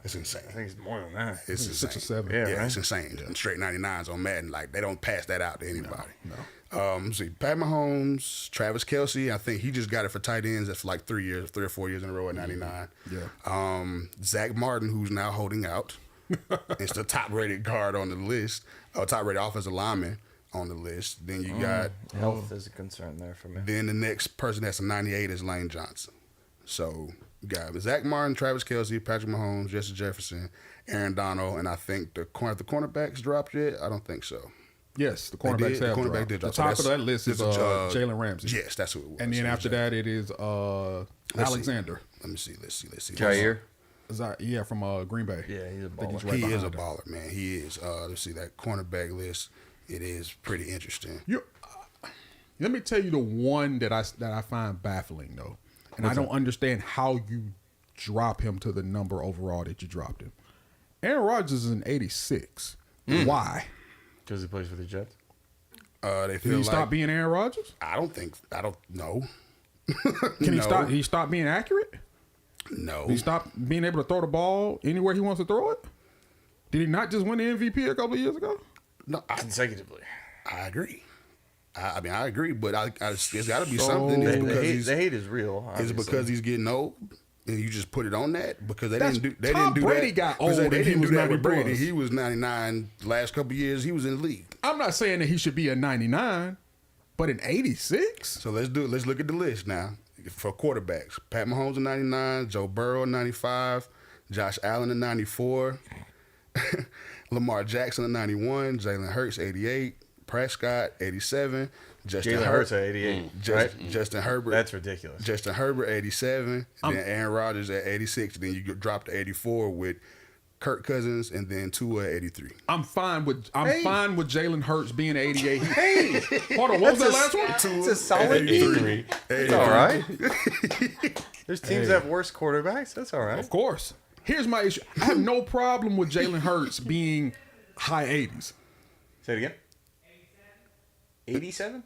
It's insane. I think it's more than that. It's insane. 6 or 7. Yeah, Yeah, right? it's insane. And straight 99s on Madden. Like, they don't pass that out to anybody. No. Let's see. Pat Mahomes, Travis Kelce. I think he just got it for tight ends for like 3 or 4 years in a row at 99. Yeah. Zach Martin, who's now holding out. It's the top-rated guard on the list. Top-rated offensive lineman on the list. Then you got... Health is a concern there for me. Then the next person that's a 98 is Lane Johnson. So We got Zach Martin, Travis Kelce, Patrick Mahomes, Justin Jefferson, Aaron Donald, and I think the cornerbacks dropped yet. I don't think so. Yes, the They cornerbacks did. The have cornerback dropped. did The drop. So top that's- of that list is this Jalen Ramsey. Yes, that's who it was. And then It was after that, it is Alexander. Let me see. Let's see. Jair. Yeah, from Green Bay. Yeah, he's a I think he's baller. right He is behind a her. baller, man. He is. Let's see that cornerback list. It is pretty interesting. Let me tell you the one that I find baffling though, and I don't understand how you drop him to the number overall that you dropped him. Aaron Rodgers is an 86. Why? Because he plays for the Jets. They Did feel he like stop being Aaron Rodgers? I don't know. Can he No. stop? He stop being accurate? No. He stopped being able to throw the ball anywhere he wants to throw it? Did he not just win the MVP a couple of years ago? No, Consecutively. I agree. I mean, I agree, but it's got to be So- something. Is The because hate, he's the hate is real. is it obviously. because he's getting old and you just put it on that because they That's- didn't do Tom that. Brady got Because old They and he didn't was do that 90 with Brady. plus. He was 99 last couple of years. He was in the league. I'm not saying that he should be a 99, but an 86? So let's look at the list now for quarterbacks. Pat Mahomes in 99, Joe Burrow in 95, Josh Allen in 94, Lamar Jackson in 91, Jalen Hurts 88, Prescott 87, Justin Jalen Hurts at 88, right? Justin Herbert. That's ridiculous. Justin Herbert 87, then Aaron Rodgers at 86, then you drop to 84 with Kirk Cousins, and then Tua at 83. I'm fine with Jalen Hurts being 88. Hey, hold on, what was that last one? It's a solid 83. It's all right. There's teams that have worse quarterbacks. That's all right. Of course. Here's my issue. I have no problem with Jalen Hurts being high 80s. Say it again. 87?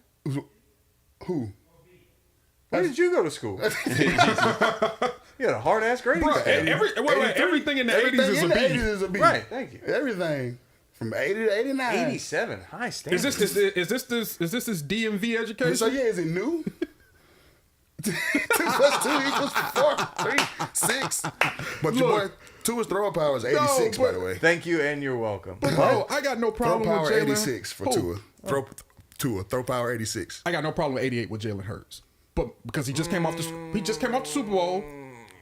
Who? Where did you go to school? You had a hard ass grading. Bro, system. everything in the 80s is Everything a in the B. 80s is a B. Right, thank you. Everything from 80 to 89. 87, high Is standards. this DMV education? So yeah, is it new? 2 plus 2 equals 4, 3, 6. But your boy, Tua's throw power is 86, by the way. Thank you, and you're welcome. Bro, I got no Throw problem power with Jalen. 86 for Who? Tua. Throw power 86. I got no problem with 88 with Jalen Hurts, but because he just came off the Super Bowl,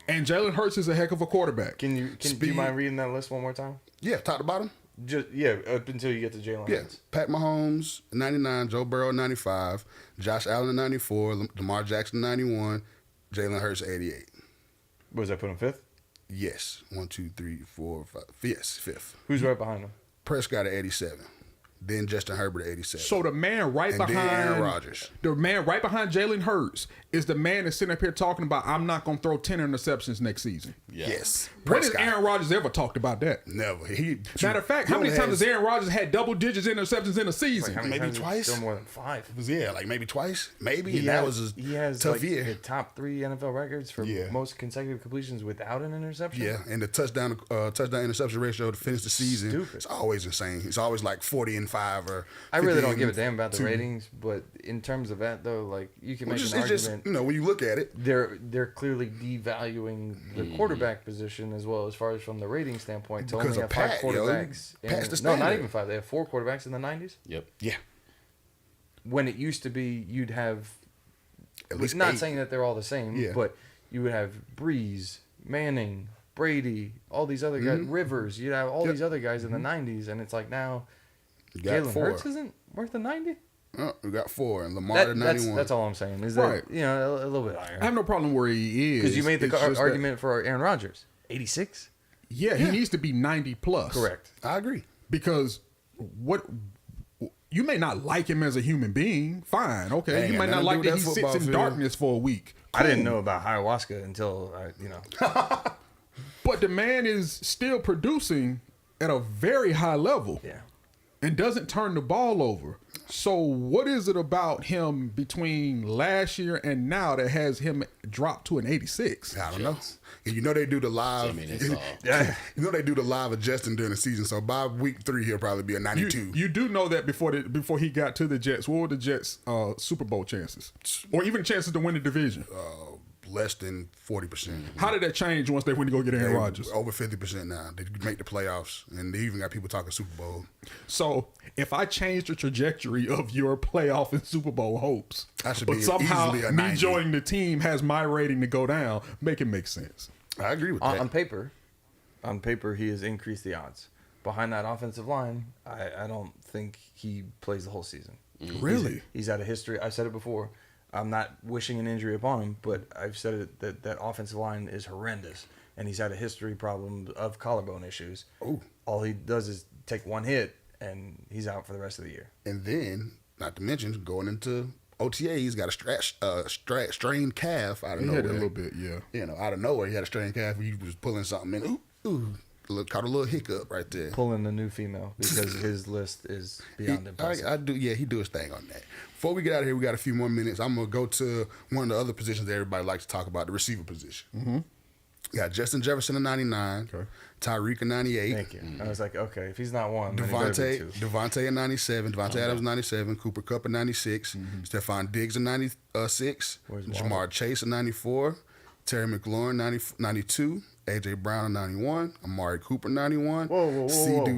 and Jalen Hurts is a heck of a quarterback. Do you mind reading that list one more time? Yeah, top to bottom. Just up until you get to Jalen Yeah, Hurts. Pat Mahomes 99, Joe Burrow 95, Josh Allen 94, Lamar Jackson 91, Jalen Hurts 88. What was I put him fifth? Yes, 1, 2, 3, 4, 5. Yes, fifth. Who's right behind him? Prescott at 87. Then Justin Herbert at 87. So the man right And then behind Aaron Rodgers. the man right behind Jalen Hurts is the man that's sitting up here talking about I'm not going to throw 10 interceptions next season. Yes. When has Prescott. Aaron Rodgers ever talked about that? Never. Matter of fact, how many times has Aaron Rodgers had double digits interceptions in a season? How many Maybe times? twice? Still more than 5. Yeah, like maybe twice. Maybe. That was he has tough like year. the top 3 NFL records for Yeah. most consecutive completions without an interception. Yeah, and the touchdown interception ratio to finish the season Stupid. it's always insane. It's always like 40-5 or I really 50 don't give a and damn about the 2. ratings, but in terms of that though, like you can make It's an just, argument. when you look at it, They're clearly devaluing the quarterback position as well as far as from the rating standpoint. To Because only of have 5 Pat, yo. quarterbacks. Pat's the No, not standard. even 5. They have 4 quarterbacks in the 90s. Yep. yeah, When it used to be, you'd have. at least Not 8. saying that they're all the same, Yeah. but you would have Breeze, Manning, Brady, all these other guys, Mm-hmm. Rivers. You'd have all these other guys in the 90s, and it's like now You got Jalen 4. Hurts isn't worth a 90. We got 4 and Lamar to 91. That's all I'm saying. Is that Right. a little bit I higher? have no problem where he is. Because you made the It's just that- argument for Aaron Rodgers, 86. Yeah, he needs to be 90 plus. Correct. I agree. Because what you may not like him as a human being. Fine, okay. Ain't You got might not nothing to like do that with he that sits in football field. darkness for a week. I didn't Cool. know about ayahuasca until But the man is still producing at a very high level. Yeah. And doesn't turn the ball over. So what is it about him between last year and now that has him drop to an 86? I don't know. And you know they do the live. I mean, it's all. You know they do the live adjusting during the season. So by week 3, he'll probably be a 92. You do know that before he got to the Jets, what were the Jets' Super Bowl chances, or even chances to win the division? less than 40%. How did that change once they went to go get Aaron They Rodgers? over 50% now. They make the playoffs, and they even got people talking Super Bowl. So if I change the trajectory of your playoff and Super Bowl hopes, That should but be somehow easily a me 90. joining the team has my rating to go down, make it make sense. I agree with On, that. on paper, he has increased the odds. Behind that offensive line, I don't think he plays the whole season. Really? He's had a history. I've said it before. I'm not wishing an injury upon him, but I've said it that offensive line is horrendous, and he's had a history problem of collarbone issues. Ooh. All he does is take one hit, and he's out for the rest of the year. And then, not to mention, going into OTA, he's got a strained calf out of He nowhere. had it a little bit, yeah. You know, out of nowhere, he had a strained calf. He was pulling something in. Ooh, caught a little hiccup right there. Pulling a new female because his list is beyond impressive. I do, yeah, he do his thing on that. Before we get out of here, we got a few more minutes. I'm gonna go to one of the other positions that everybody likes to talk about, the receiver position. Mm-hmm. Got Justin Jefferson at 99, Okay. Tyreek at 98, Thank you. I was like, okay, if he's not one, then he better be two. Devontae at 97, Devontae Adams 97, Cooper Kupp at 96, Stephon Diggs at 96, Where's Jamar Waddle? Chase at 94, Terry McLaurin 92, AJ Brown at 91, Amari Cooper 91, Whoa.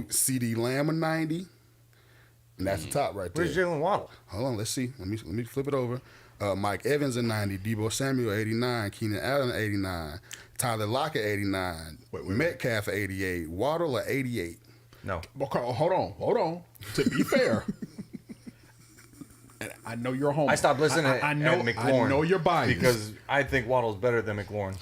CD Lamb at 90. And that's the top right there. Where's Jalen Waddle? Hold on, let's see. Let me flip it over. Mike Evans at 90, Debo Samuel 89, Keenan Allen 89, Tyler Lockett 89, Metcalf 88, Waddle at 88. No. Okay, hold on. To be fair, and I know you're a homer. I stopped listening I know, at McLaurin. I know you're biased. Because I think Waddle's better than McLaurin.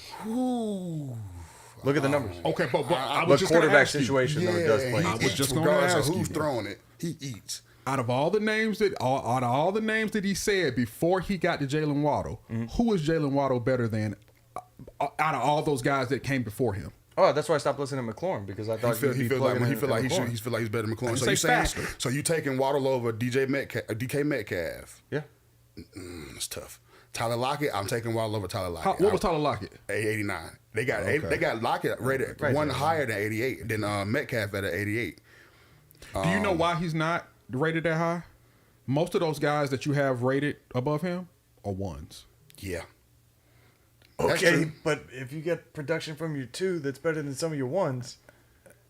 Look at the numbers. Okay, but I The was just going to quarterback ask you. situation, though, does play. I was just gonna regardless ask of who's you. throwing it, he eats. Out of all the names that he said before he got to Jalen Waddle, who is Jalen Waddle better than out of all those guys that came before him? Oh, that's why I stopped listening to McLaurin because I thought He you'd be feel like plugging he in feel like McLaurin. he feel like he's better than McLaurin. didn't So say you saying faster. so you taking Waddle over DK Metcalf? Yeah. It's tough. Tyler Lockett, I'm taking Waddle over Tyler Lockett. What was Tyler Lockett? 89. They got Okay. they got Lockett rated Right one there. higher than 88 than Metcalf at 88. Do you know why he's not rated that high? Most of those guys that you have rated above him are ones. Yeah. That's Okay, true. but if you get production from your two that's better than some of your ones,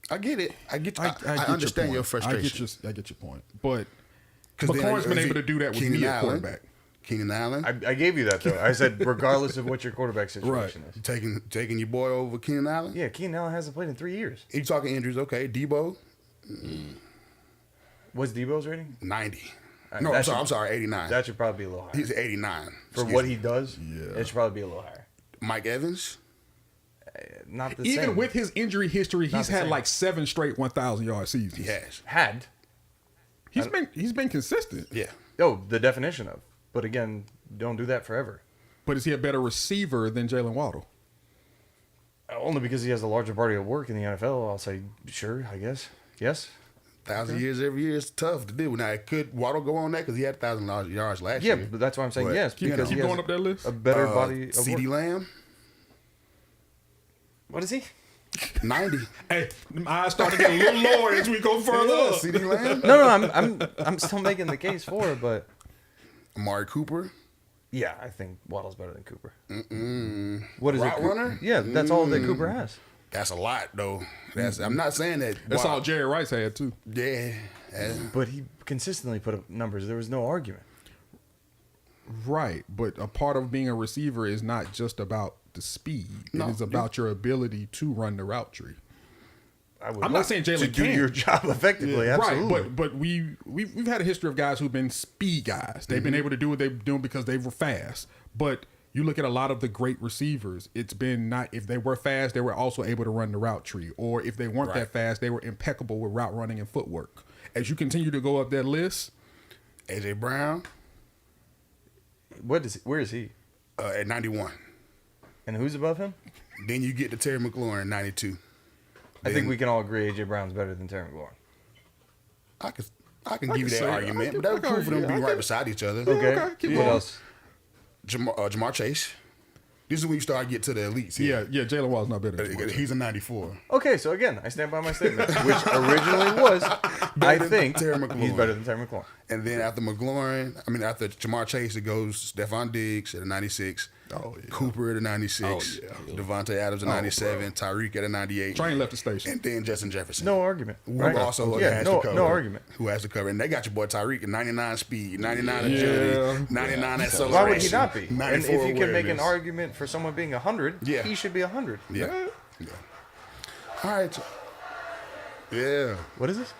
I get it. I get. I I understand your point. frustration. I get your point. But 'Cause then McLaurin's been is able he- to do that with Keenan me at Allen? quarterback. Keenan Allen. I gave you that though. I said regardless of what your quarterback situation is. Taking your boy over Keenan Allen. Yeah, Keenan Allen hasn't played in 3 years. You talking injuries? Okay. Debo What's Debo's rating? 90. right, No, that I'm should- sorry. 89. That should probably be a little higher. He's 89 For Excuse what me. he does, Yeah. it should probably be a little higher. Mike Evans. Not the Even same. with his injury history, Not he's the had same. like 7 straight 1,000-yard seasons. He has. had. He's been consistent. Yeah. Oh, the definition of. But again, don't do that forever. But is he a better receiver than Jalen Waddle? Only because he has a larger body of work in the NFL. I'll say, sure, I guess. Yes. 1,000 years every year is tough to do. Now, could Waddle go on that because he had 1,000 yards last Yeah, year? but that's why I'm saying But yes. Keep, Because keep he has going up that list. a better body of CD work. Lamb, What is he? 90. Hey, my eyes start to get a little lower as we go further Yeah, up. CD Lamb, No, I'm still making the case for it, but Amari Cooper, yeah, I think Waddle's better than Cooper. What is Route it? runner? Yeah, that's all that Cooper has. that's a lot though. I'm not saying that. That's wow. all Jerry Rice had too. Yeah. But he consistently put up numbers. There was no argument. Right, but a part of being a receiver is not just about the speed. No, it is about your ability to run the route tree. I would I'm not hope saying to Jalen do can't. your job effectively. Absolutely. Right, but we've had a history of guys who've been speed guys. They've been able to do what they're doing because they were fast. But you look at a lot of the great receivers, it's been not if they were fast, they were also able to run the route tree. Or if they weren't that fast, they were impeccable with route running and footwork. As you continue to go up that list, AJ Brown Where is he? at 91. And who's above him? Then you get to Terry McLaurin 92. I think we can all agree AJ Brown's better than Terry McLaurin. I can give you say that it. argument, I but that was can cool for them to argue. be I right can- beside each other. Okay. keep What going. else? Jamar Chase. This is when you start to get to the elites. Here. yeah, Jalen Waddle's not better than Jamar Chase. He's a 94. Okay, so again, I stand by my statement, which originally was, I than think Terry McLaurin. he's better than Terry McLaurin. And then after Jamar Chase, it goes Stephon Diggs at a 96, Oh, yeah. Cooper at a 96. Oh, yeah. Devontae Adams at 97. Tyreek at a 98. Train left the station. And then Justin Jefferson. No argument. Who Right? also Yeah, has no, to cover. no argument. Who has to cover. And they got your boy Tyreek at 99 speed, 99 Yeah. agility, 99 acceleration. Why would he not be? And 94 if you can make an awareness. argument for someone being 100, Yeah. he should be 100. Yeah. Yeah. All right. Yeah. What is this?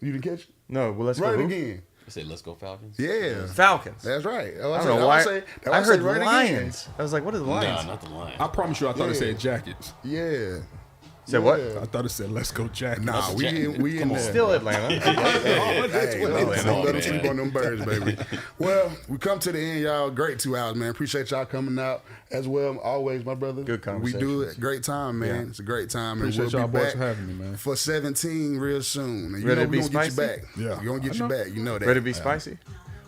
You didn't catch it? No, well, let's Run go. it who? again. I say, let's go Falcons. Yeah. Falcons. That's right. I don't know why. I heard right Lions. I was like, what is Lions? Nah, not the line. I promise you, I thought it Yeah. said Jackets. Yeah. Said what? Yeah. I thought it said "Let's go Jackets." Nah, we in there. Still Atlanta. Hey, what it is. don't let them Man. sleep on them birds, baby. Well, we come to the end, y'all. Great 2 hours, man. Appreciate y'all coming out as well. Always, my brother. Good We do conversations. it. Great time, man. Yeah. It's a great time. Appreciate and we'll y'all be boys back for having me, man. for 17 real soon. And you Ready know to we're be going to get you spicy? back. Yeah. We're going to get you I know. back. You know that. Ready to be spicy?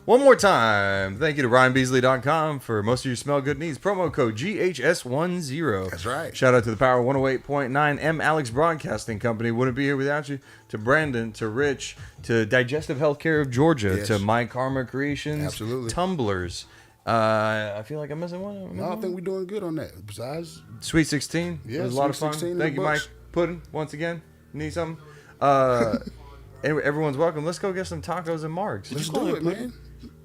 One more time. Thank you to RyanBeasley.com for most of your smell good needs. Promo code GHS10. That's right. Shout out to the Power 108.9 M. Alex Broadcasting Company. Wouldn't be here without you. To Brandon, to Rich, to Digestive Healthcare of Georgia, Yes. to My Karma Creations, Absolutely. Tumblers. I feel like I'm missing one. No, I think we're doing good on that. Besides, Sweet 16. Yeah, it was a lot of Sweet fun. 16 in Thank the you, Mike books. Puddin, once again. Need something? Everyone's welcome. Let's go get some tacos and margs. let's do it, man.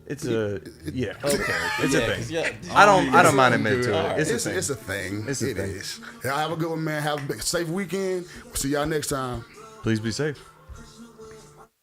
It's a yeah. Okay. It's yeah, a 'cause, thing. yeah, I don't mind admitting to Alright. it. It's a thing. It's a thing. It's a It thing. is. Have a good one, man. Have a safe weekend. See y'all next time. Please be safe.